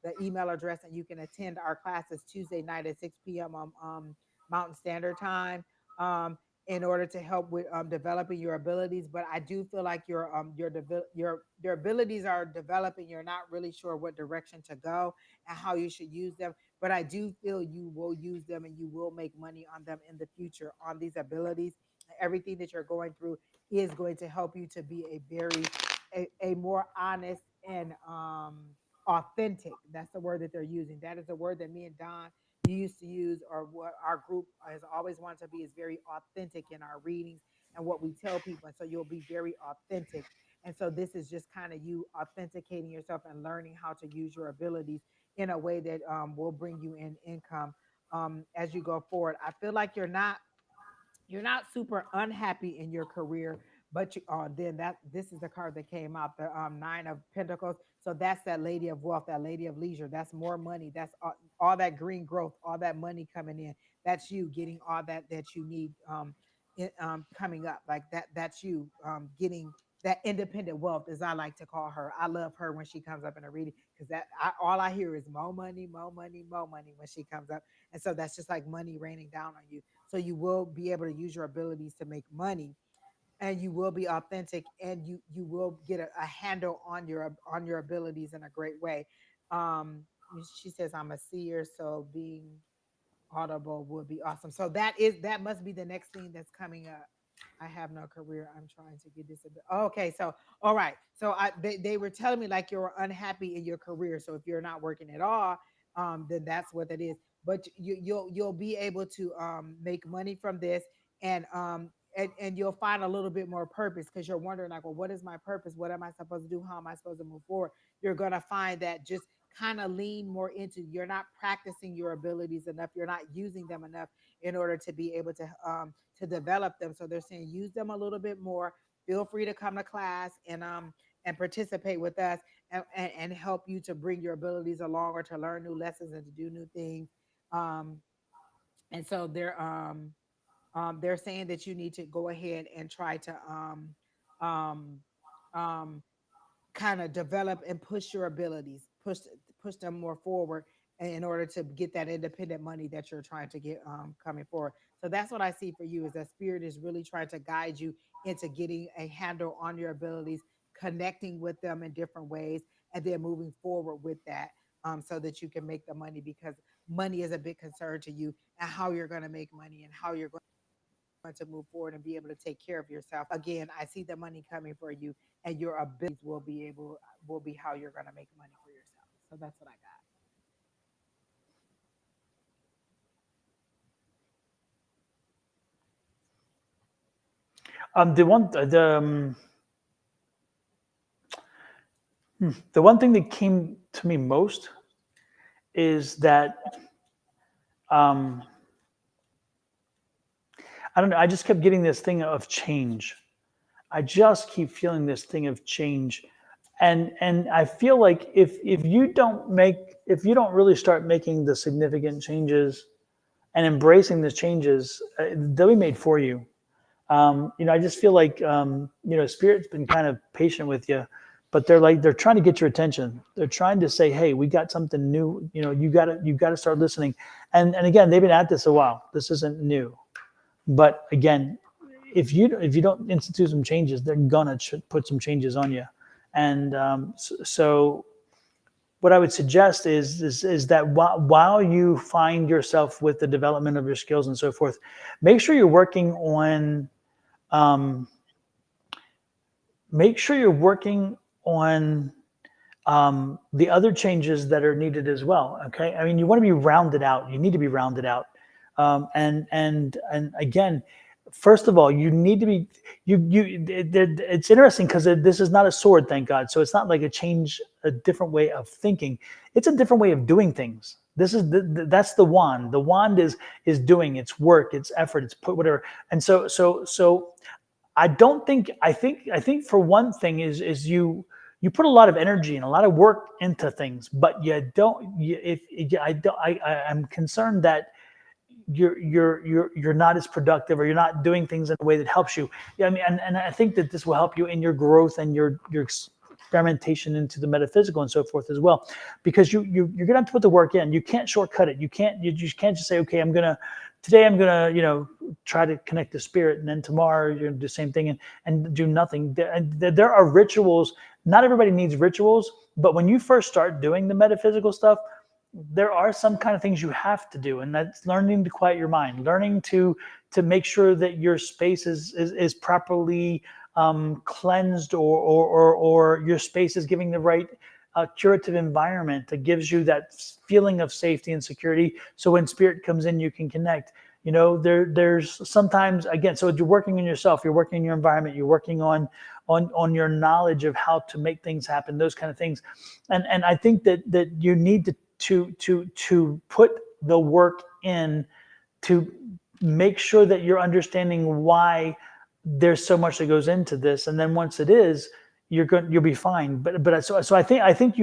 the email address and you can attend our classes Tuesday night at 6 p.m. on Mountain Standard Time. In order to help with developing your abilities. But I do feel like your abilities are developing. You're not really sure what direction to go and how you should use them. But I do feel you will use them and you will make money on them in the future on these abilities. Everything that you're going through is going to help you to be a more honest and authentic. That's the word that they're using. That is the word that me and Don used to use, or what our group has always wanted to be, is very authentic in our readings and what we tell people. And so you'll be very authentic. And so this is just kind of you authenticating yourself and learning how to use your abilities in a way that will bring you in income as you go forward. I feel like you're not super unhappy in your career, but you then that this is the card that came out, the 9 of Pentacles. So that's that lady of wealth, that lady of leisure. That's more money. That's all that green growth, all that money coming in. That's you getting all that you need coming up, like that's you getting that independent wealth, as I like to call her. I love her when she comes up in a reading because all I hear is more money, more money, more money when she comes up. And so that's just like money raining down on you. So you will be able to use your abilities to make money. and you will be authentic, and you will get a handle on your abilities in a great way. um she says, I'm a seer, so being audible would be awesome. So that must be the next thing that's coming up. I have no career. I'm trying to get this. Okay, so all right. So they were telling me like you're unhappy in your career. So if you're not working at all, then that's what it is. But you'll be able to make money from this, and and you'll find a little bit more purpose, because you're wondering like, well, what is my purpose? What am I supposed to do? How am I supposed to move forward? You're gonna find that just kind of lean more into, you're not practicing your abilities enough, you're not using them enough in order to be able to develop them. So they're saying use them a little bit more. Feel free to come to class and participate with us, and help you to bring your abilities along, or to learn new lessons and to do new things. um and so they're saying that you need to go ahead and try to um um kind of develop and push your abilities, push them more forward, in order to get that independent money that you're trying to get coming forward. So that's what I see for you, is that spirit is really trying to guide you into getting a handle on your abilities, connecting with them in different ways, and then moving forward with that, so that you can make the money, because money is a big concern to you, and how you're going to make money, and how you're going to move forward and be able to take care of yourself. Again, I see the money coming for you, and your abilities will be how you're going to make money for yourself. So that's what I got. The one the one thing that came to me most is that um, I don't know. I just kept getting this thing of change. I just keep feeling this thing of change, and I feel like if you don't really start making the significant changes and embracing the changes, they'll be made for you. I just feel like Spirit's been kind of patient with you, but they're trying to get your attention. They're trying to say, hey, we got something new. You got to start listening. And again, they've been at this a while. This isn't new. But again, if you don't institute some changes, they're gonna put some changes on you. And so what I would suggest is that while you find yourself with the development of your skills and so forth, make sure you're working on um, make sure you're working on the other changes that are needed as well. Okay, I mean, you want to be rounded out. You need to be rounded out, and again, first of all, you need to be it's interesting because this is not a sword, thank God. So it's not like a different way of thinking. It's a different way of doing things. That's the wand. The wand is doing its work, its effort, its put whatever. And so I don't think I think for one thing is you put a lot of energy and a lot of work into things, but you don't. If I don't, I'm concerned that you're not as productive, or you're not doing things in a way that helps you. Yeah, I mean, and I think that this will help you in your growth and your experimentation into the metaphysical and so forth as well, because you're gonna have to put the work in. You can't shortcut it. You just can't just say, okay, today I'm gonna try to connect to spirit, and then tomorrow you're gonna do the same thing and do nothing. There are rituals. Not everybody needs rituals, but when you first start doing the metaphysical stuff, there are some kind of things you have to do, and that's learning to quiet your mind, learning to make sure that your space is properly cleansed, or your space is giving the right curative environment that gives you that feeling of safety and security. So when spirit comes in, you can connect. There's sometimes, again, so you're working on yourself, you're working on your environment, you're working on your knowledge of how to make things happen, those kind of things. And I think that you need to put the work in to make sure that you're understanding why there's so much that goes into this. And then once it is, you'll be fine. But I think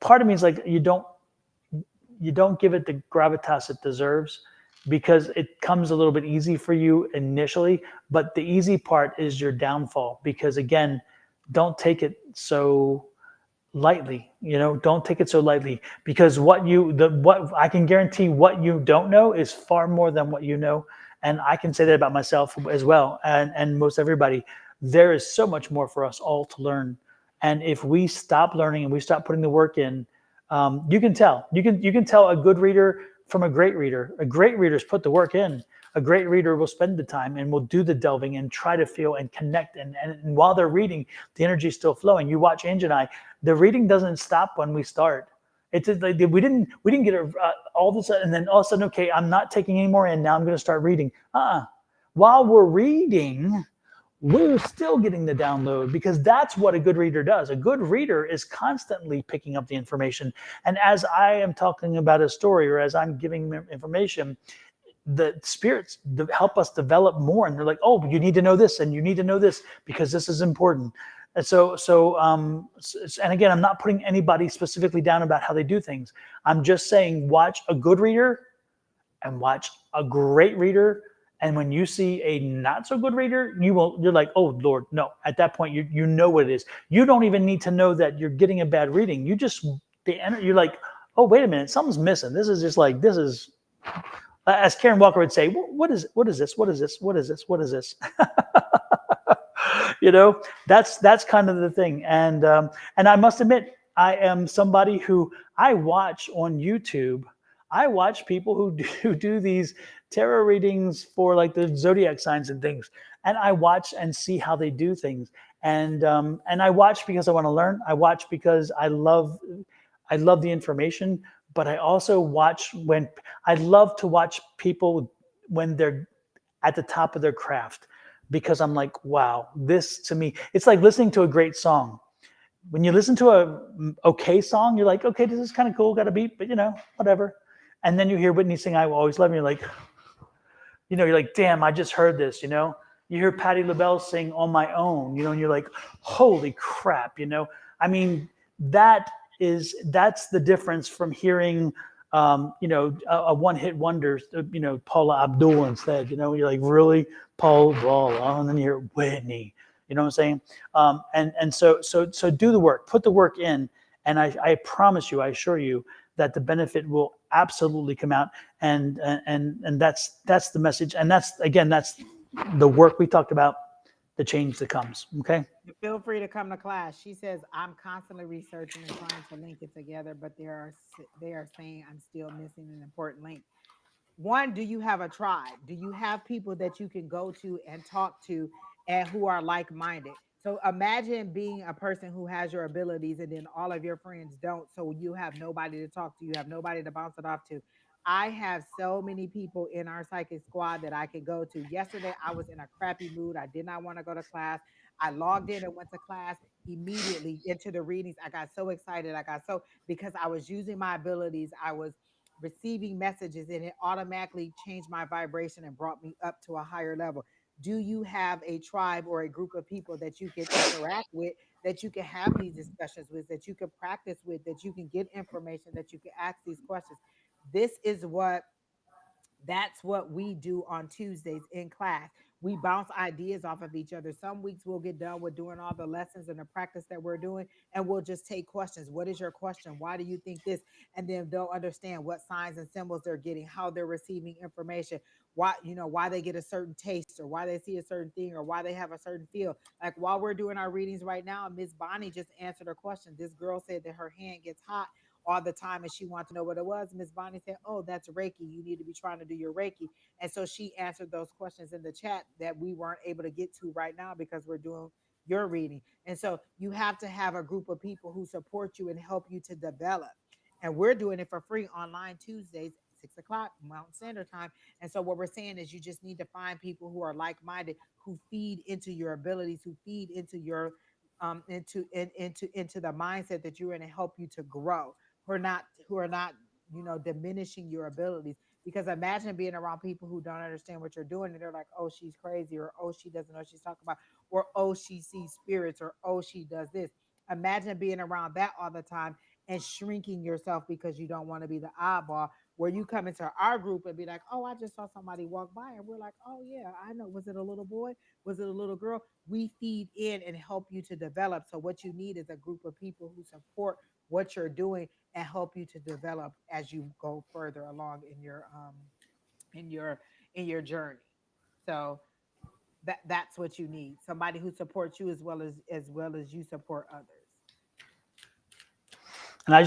part of me is like, you don't give it the gravitas it deserves, because it comes a little bit easy for you initially, but the easy part is your downfall. Because again, don't take it so lightly. Don't take it so lightly, because what I can guarantee, what you don't know is far more than what you know. And I can say that about myself as well, and most everybody. There is so much more for us all to learn. And if we stop learning and we stop putting the work in, you can tell. You can tell a good reader from a great reader. A great reader's put the work in. A great reader will spend the time and will do the delving and try to feel and connect. And while they're reading, the energy is still flowing. You watch Ange and I. The reading doesn't stop when we start. It's like we didn't get all of a sudden, and then all of a sudden, okay, I'm not taking any more in. Now I'm going to start reading. While we're reading, we're still getting the download, because that's what a good reader does. A good reader is constantly picking up the information. And as I am talking about a story, or as I'm giving information, the spirits help us develop more. And they're like, oh, you need to know this, and you need to know this, because this is important. And and again, I'm not putting anybody specifically down about how they do things. I'm just saying, watch a good reader and watch a great reader. And when you see a not so good reader, you're like, oh Lord, no. At that point, you know what it is. You don't even need to know that you're getting a bad reading. You're like, oh, wait a minute, something's missing. This is just like, this is, as Karen Walker would say, what is this? What is this? What is this? What is this? That's kind of the thing. And I must admit, I am somebody who I watch on YouTube. I watch people who do these tarot readings for like the zodiac signs and things, and I watch and see how they do things. And I watch because I want to learn. I watch because I love the information, but I also watch when I love to watch people when they're at the top of their craft, because I'm like, wow, this to me, it's like listening to a great song. When you listen to a okay song, you're like, okay, this is kind of cool, got a beat, but whatever. And then you hear Whitney sing "I Will Always Love You," you're like, damn, I just heard this. You hear Patti LaBelle sing "On My Own," and you're like, holy crap. I mean, that's the difference from hearing a one-hit wonder, Paula Abdul instead. You're like, really, Paul Wall, and then you hear Whitney. You know what I'm saying? And so do the work, put the work in, and I promise you, I assure you that the benefit will absolutely come out. And that's the message, and that's the work we talked about, the change that comes. Okay. Feel free to come to class. She says, I'm constantly researching and trying to link it together, but they are saying I'm still missing an important link. One, do you have a tribe? Do you have people that you can go to and talk to and who are like-minded? So imagine being a person who has your abilities and then all of your friends don't. So you have nobody to talk to, you have nobody to bounce it off to. I have so many people in our psychic squad that I can go to. Yesterday, I was in a crappy mood. I did not want to go to class. I logged in and went to class immediately into the readings. I got so excited. Because I was using my abilities. I was receiving messages, and it automatically changed my vibration and brought me up to a higher level. Do you have a tribe or a group of people that you can interact with, that you can have these discussions with, that you can practice with, that you can get information, that you can ask these questions? This is what That's what we do on Tuesdays in class. We bounce ideas off of each other. Some weeks we'll get done with doing all the lessons and the practice that we're doing, and we'll just take questions. What is your question? Why do you think this? And then they'll understand what signs and symbols they're getting, how they're receiving information, why they get a certain taste, or why they see a certain thing, or why they have a certain feel. Like while we're doing our readings right now, Miss Bonnie just answered a question. This girl said that her hand gets hot all the time and she wanted to know what it was. Miss Bonnie said, oh, that's Reiki. You need to be trying to do your Reiki. And so she answered those questions in the chat that we weren't able to get to right now because we're doing your reading. And so you have to have a group of people who support you and help you to develop. And we're doing it for free online Tuesdays, 6 o'clock Mountain Standard Time. And so what we're saying is you just need to find people who are like-minded, who feed into your abilities, who feed into your into the mindset that you're in, to help you to grow, who are not diminishing your abilities. Because imagine being around people who don't understand what you're doing, and they're like, oh, she's crazy, or oh, she doesn't know what she's talking about, or oh, she sees spirits, or oh, she does this. Imagine being around that all the time and shrinking yourself because you don't want to be the oddball. Where you come into our group and be like, oh, I just saw somebody walk by, and we're like, oh yeah, I know. Was it a little boy? Was it a little girl? We feed in and help you to develop. So what you need is a group of people who support what you're doing and help you to develop as you go further along in your in your journey. So that's what you need. Somebody who supports you as well as you support others. And I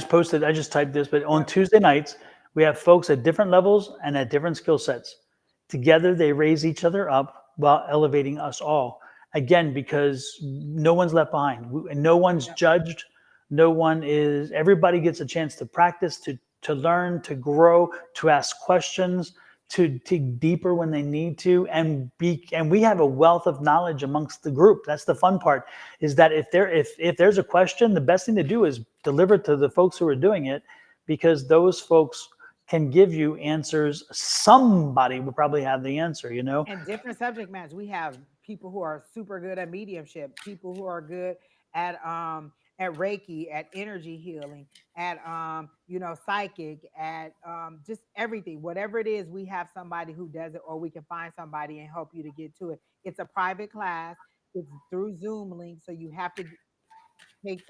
just typed this, but on Yep. Tuesday nights, we have folks at different levels and at different skill sets. Together, they raise each other up while elevating us all. Again, because no one's left behind, no one's Yep. judged, everybody gets a chance to practice, to learn, to grow, to ask questions, to dig deeper when they need to, and we have a wealth of knowledge amongst the group. That's the fun part, is that if there's a question, the best thing to do is deliver it to the folks who are doing it, because those folks can give you answers. Somebody will probably have the answer, And different subject matters. We have people who are super good at mediumship, people who are good at Reiki, at energy healing, at psychic, at just everything. Whatever it is, we have somebody who does it, or we can find somebody and help you to get to it. It's a private class. It's through Zoom link, so you have to take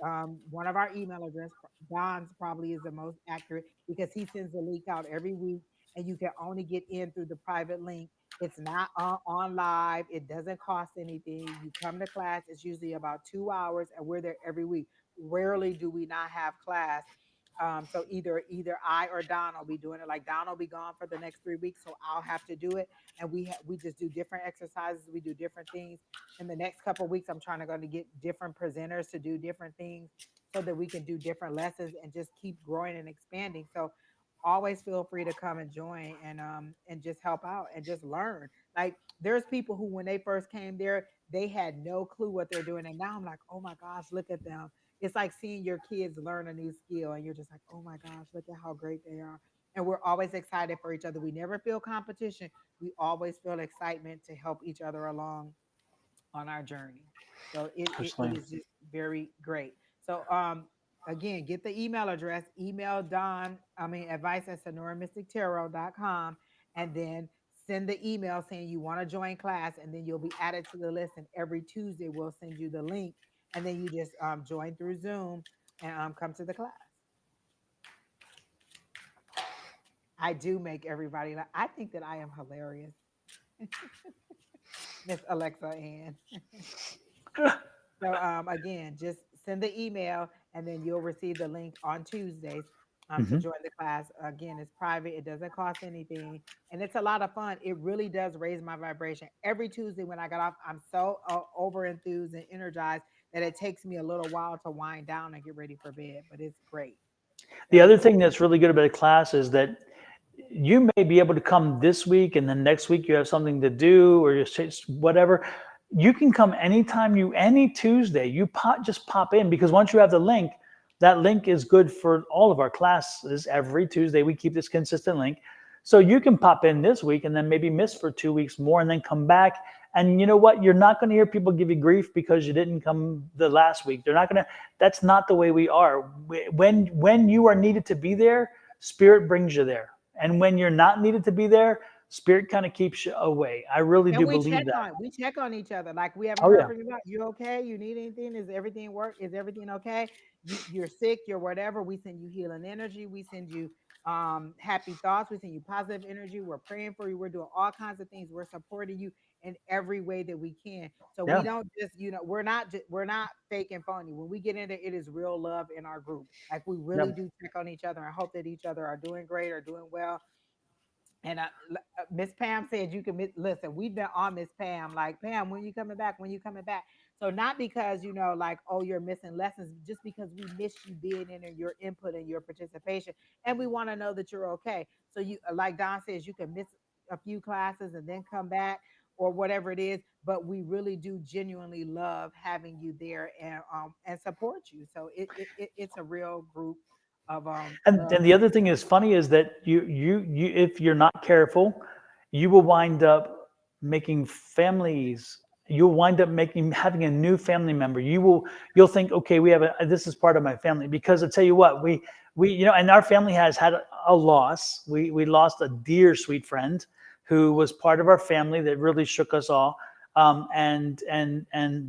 one of our email address. Don's probably is the most accurate because he sends the link out every week, and you can only get in through the private link. It's not on live. It doesn't cost anything. You come to class. It's usually about 2 hours, and we're there every week. Rarely do we not have class. So either I or Don will be doing it. Like Don will be gone for the next 3 weeks, so I'll have to do it. And we just do different exercises. We do different things. In the next couple of weeks, I'm trying to go to get different presenters to do different things so that we can do different lessons and just keep growing and expanding. So always feel free to come and join and just help out and just learn. Like there's people who when they first came there, they had no clue what they're doing. And now I'm like, oh my gosh, look at them. It's like seeing your kids learn a new skill and you're just like, oh my gosh, look at how great they are. And we're always excited for each other. We never feel competition. We always feel excitement to help each other along on our journey. So it Personally. is just very great. So again, get the email address, email advice at sonoramystictarot.com, and then send the email saying you want to join class, and then you'll be added to the list. And every Tuesday we'll send you the link, and then you just join through Zoom and come to the class. I do make everybody laugh. I think that I am hilarious. Miss Alexa Ann. So again, just send the email and then you'll receive the link on Tuesdays to Mm-hmm. join the class. Again, it's private. It doesn't cost anything. And it's a lot of fun. It really does raise my vibration. Every Tuesday when I got off, I'm so over enthused and energized that it takes me a little while to wind down and get ready for bed. But it's great. The Every other thing that's really good about a class is that you may be able to come this week, and then next week you have something to do or just whatever. You can come any Tuesday. Just pop in, because once you have the link, that link is good for all of our classes. Every Tuesday we keep this consistent link, so you can pop in this week and then maybe miss for 2 weeks more, and then come back. And you know what? You're not going to hear people give you grief because you didn't come the last week. They're not going to. That's not the way we are. When you are needed to be there, Spirit brings you there. And when you're not needed to be there, Spirit kind of keeps you away. I really And do believe that. we check on each other. Like we haven't Oh heard yeah, from you about you okay? You need anything? Is everything work? Is everything okay? You're sick, you're whatever. We send you healing energy. We send you happy thoughts. We send you positive energy. We're praying for you. We're doing all kinds of things. We're supporting you in every way that we can. So we yeah, don't just, we're not fake and phony. When we get into it is real love in our group. Like we yeah. really do check on each other and hope that each other are doing great or doing well. And Miss Pam said you can listen. We've been on Miss Pam, like Pam, when you coming back? When you coming back? So not because like oh you're missing lessons, just because we miss you being in and your input and your participation, and we want to know that you're okay. So you like Don says, you can miss a few classes and then come back or whatever it is, but we really do genuinely love having you there and support you. So it's a real group of And love. the other thing is funny is that you if you're not careful, you will wind up making families. You'll wind up having a new family member. You'll think, okay, this is part of my family, because I tell you what, we and our family has had a loss. We lost a dear sweet friend who was part of our family that really shook us all. And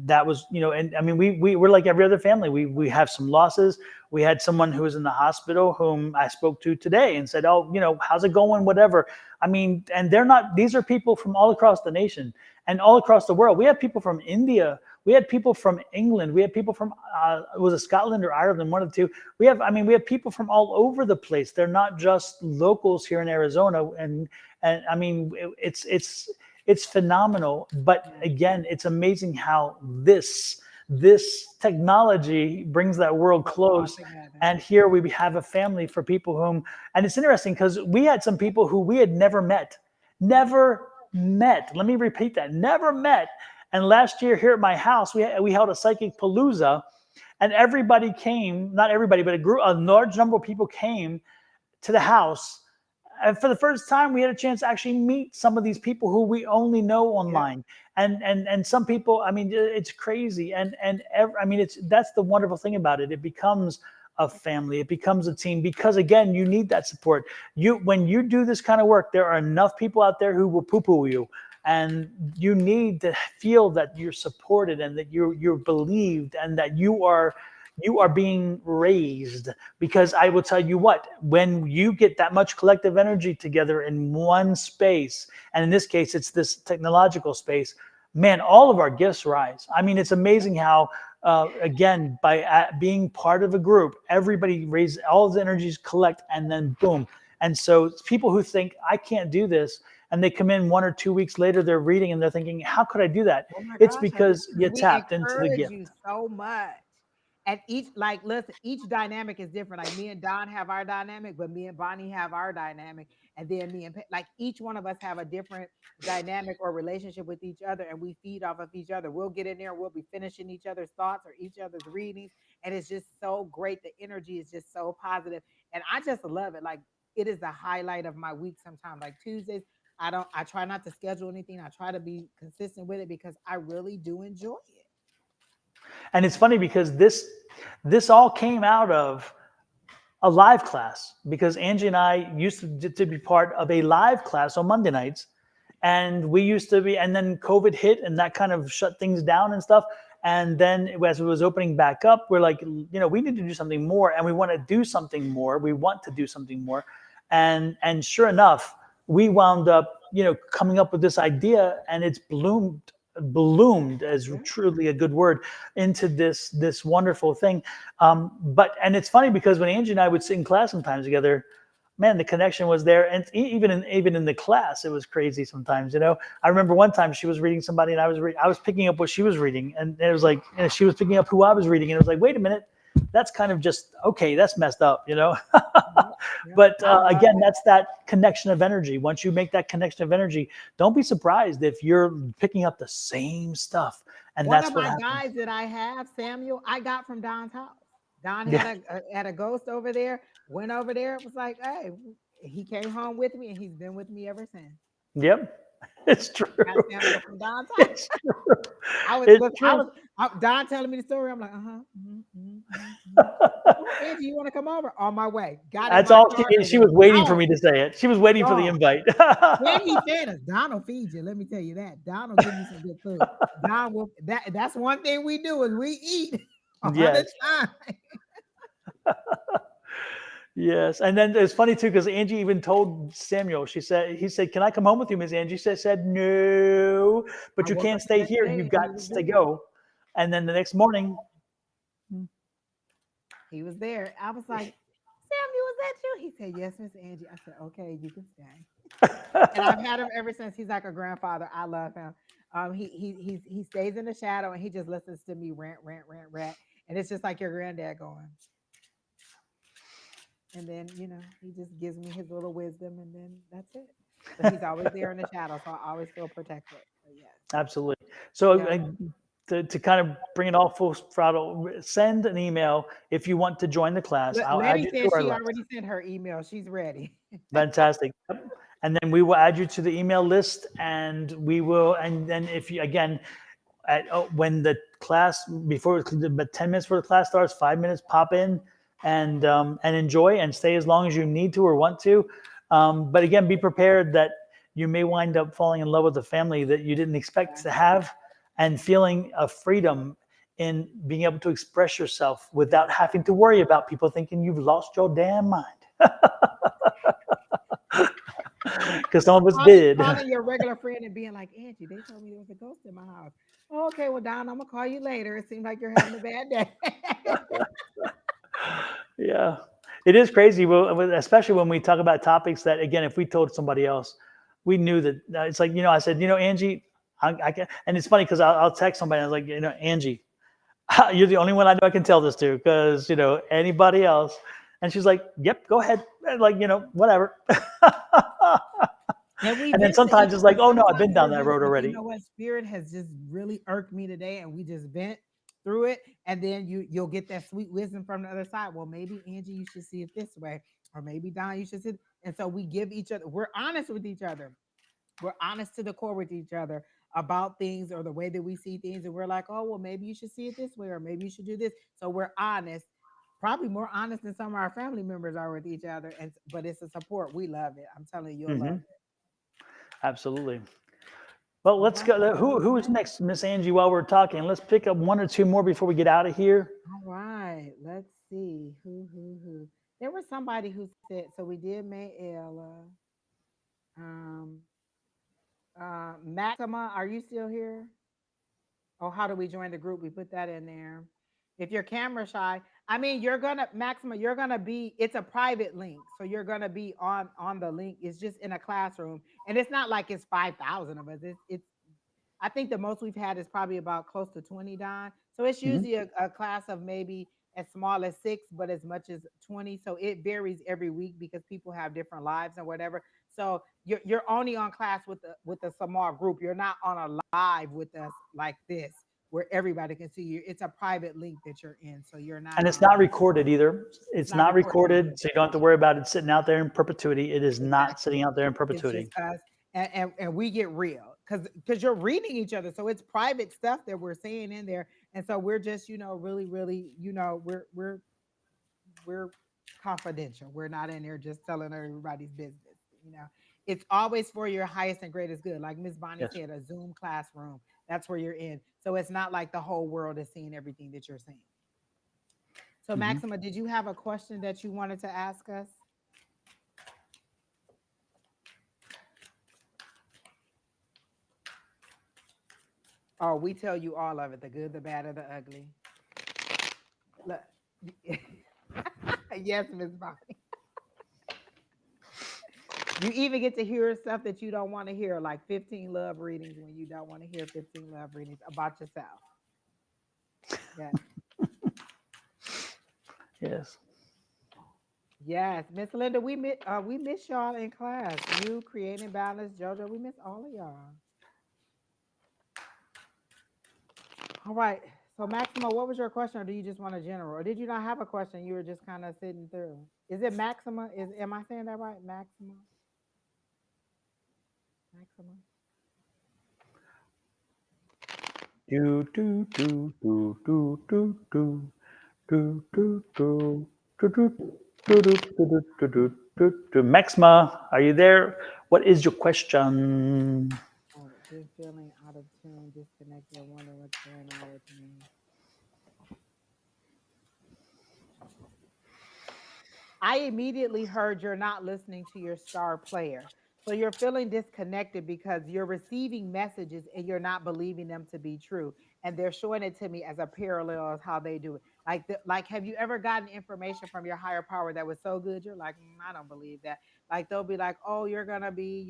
that was, and I mean, we're like every other family. We have some losses. We had someone who was in the hospital whom I spoke to today and said, oh, how's it going? Whatever. I mean, and these are people from all across the nation and all across the world. We have people from India. We had people from England. We had people from, was it Scotland or Ireland? One of the two. We have people from all over the place. They're not just locals here in Arizona. And I mean, it's phenomenal. But again, it's amazing how this technology brings that world close. And here we have a family for people and it's interesting because we had some people who we had never met. Let me repeat that. Never met. And last year here at my house, we held a psychic palooza, and everybody came, not everybody, but a large number of people came to the house. And for the first time, we had a chance to actually meet some of these people who we only know online. Yeah. And some people, I mean, it's crazy. That's the wonderful thing about it. It becomes a family. It becomes a team because, again, you need that support. When you do this kind of work, there are enough people out there who will poo-poo you. And you need to feel that you're supported and that you're believed and that you are being raised. Because I will tell you what, when you get that much collective energy together in one space, and in this case, it's this technological space, man, all of our gifts rise. I mean, it's amazing how, again, by being part of a group, everybody raises, all the energies collect, and then boom. And so people who think, I can't do this, and they come in 1 or 2 weeks later, they're reading and they're thinking, how could I do that? It's because you tapped into the gift. You so much. And each dynamic is different. Like me and Don have our dynamic, but me and Bonnie have our dynamic. And then me and each one of us have a different dynamic or relationship with each other, and we feed off of each other. We'll get in there, we'll be finishing each other's thoughts or each other's readings. And it's just so great. The energy is just so positive. And I just love it. Like, it is the highlight of my week sometimes. Like Tuesdays, I try not to schedule anything. I try to be consistent with it because I really do enjoy it. And it's funny because this all came out of a live class, because Angie and I used to be part of a live class on Monday nights. And we used to be, and then COVID hit and that kind of shut things down and stuff. And then as it was opening back up, we're like, we need to do something more, and we want to do something more. We want to do something more. And sure enough, we wound up, coming up with this idea, and it's bloomed as truly a good word into this wonderful thing. And it's funny because when Angie and I would sit in class sometimes together, man, the connection was there. And even in the class, it was crazy sometimes. I remember one time she was reading somebody, and I was picking up what she was reading, and it was like, she was picking up who I was reading, and it was like, wait a minute, that's kind of just, okay, that's messed up, But again, that's that connection of energy. Once you make that connection of energy, don't be surprised if you're picking up the same stuff. And one that's of what my happens. guys that I have, Samuel, I got from Don's house. Don had a ghost over there, went over there. It was like, hey, he came home with me, and he's been with me ever since. Yep. It's true. From Don's house. It's true. Don telling me the story. I'm like, Angie, you want to come over? On my way. That's all she was waiting for me to say it. She was waiting for the invite. When he fed us, Don will feed you. Let me tell you that. Don will give you some good food. Don will. That's one thing we do is we eat all the time. Yes. And then it's funny too, because Angie even told Samuel, he said, can I come home with you? Miss Angie said, no, but you can't stay here. You got to go. And then the next morning, he was there. I was like, Samuel, is that you? He said, yes, Miss Angie. I said, okay, you can stay. And I've had him ever since. He's like a grandfather. I love him. He stays in the shadow, and he just listens to me rant. And it's just like your granddad going. And then, he just gives me his little wisdom, and then that's it. But he's always there in the shadow, so I always feel protected. So, yes. Absolutely. So to kind of bring it all full throttle, send an email if you want to join the class. I'll add you to our list. She already sent her email. She's ready. Fantastic. And then we will add you to the email list, and we will. And then if you, again, when the class, before 10 minutes before the class starts, 5 minutes, pop in and enjoy and stay as long as you need to or want to. But again, be prepared that you may wind up falling in love with a family that you didn't expect to have, and feeling a freedom in being able to express yourself without having to worry about people thinking you've lost your damn mind. Because some of us did. Calling your regular friend and being like, Angie, they told me there was a ghost in my house. Oh, okay, well, Don, I'm gonna call you later. It seems like you're having a bad day. Yeah, it is crazy. Well, especially when we talk about topics that, again, if we told somebody else, we knew that it's like, I said, Angie, I can, and it's funny because I'll text somebody. I was like, Angie, you're the only one I know I can tell this to, because anybody else. And she's like, yep, go ahead. And like, whatever. And we And then vent to each sometimes it's other. like, oh no, I've been Sometimes down we're that just road like, already. what, spirit has just really irked me today, and we just vent through it, and then you'll get that sweet wisdom from the other side. Well, maybe Angie, you should see it this way, or maybe Don, you should see it. And so we give each other, we're honest with each other. We're honest to the core with each other about things or the way that we see things, and we're like, oh, well, maybe you should see it this way, or maybe you should do this. So we're honest, probably more honest than some of our family members are with each other. And but it's a support. We love it. I'm telling you, you'll love it. Absolutely. Well, All let's right. go. Who is next, Miss Angie? While we're talking, let's pick up one or two more before we get out of here. All right. Let's see. Who. There was somebody who said, so we did Mayella. Um, Maxima, are you still here? Oh, how do we join the group? We put that in there. If you're camera shy, I mean, you're gonna Maxima, you're gonna be. It's a private link, so you're gonna be on the link. It's just in a classroom, and it's not like it's 5,000 of us. It's I think the most we've had is probably about close to 20, Don. So it's Mhm. usually a class of maybe as small as 6, but as much as 20. So it varies every week because people have different lives and whatever. So you're only on class with a small group. You're not on a live with us like this where everybody can see you. It's a private link that you're in. So you're not And it's not recorded either. it's It's not not recorded either. recorded, so you don't have to worry about it sitting out there in perpetuity. It is not Exactly. sitting out there in It's perpetuity. just us, and we get real because you're reading each other, so it's private stuff that we're saying in there, and so we're just really we're confidential. We're not in there just telling everybody's business. You know, it's always for your highest and greatest good. Like Miss Bonnie Yes. said, a Zoom classroom. That's where you're in. So it's not like the whole world is seeing everything that you're saying. So Mhm. Maxima, did you have a question that you wanted to ask us? Oh, we tell you all of it, the good, the bad, or the ugly. Look, yes, Miss Bonnie. You even get to hear stuff that you don't want to hear, like 15 love readings when you don't want to hear 15 love readings about yourself. Yes. Yes. Yes, Miss Linda, we miss y'all in class. You creating balance, JoJo, we miss all of y'all. All right. So Maxima, what was your question, or do you just want a general? Or did you not have a question? You were just kind of sitting through. Is it Maxima? Am I saying that right? Maxima? Maxima? Do do do do do do do do do do do do do do do do do do. Maxima, are you there? What is your question? Oh, been feeling out of tune, disconnected, wondering what's going on with me. I immediately heard you're not listening to your star player. So you're feeling disconnected because you're receiving messages and you're not believing them to be true. And they're showing it to me as a parallel of how they do it. Like, have you ever gotten information from your higher power that was so good? You're like, I don't believe that. Like, they'll be like, oh, you're going to be,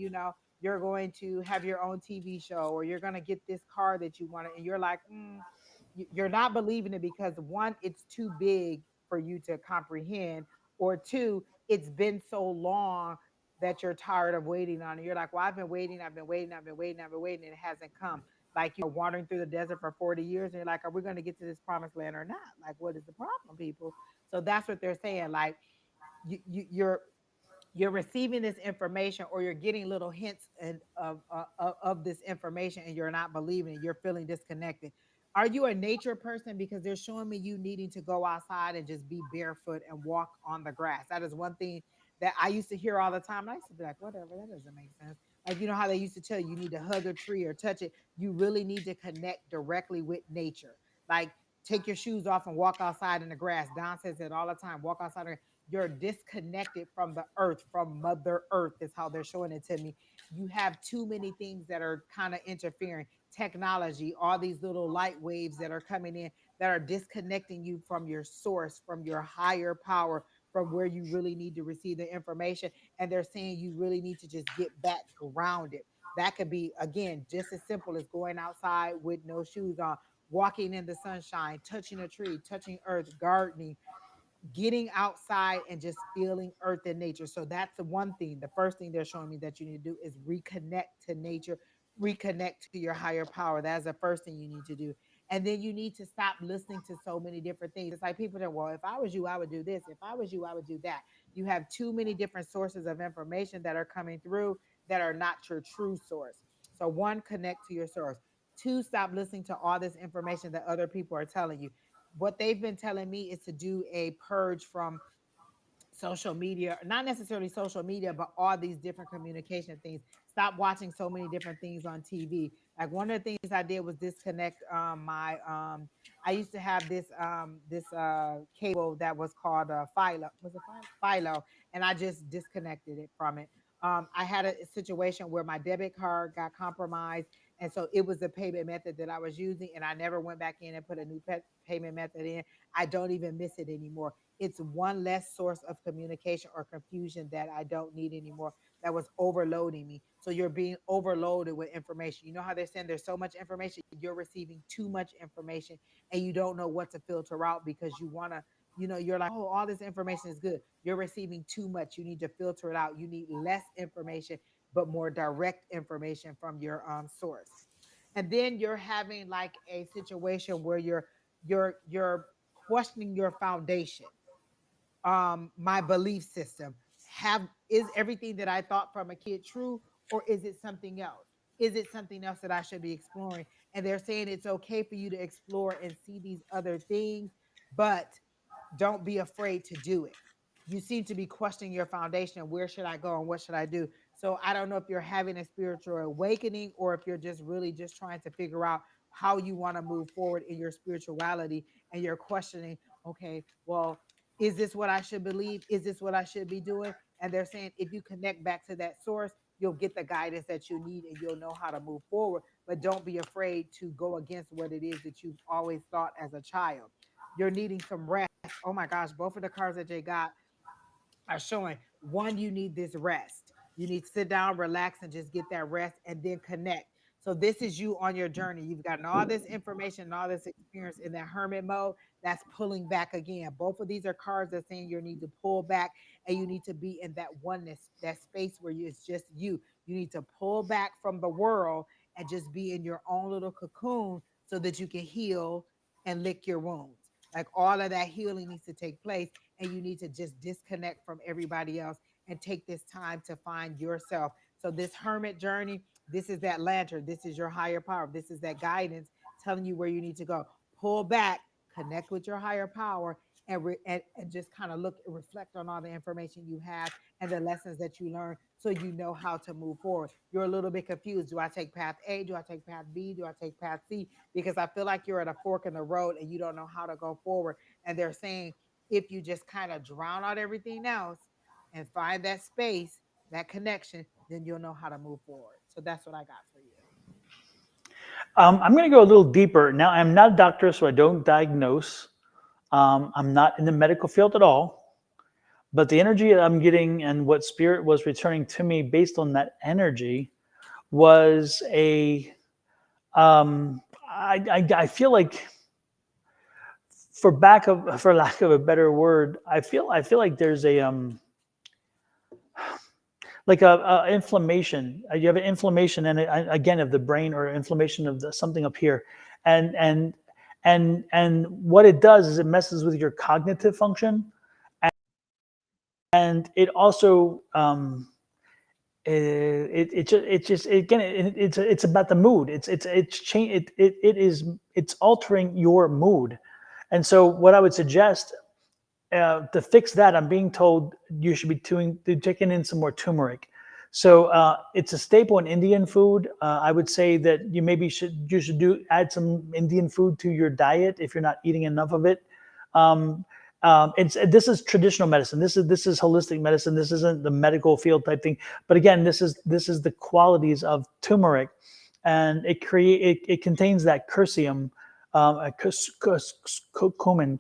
you're going to have your own TV show, or you're going to get this car that you wanted. And you're like, you're not believing it because one, it's too big for you to comprehend, or two, it's been so long that you're tired of waiting on it. You're like, well, I've been waiting, and it hasn't come. Like you're wandering through the desert for 40 years, and you're like, are we going to get to this promised land or not? Like, what is the problem, people? So that's what they're saying. Like, you're receiving this information, or you're getting little hints of this information, and you're not believing it. You're feeling disconnected. Are you a nature person? Because they're showing me you needing to go outside and just be barefoot and walk on the grass. That is one thing that I used to hear all the time. And I used to be like, whatever, that doesn't make sense. Like, you know how they used to tell you, you need to hug a tree or touch it. You really need to connect directly with nature. Like, take your shoes off and walk outside in the grass. Don says it all the time. Walk outside. You're disconnected from the earth, from Mother Earth, is how they're showing it to me. You have too many things that are kind of interfering. Technology, all these little light waves that are coming in that are disconnecting you from your source, from your higher power, from where you really need to receive the information. And they're saying you really need to just get back grounded. That could be, again, just as simple as going outside with no shoes on, walking in the sunshine, touching a tree, touching earth, gardening, getting outside and just feeling earth and nature. So that's the one thing. The first thing they're showing me that you need to do is reconnect to nature, reconnect to your higher power. That's the first thing you need to do. And then you need to stop listening to so many different things. It's like people that, well, if I was you, I would do this. If I was you, I would do that. You have too many different sources of information that are coming through that are not your true source. So one, connect to your source. Two, stop listening to all this information that other people are telling you. What they've been telling me is to do a purge from social media, not necessarily social media, but all these different communication things. Stop watching so many different things on TV. Like, one of the things I did was disconnect my I used to have this cable that was called Philo. Was it Philo? And I just disconnected it from it. I had a situation where my debit card got compromised, and so it was the payment method that I was using, and I never went back in and put a new payment method in. I don't even miss it anymore. It's one less source of communication or confusion that I don't need anymore, that was overloading me. So you're being overloaded with information. You know how they're saying there's so much information, you're receiving too much information, and you don't know what to filter out because you want to, you're like, oh, all this information is good. You're receiving too much. You need to filter it out. You need less information, but more direct information from your source. And then you're having like a situation where you're questioning your foundation, my belief system. Have Is everything that I thought from a kid true, or is it something else? Is it something else that I should be exploring? And they're saying it's okay for you to explore and see these other things, but don't be afraid to do it. You seem to be questioning your foundation. Where should I go and what should I do? So I don't know if you're having a spiritual awakening or if you're just really just trying to figure out how you want to move forward in your spirituality, and you're questioning, okay, well, is this what I should believe? Is this what I should be doing? And they're saying if you connect back to that source, you'll get the guidance that you need and you'll know how to move forward. But don't be afraid to go against what it is that you've always thought as a child. You're needing some rest. Oh my gosh, both of the cards that Jay got are showing, one, you need this rest. You need to sit down, relax, and just get that rest and then connect. So this is you on your journey. You've gotten all this information and all this experience in that hermit mode. That's pulling back again. Both of these are cards that saying you need to pull back, and you need to be in that oneness, that space where it's just you. You need to pull back from the world and just be in your own little cocoon so that you can heal and lick your wounds. Like, all of that healing needs to take place, and you need to just disconnect from everybody else and take this time to find yourself. So this hermit journey, this is that lantern, this is your higher power, this is that guidance telling you where you need to go. Pull back, connect with your higher power, and just kind of look and reflect on all the information you have and the lessons that you learn, so you know how to move forward. You're a little bit confused. Do I take path A? Do I take path B? Do I take path C? Because I feel like you're at a fork in the road and you don't know how to go forward. And they're saying if you just kind of drown out everything else and find that space, that connection, then you'll know how to move forward. So that's what I got for you. I'm going to go a little deeper. Now, I'm not a doctor, so I don't diagnose. I'm not in the medical field at all. But the energy that I'm getting and what spirit was returning to me based on that energy was I feel like, for lack of a better word, I feel like there's like a inflammation. You have an inflammation, and again, of the brain, or inflammation of something up here, and what it does is it messes with your cognitive function, and it also it's about the mood. It's altering your mood, and so what I would suggest, to fix that, I'm being told you should be taking in some more turmeric. So it's a staple in Indian food. I would say that you should add some Indian food to your diet if you're not eating enough of it. Um, this is traditional medicine. This is holistic medicine. This isn't the medical field type thing. But again, this is the qualities of turmeric, and it contains that curcumin,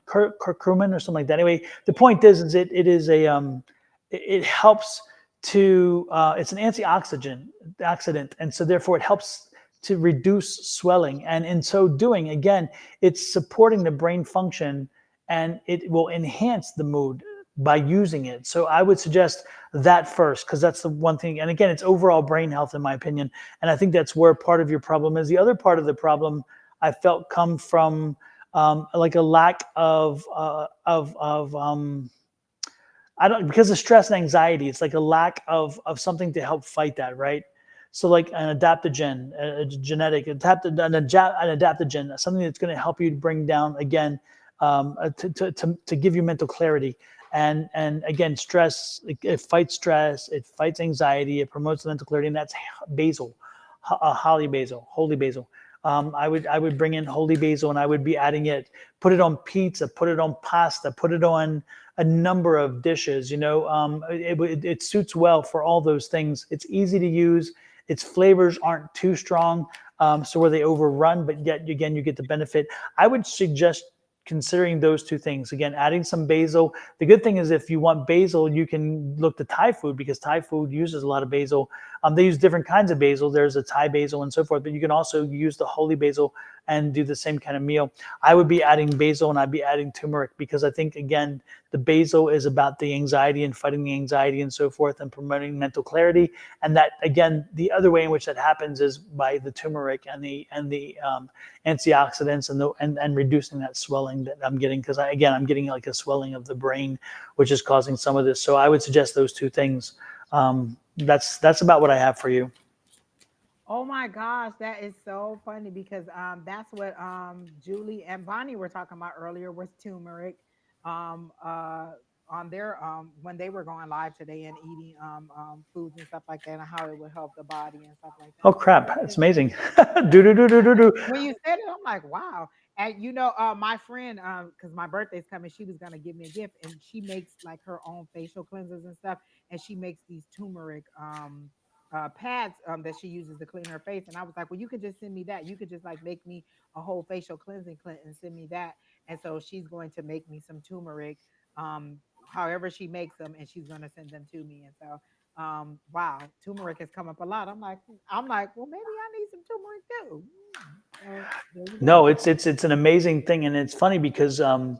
curcumin or something like that. Anyway, the point is it is it helps to it's an antioxidant, and so therefore it helps to reduce swelling, and in so doing, again, it's supporting the brain function, and it will enhance the mood by using it. So I would suggest that first, because that's the one thing. And again, it's overall brain health, in my opinion. And I think that's where part of your problem is. The other part of the problem I felt come from like a lack of I don't, because of stress and anxiety. It's like a lack of something to help fight that, right? So like an adaptogen, a genetic an adaptogen, something that's going to help you bring down again, to give you mental clarity. And again, stress, it fights stress, it fights anxiety, it promotes mental clarity, and that's basil, holy basil. I would bring in holy basil, and I would be adding it, put it on pizza, put it on pasta, put it on a number of dishes. It suits well for all those things. It's easy to use. Its flavors aren't too strong, so where they overrun, but yet again you get the benefit. I would suggest considering those two things. Again, adding some basil. The good thing is, if you want basil, you can look to Thai food, because Thai food uses a lot of basil. They use different kinds of basil. There's a Thai basil and so forth, but you can also use the holy basil and do the same kind of meal. I would be adding basil, and I'd be adding turmeric, because I think, again, the basil is about the anxiety and fighting the anxiety and so forth, and promoting mental clarity. And that, again, the other way in which that happens is by the turmeric and the antioxidants, and reducing that swelling that I'm getting, because I'm getting like a swelling of the brain, which is causing some of this. So I would suggest those two things. That's about what I have for you. Oh my gosh, that is so funny because that's what Julie and Bonnie were talking about earlier was turmeric. Um uh on their when they were going live today and eating foods and stuff like that, and how it would help the body and stuff like that. Oh crap, it's amazing. Do do do do do do. When you said it, I'm like, wow. And my friend, because my birthday's coming, she was gonna give me a gift, and she makes like her own facial cleansers and stuff, and she makes these turmeric pads that she uses to clean her face. And I was like, well, you could just send me that. You could just like make me a whole facial cleansing kit and send me that. And so she's going to make me some turmeric, however she makes them, and she's gonna send them to me. And so wow, turmeric has come up a lot. I'm like, well, maybe I need some turmeric too. So there you go. No, it's an amazing thing, and it's funny because it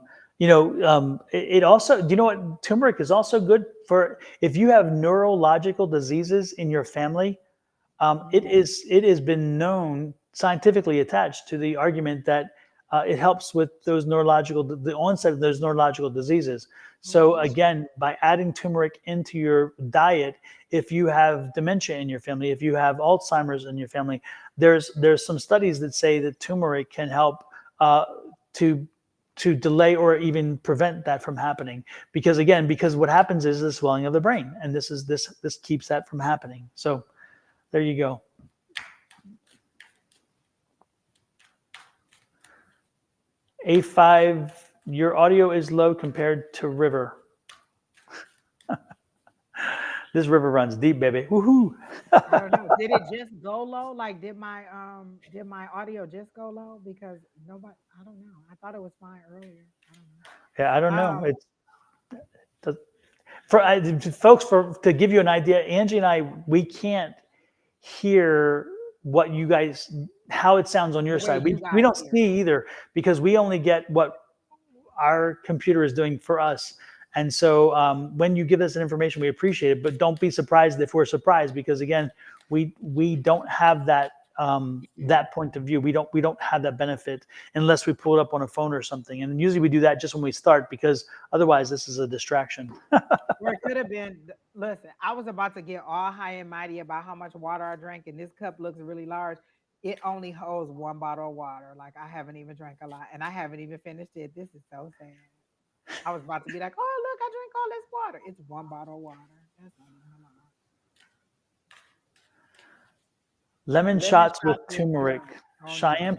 also, do you know what, turmeric is also good for if you have neurological diseases in your family. Mhm. It has been known, scientifically attached to the argument that it helps with the onset of those neurological diseases. So Mhm. again, by adding turmeric into your diet, if you have dementia in your family, if you have Alzheimer's in your family, there's some studies that say that turmeric can help uh, to delay or even prevent that from happening. Because what happens is the swelling of the brain, and this keeps that from happening. So there you go. A5, your audio is low compared to River. This river runs deep, baby. Woohoo! I don't know. Did it just go low? Like, did my audio just go low? Because nobody, I don't know. I thought it was fine earlier. I don't Yeah, I don't know. know. Folks, to give you an idea, Angie and I, we can't hear what you guys, how it sounds on The your way side. We you we guys don't hear it. see either, because we only get what our computer is doing for us. And so when you give us an information, we appreciate it, but don't be surprised if we're surprised, because again, we don't have that point of view. We don't have that benefit unless we pull it up on a phone or something. And usually we do that just when we start, because otherwise this is a distraction. Or it could have been, listen, I was about to get all high and mighty about how much water I drank, and this cup looks really large. It only holds one bottle of water. Like, I haven't even drank a lot, and I haven't even finished it. This is so sad. I was about to be like, oh, look, I drink all this water. It's one bottle of water. That's not even a lot. Lemon Lemon shots with shots with turmeric, oh no. cayenne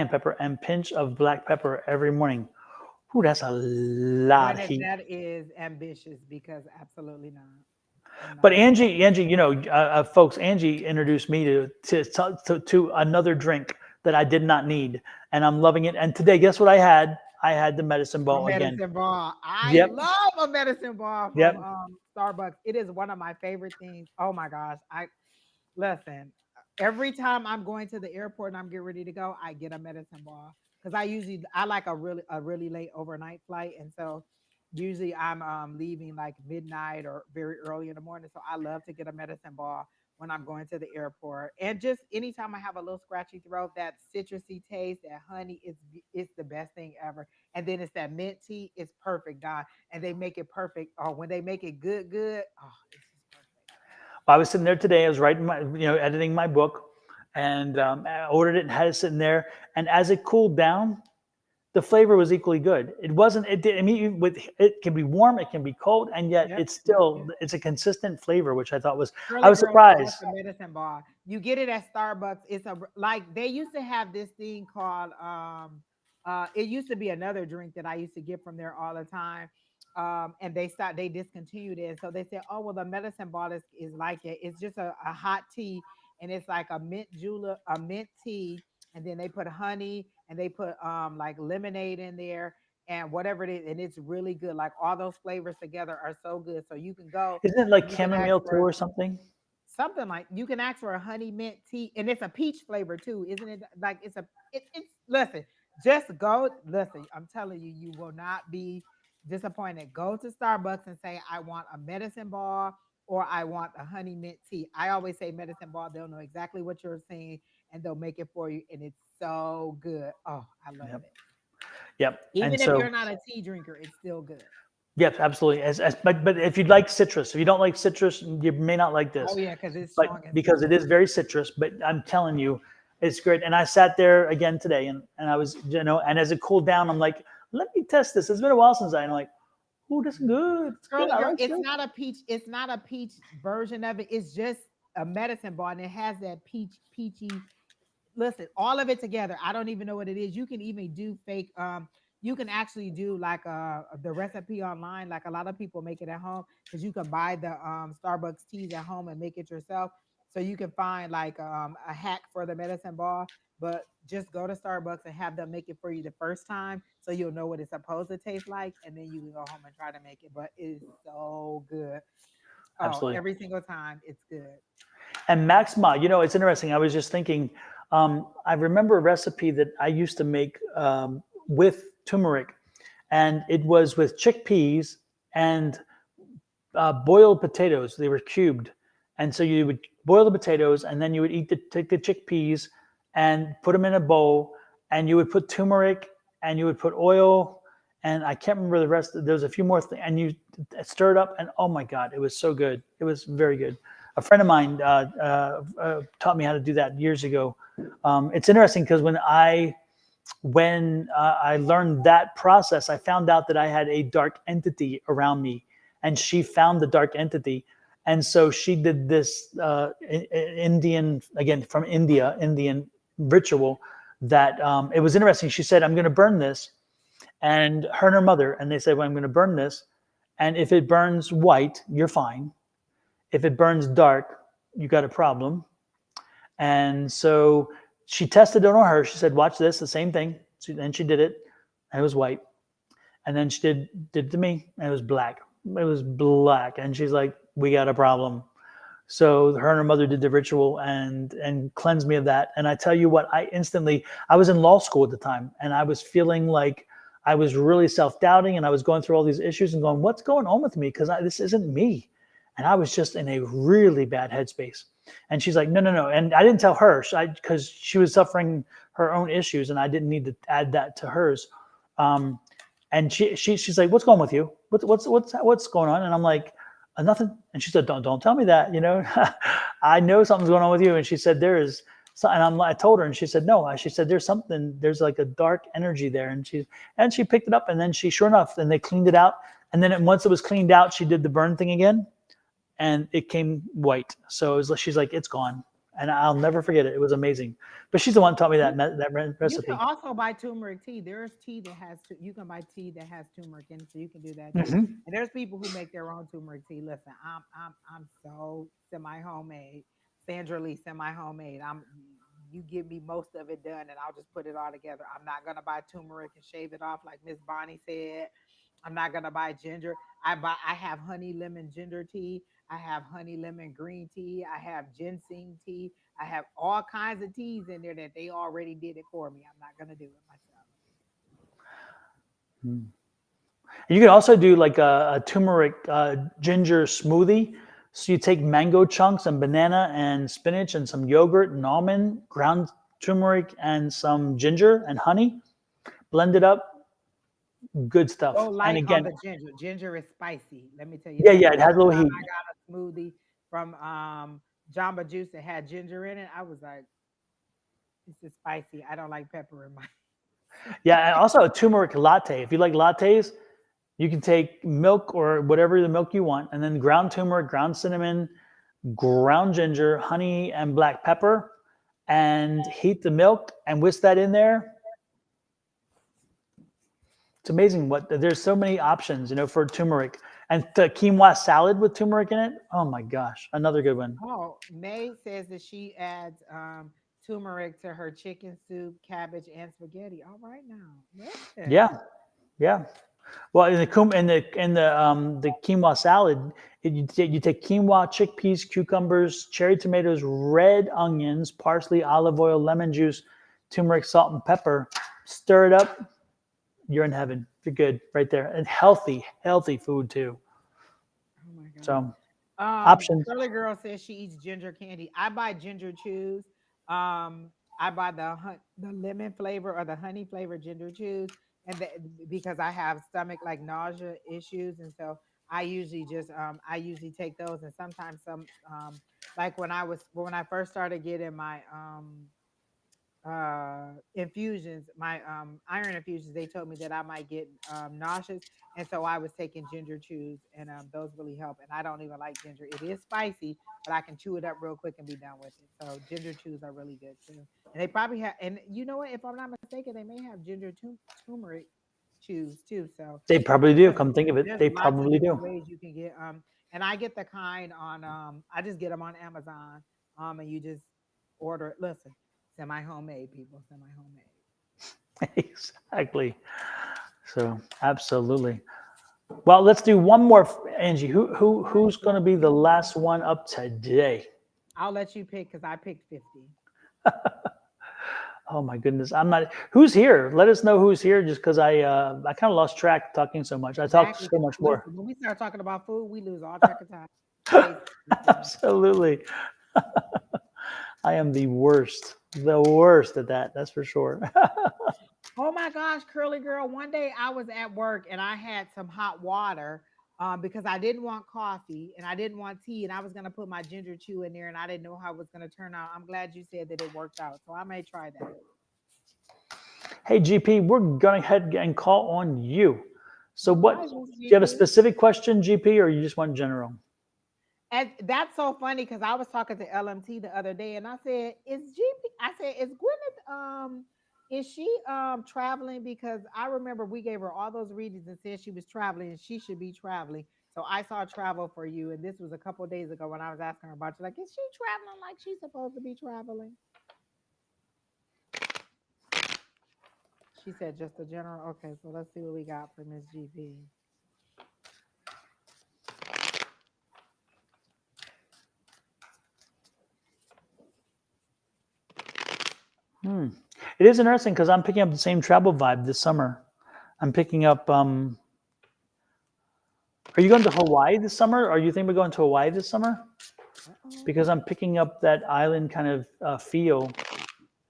pepper, and pinch of black pepper every morning. Ooh, that's a lot of heat. That is ambitious because absolutely not. But No. Angie, folks, Angie introduced me to another drink that I did not need, and I'm loving it. And today, guess what I had? I had the medicine A ball again. medicine ball. I Yep, love a medicine ball from yep. Starbucks. It is one of my favorite things. Oh my gosh. I listen. Every time I'm going to the airport and I'm getting ready to go, I get a medicine ball because I like a really late overnight flight, and so usually I'm leaving like midnight or very early in the morning. So I love to get a medicine ball when I'm going to the airport, and just anytime I have a little scratchy throat, that citrusy taste, that honey is it's the best thing ever. And then it's that mint tea, it's perfect, Don. And they make it perfect. Oh, when they make it good, oh, it's just perfect. I was sitting there today. I was writing editing my book, and I ordered it and had it sitting there. And as it cooled down, the flavor was equally good. It wasn't. It did. I mean, with it can be warm, it can be cold, and yet Yep, it's yep, still yep. it's a consistent flavor, which I thought was. I Girly was girl, so surprised. that's the medicine bar. You get it at Starbucks. It's a like they used to have this thing called it used to be another drink that I used to get from there all the time. And they discontinued it. So they said, oh well, the medicine ball is like it. It's just a hot tea, and it's like a mint tea, and then they put honey and they put like lemonade in there and whatever it is, and it's really good. Like all those flavors together are so good. So you can go Isn't it like and you can ask chamomile too for or something? something like you can ask for a honey mint tea, and it's a peach flavor too, isn't it? Like it's listen, just go listen. I'm telling you, you will not be disappointed. Go to Starbucks and say, I want a medicine ball or I want a honey mint tea. I always say medicine ball. They'll know exactly what you're saying and they'll make it for you, and it's so good. Oh, I love Yep, it. yep. And Even if so, you're not a tea drinker, it's still good. yes, absolutely. But if you like citrus, if you don't like citrus, you may not like Oh this. yeah, because it's But strong in because it citrus. is very citrus, but I'm telling you, it's great. And I sat there again today, and I was, and as it cooled down, I'm like, let me test this. It's been a while since I'm like, oh, this is good. It's good. Girly I girl, like it's it. not a peach. It's not a peach version of it. It's just a medicine ball, and it has that peachy. Listen, all of it together. I don't even know what it is. You can even do fake. You can actually do like the recipe online. Like a lot of people make it at home because you can buy the Starbucks teas at home and make it yourself. So you can find like a hack for the medicine ball, but just go to Starbucks and have them make it for you the first time, so you'll know what it's supposed to taste like, and then you can go home and try to make it. But it's so good. Oh, Absolutely. every single time it's good. And Maxima, it's interesting. I was just thinking, I remember a recipe that I used to make with turmeric, and it was with chickpeas and boiled potatoes. They were cubed, and so you would boil the potatoes, and then you would take the chickpeas and put them in a bowl, and you would put turmeric, and you would put oil, and I can't remember the rest. There's a few more things, and you stir it up, and oh my God, it was so good. It was very good. A friend of mine taught me how to do that years ago. It's interesting because when I learned that process, I found out that I had a dark entity around me, and she found the dark entity, and so she did this Indian, again from India, Indian ritual that it was interesting. She said, "I'm going to burn this," and her mother, and they said, "Well, I'm going to burn this, and if it burns white, you're fine. If it burns dark, you got a problem." And so she tested it on her. She said, "Watch this, the same thing." And she did it, and it was white. And then she did it to me, and it was black. It was black, and she's like, "We got a problem." So her and her mother did the ritual and cleansed me of that. And I tell you what, I was in law school at the time, and I was feeling like I was really self-doubting, and I was going through all these issues and going, "What's going on with me? Because this isn't me." And I was just in a really bad headspace. And she's like, "No, no, no." And I didn't tell her because she was suffering her own issues, and I didn't need to add that to hers. Um, and she's like, "What's going on with you? What's going on?" And I'm like, "Nothing." And she said, "Don't tell me that. I know something's going on with you." And she said, "There is." So, and I told her, and she said, "No." She said, "There's something. There's like a dark energy there." And she picked it up, and then sure enough, then they cleaned it out. And then once it was cleaned out, she did the burn thing again, and it came white. So she's like, "It's gone." and I'll never forget it. It was amazing. But she's the one who taught me that You recipe. can also buy turmeric tea. There's tea that has you can buy tea that has turmeric in it, so you can do that too. Mhm. And there's people who make their own turmeric tea. Listen, I'm so semi homemade. Sandra Lee semi homemade. You give me most of it done, and I'll just put it all together. I'm not gonna buy turmeric and shave it off like Miss Bonnie said. I'm not gonna buy ginger. I have honey lemon ginger tea. I have honey lemon green tea. I have ginseng tea. I have all kinds of teas in there that they already did it for me. I'm not gonna do it myself. Mm. You can also do like a turmeric ginger smoothie. So you take mango chunks and banana and spinach and some yogurt and almond, ground turmeric and some ginger and honey, blend it up. Good Go stuff. And light on again, the ginger. Ginger is spicy. Let me tell you yeah, that. yeah, The it has a little last time heat. I got a smoothie from Jamba Juice that had ginger in it, I was like, this is spicy. I don't like pepper in my Yeah, and also a turmeric latte. If you like lattes, you can take milk or whatever the milk you want, and then ground turmeric, ground cinnamon, ground ginger, honey, and black pepper, and heat the milk and whisk that in there. It's amazing what there's so many options, for turmeric. And the quinoa salad with turmeric in it. Oh my gosh, another good one. Oh, May says that she adds turmeric to her chicken soup, cabbage, and spaghetti. All right now. Listen. Yeah, yeah. Well, in the quinoa salad, you take quinoa, chickpeas, cucumbers, cherry tomatoes, red onions, parsley, olive oil, lemon juice, turmeric, salt, and pepper. Stir it up. You're in heaven. You're good right there, and healthy food too. Oh my God. So options. Curly Girl says she eats ginger candy. I buy ginger chews. I buy the lemon flavor or the honey flavor ginger chews, and because I have stomach like nausea issues, and so I usually take those, and sometimes some like when I first started getting my infusions, my iron infusions, they told me that I might get nauseous, and so I was taking ginger chews, and those really help. And I don't even like ginger; it is spicy, but I can chew it up real quick and be done with it. So ginger chews are really good too, and they probably have. And you know what? If I'm not mistaken, they may have turmeric chews too. So They probably do. there's, Come think of it, there's they lots of probably different do. ways you can get and I get the kind on I just get them on Amazon and you just order it. Listen, semi homemade, people, semi homemade. Exactly. So absolutely. Well, let's do one more, Angie. Who's going to be the last one up today? I'll let you pick because I picked 50. Oh my goodness, I'm not. Who's here? Let us know who's here, just because I kind of lost track talking so much. I talked Exactly. so much more. Listen, when we start talking about food, we lose all track of time. Space, everything. Absolutely. I am the worst at that. That's for sure. Oh my gosh, Curly Girl. One day I was at work and I had some hot water because I didn't want coffee and I didn't want tea and I was going to put my ginger chew in there and I didn't know how it was going to turn out. I'm glad you said that it worked out. So I may try that. Hey, GP, we're going to head and call on you. So, what Hi, do Miss you have a GP. specific question, GP, or you just want general? And that's so funny because I was talking to LMT the other day and I said, is Gwyneth is she traveling? Because I remember we gave her all those readings and said she was traveling and she should be traveling. So I saw travel for you, and this was a couple of days ago when I was asking her about you. Like, is she traveling like she's supposed to be traveling? She said just a general. Okay, so let's see what we got for Miss GP. It is interesting because I'm picking up the same travel vibe this summer. I'm picking up. Are you going to Hawaii this summer? Or you think we're going to Hawaii this summer? Uh-oh. Because I'm picking up that island kind of feel.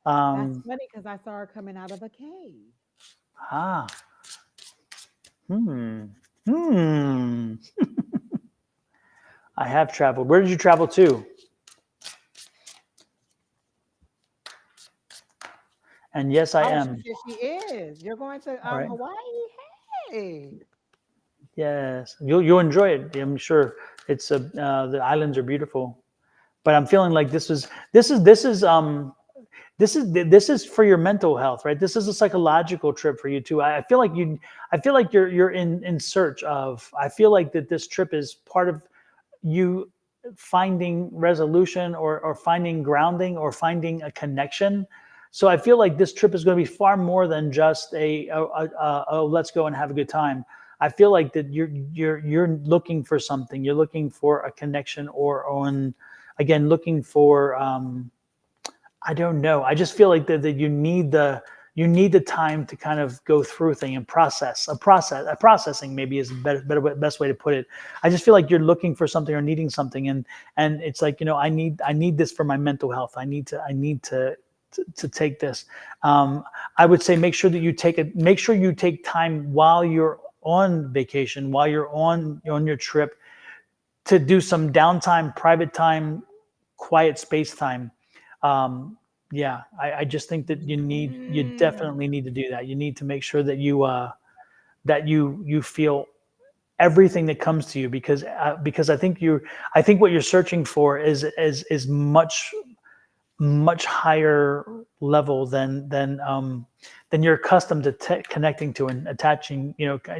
That's funny because I saw her coming out of a cave. Ah. Hmm. Hmm. I have traveled. Where did you travel to? And yes, I Oh, she am. said she is. You're going to All right. Hawaii? Hey. Yes, you'll enjoy it. I'm sure. The islands are beautiful, but I'm feeling like this is for your mental health, right? This is a psychological trip for you too. I feel like you're in search of. I feel like that this trip is part of you finding resolution, or finding grounding, or finding a connection. So I feel like this trip is going to be far more than just a let's go and have a good time. I feel like that you're looking for something. You're looking for a connection, or on again looking for I don't know. I just feel like that you need the time to kind of go through thing and processing maybe is best way to put it. I just feel like you're looking for something or needing something, and it's like, I need this for my mental health. I need to take this. I would say make sure you take time while you're on vacation, while you're on your trip, to do some downtime, private time, quiet space time. Yeah, I just think that you Mm. definitely need to do that. You need to make sure that you feel everything that comes to you, because I think what you're searching for is much higher level than you're accustomed to connecting to and attaching.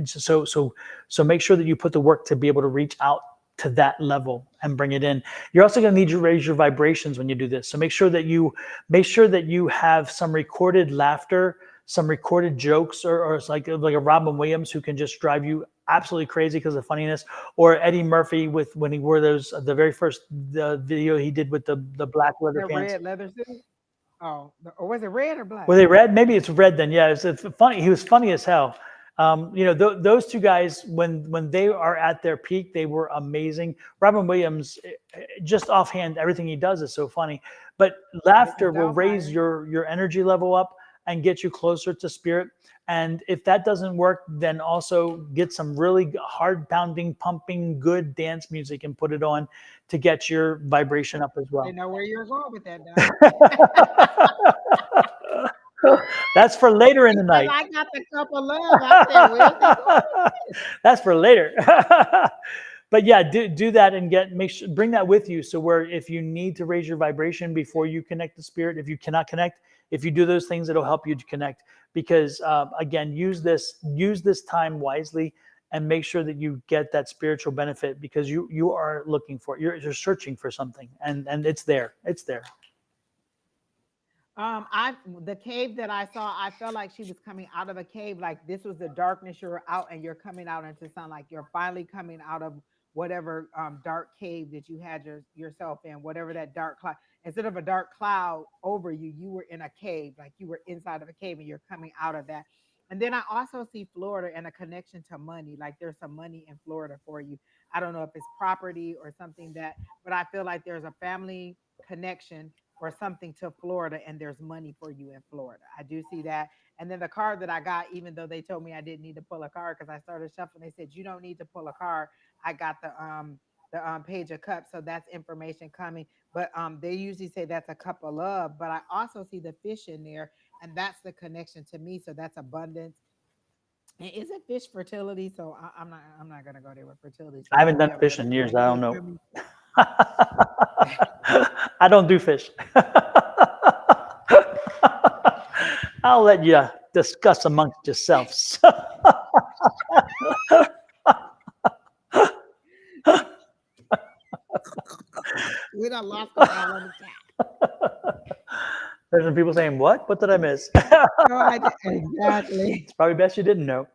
So make sure that you put the work to be able to reach out to that level and bring it in. You're also going to need to raise your vibrations when you do this. So make sure that you have some recorded laughter, some recorded jokes, or it's like a Robin Williams who can just drive you absolutely crazy because of funniness, or Eddie Murphy when he wore those the very first the video he did with the black leather That pants. red leather suit. Oh, or was it red or Were black? they red? Maybe it's red then. Yeah, it's funny. He was funny as hell. Those two guys, when they are at their peak, they were amazing. Robin Williams, just offhand, everything he does is so funny. But Mrs. laughter will raise Doubtfire. your energy level up and get you closer to spirit. And if that doesn't work, then also get some really hard pounding, pumping, good dance music and put it on to get your vibration up as I well. didn't know where you were going with that, Don. That's for later in the Because night. I got the cup of love. I said, where's he going with this? That's for later. But yeah, do that and bring that with you. So where if you need to raise your vibration before you connect to spirit, if you cannot connect, if you do those things, it'll help you to connect. Because again, use this time wisely, and make sure that you get that spiritual benefit, because you are looking for it. You're searching for something, and it's there. It's there. I the cave that I saw, I felt like she was coming out of a cave. Like this was the darkness. You're out and you're coming out into sun. Like you're finally coming out of whatever dark cave that you had yourself in. Whatever that dark cloud. Instead of a dark cloud over you, you were in a cave. Like you were inside of a cave and you're coming out of that. And then I also see Florida and a connection to money. Like there's some money in Florida for you. I don't know if it's property or something but I feel like there's a family connection or something to Florida, and there's money for you in Florida. I do see that. And then the card that I got, even though they told me I didn't need to pull a card because I started shuffling, they said you don't need to pull a card. I got the page of cups, so that's information coming. But they usually say that's a cup of love. But I also see the fish in there, and that's the connection to me. So that's abundance. And isn't fish fertility? So I'm not gonna go there with fertility. So I haven't done whatever. fish But in it's years. like I don't you're know. coming. I don't do fish. I'll let you discuss amongst yourselves. We done lost them all in the chat. There's some people saying, "What? What did I miss?" So exactly. It's probably best you didn't know.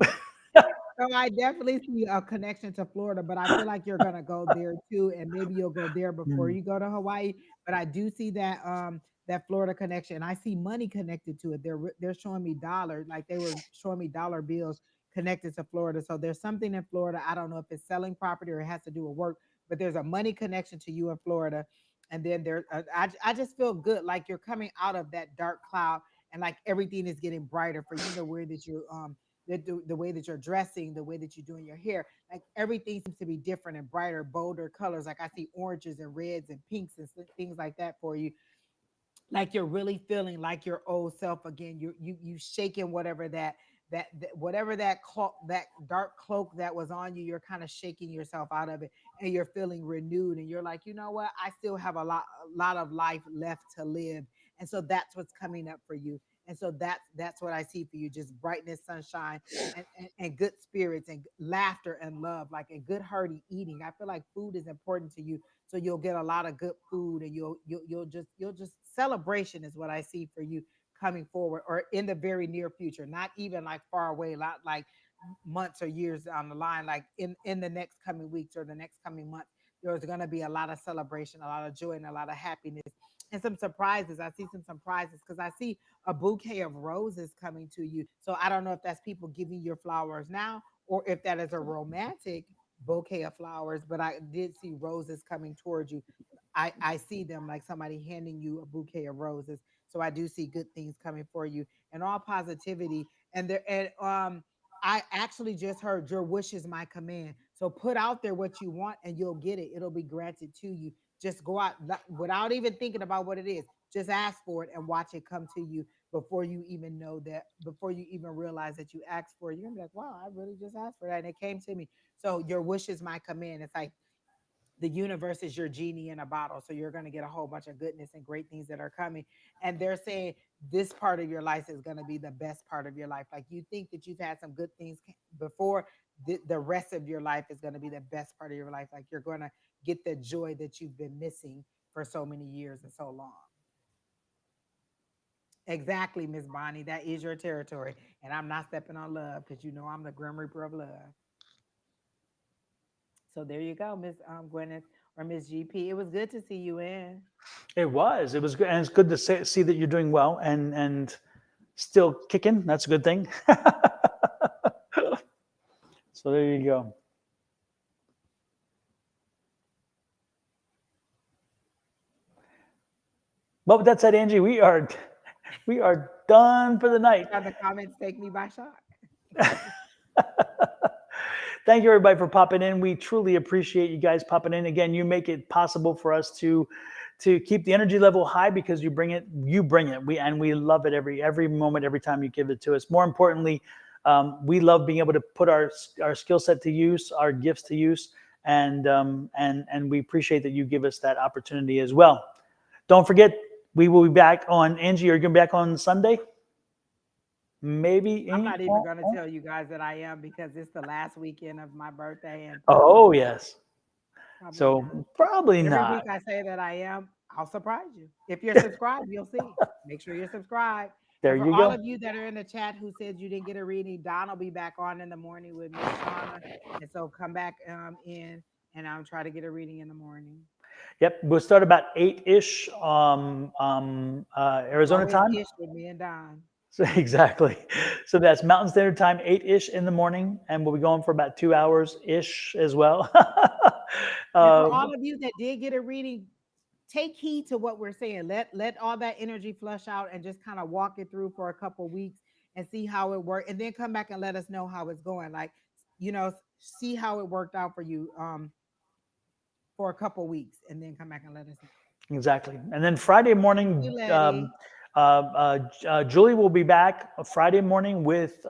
So I definitely see a connection to Florida, but I feel like you're gonna go there too, and maybe you'll go there before Mm. you go to Hawaii. But I do see that Florida connection. I see money connected to it. They're showing me dollars, like they were showing me dollar bills connected to Florida. So there's something in Florida. I don't know if it's selling property or it has to do with work, but there's a money connection to you in Florida. And then I just feel good, like you're coming out of that dark cloud, and like everything is getting brighter for you. The way that you the way that you're dressing, the way that you're doing your hair, like everything seems to be different and brighter, bolder colors. Like I see oranges and reds and pinks and things like that for you. Like you're really feeling like your old self again. You shaking whatever whatever that cloak, that dark cloak that was on you, you're kind of shaking yourself out of it, and you're feeling renewed, and you're like, you know what, I still have a lot of life left to live. And so that's what's coming up for you. And so that's what I see for you, just brightness, sunshine, and good spirits, and laughter and love, like a good hearty eating. I feel like food is important to you, so you'll get a lot of good food, and you'll just celebration is what I see for you coming forward, or in the very near future, not even like far away, not like months or years down the line, like in the next coming weeks or the next coming months. There's going to be a lot of celebration, a lot of joy, and a lot of happiness, and some surprises. I see some surprises because I see a bouquet of roses coming to you. So I don't know if that's people giving you flowers now, or if that is a romantic bouquet of flowers, but I did see roses coming towards you. I see them like somebody handing you a bouquet of roses. So I do see good things coming for you, and all positivity. And I actually just heard your wish is my command. So put out there what you want, and you'll get it. It'll be granted to you. Just go out without even thinking about what it is. Just ask for it and watch it come to you before you even know that, before you even realize that you asked for it. You're gonna be like, wow, I really just asked for that. And it came to me. So your wish is my command. It's like the universe is your genie in a bottle. So you're going to get a whole bunch of goodness and great things that are coming. And they're saying this part of your life is going to be the best part of your life. Like you think that you've had some good things before, the rest of your life is going to be the best part of your life. Like you're going to get the joy that you've been missing for so many years and so long. Exactly, Miss Bonnie. That is your territory. And I'm not stepping on love because you know I'm the Grim Reaper of love. So there you go, Miss Gwyneth or Miss GP. It was good to see you in. It was good, and it's good to see that you're doing well and still kicking. That's a good thing. So there you go. But with that said, Angie, we are done for the night. The comments take me by shock. Thank you, everybody, for popping in. We truly appreciate you guys popping in. Again, you make it possible for us to keep the energy level high because you bring it. We love it every moment, every time you give it to us. More importantly, we love being able to put our skill set to use, our gifts to use, and we appreciate that you give us that opportunity as well. Don't forget, we will be back on, Angie, are you going to be back on Sunday? Maybe. I'm not even going to tell you guys that I am because it's the last weekend of my birthday, and Oh, yes. probably So not. probably Every not. week I say that I am. I'll surprise you. If you're subscribed, you'll see. Make sure you're subscribed. There And for you all go. of you that are in the chat who said you didn't get a reading, Don will be back on in the morning with Miss Shauna. And so come back in, and I'll try to get a reading in the morning. Yep. We'll start about 8-ish Arizona Always time. ish with me and Don. So, exactly. So that's Mountain Standard Time, 8-ish in the morning, and we'll be going for about 2 hours-ish as well. And for all of you that did get a reading, take heed to what we're saying. Let all that energy flush out and just kind of walk it through for a couple weeks and see how it worked, and then come back and let us know how it's going. Like, see how it worked out for you for a couple weeks, and then come back and let us know. Exactly. And then Friday morning, You, Letty. Julie will be back Friday morning with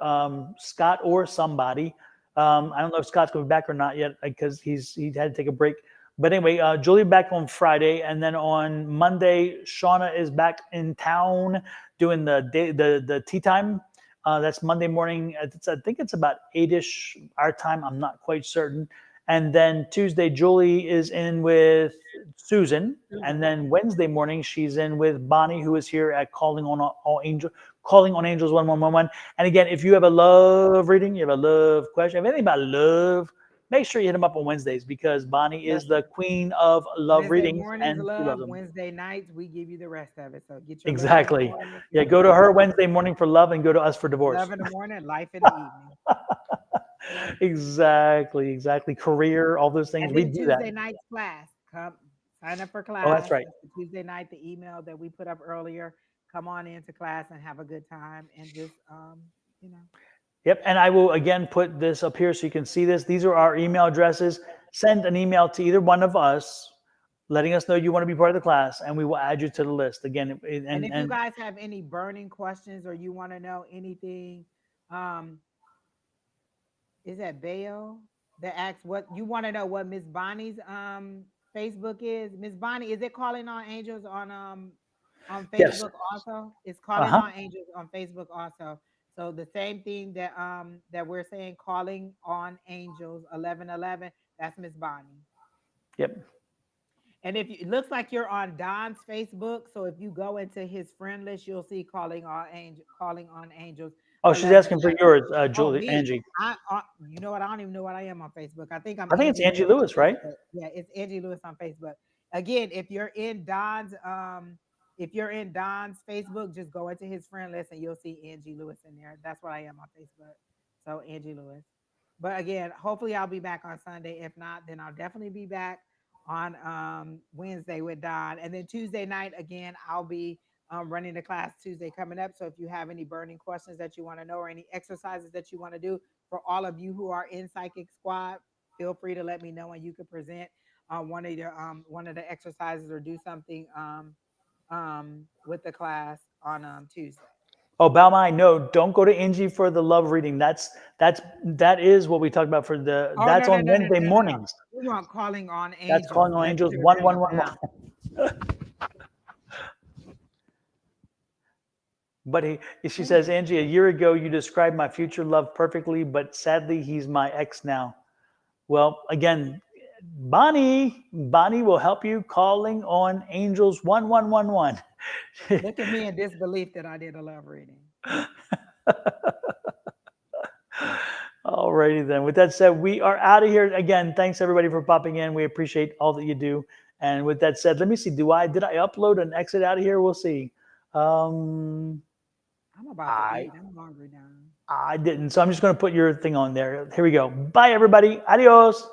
Scott or somebody. I don't know if Scott's going to be back or not yet because he had to take a break. But anyway, Julie back on Friday, and then on Monday, Shauna is back in town doing the tea time. That's Monday morning. I think it's about 8-ish our time. I'm not quite certain. And then Tuesday, Julie is in with Susan. And then Wednesday morning, she's in with Bonnie, who is here at Calling on Angels 1111. And again, if you have a love reading, you have a love question, if anything about love, make sure you hit them up on Wednesdays because Bonnie is the queen of love Wednesday readings, mornings, and love. she loves them. Wednesday nights, we give you the rest of it. So get your Exactly. Love in the morning, Yeah, go to her Wednesday morning for love and go to us for divorce. love in the morning, life in the evening. Exactly. Career, all those things. And We then do that. Tuesday night's class. Come sign up for class. Oh, that's right. The Tuesday night, the email that we put up earlier. Come on into class and have a good time and just Yep. And I will again put this up here so you can see this. These are our email addresses. Send an email to either one of us, letting us know you want to be part of the class, and we will add you to the list. Again, and if you guys have any burning questions or you want to know anything Is that Bayo that asks what you want to know what Miss Bonnie's Facebook is? Miss Bonnie, is it Calling on Angels on Yes. Facebook also? It's Calling Uh-huh. on Angels on Facebook also. So the same thing that we're saying, Calling on Angels 1111. That's Miss Bonnie. Yep. And if you, it looks like you're on Don's Facebook, so if you go into his friend list, you'll see Calling on Angels Oh, she's asking for 1111. yours, Oh, Julie, me. Angie. You know what? I don't even know what I am on Facebook. I think I'm I think it's Angie Angie Lewis on Lewis, right? Facebook. Yeah, it's Angie Lewis on Facebook. Again, if you're in Don's Facebook, just go into his friend list and you'll see Angie Lewis in there. That's what I am on Facebook. So Angie Lewis. But again, hopefully I'll be back on Sunday. If not, then I'll definitely be back on Wednesday with Don. And then Tuesday night, again, I'll be running the class Tuesday coming up. So if you have any burning questions that you want to know or any exercises that you want to do for all of you who are in Psychic Squad, feel free to let me know and you can present one of the exercises or do something with the class on Tuesday. Oh, Balmai, no, don't go to Angie for the love reading. That is what we talked about for the. Oh That's no no on no no Wednesday no no no! mornings. We want Calling on That's Angels. calling on Let's angels clear one that one up one now. one. But she says, Angie, a year ago you described my future love perfectly, but sadly he's my ex now. Well, again, Bonnie will help you. Calling on angels 1111. Look at me in disbelief that I did a love reading. Alrighty then. With that said, we are out of here. Again, thanks everybody for popping in. We appreciate all that you do. And with that said, let me see. Did I upload and exit out of here? We'll see. I'm about to I eat. I'm hungry now. I didn't. So I'm just going to put your thing on there. Here we go. Bye everybody. Adios.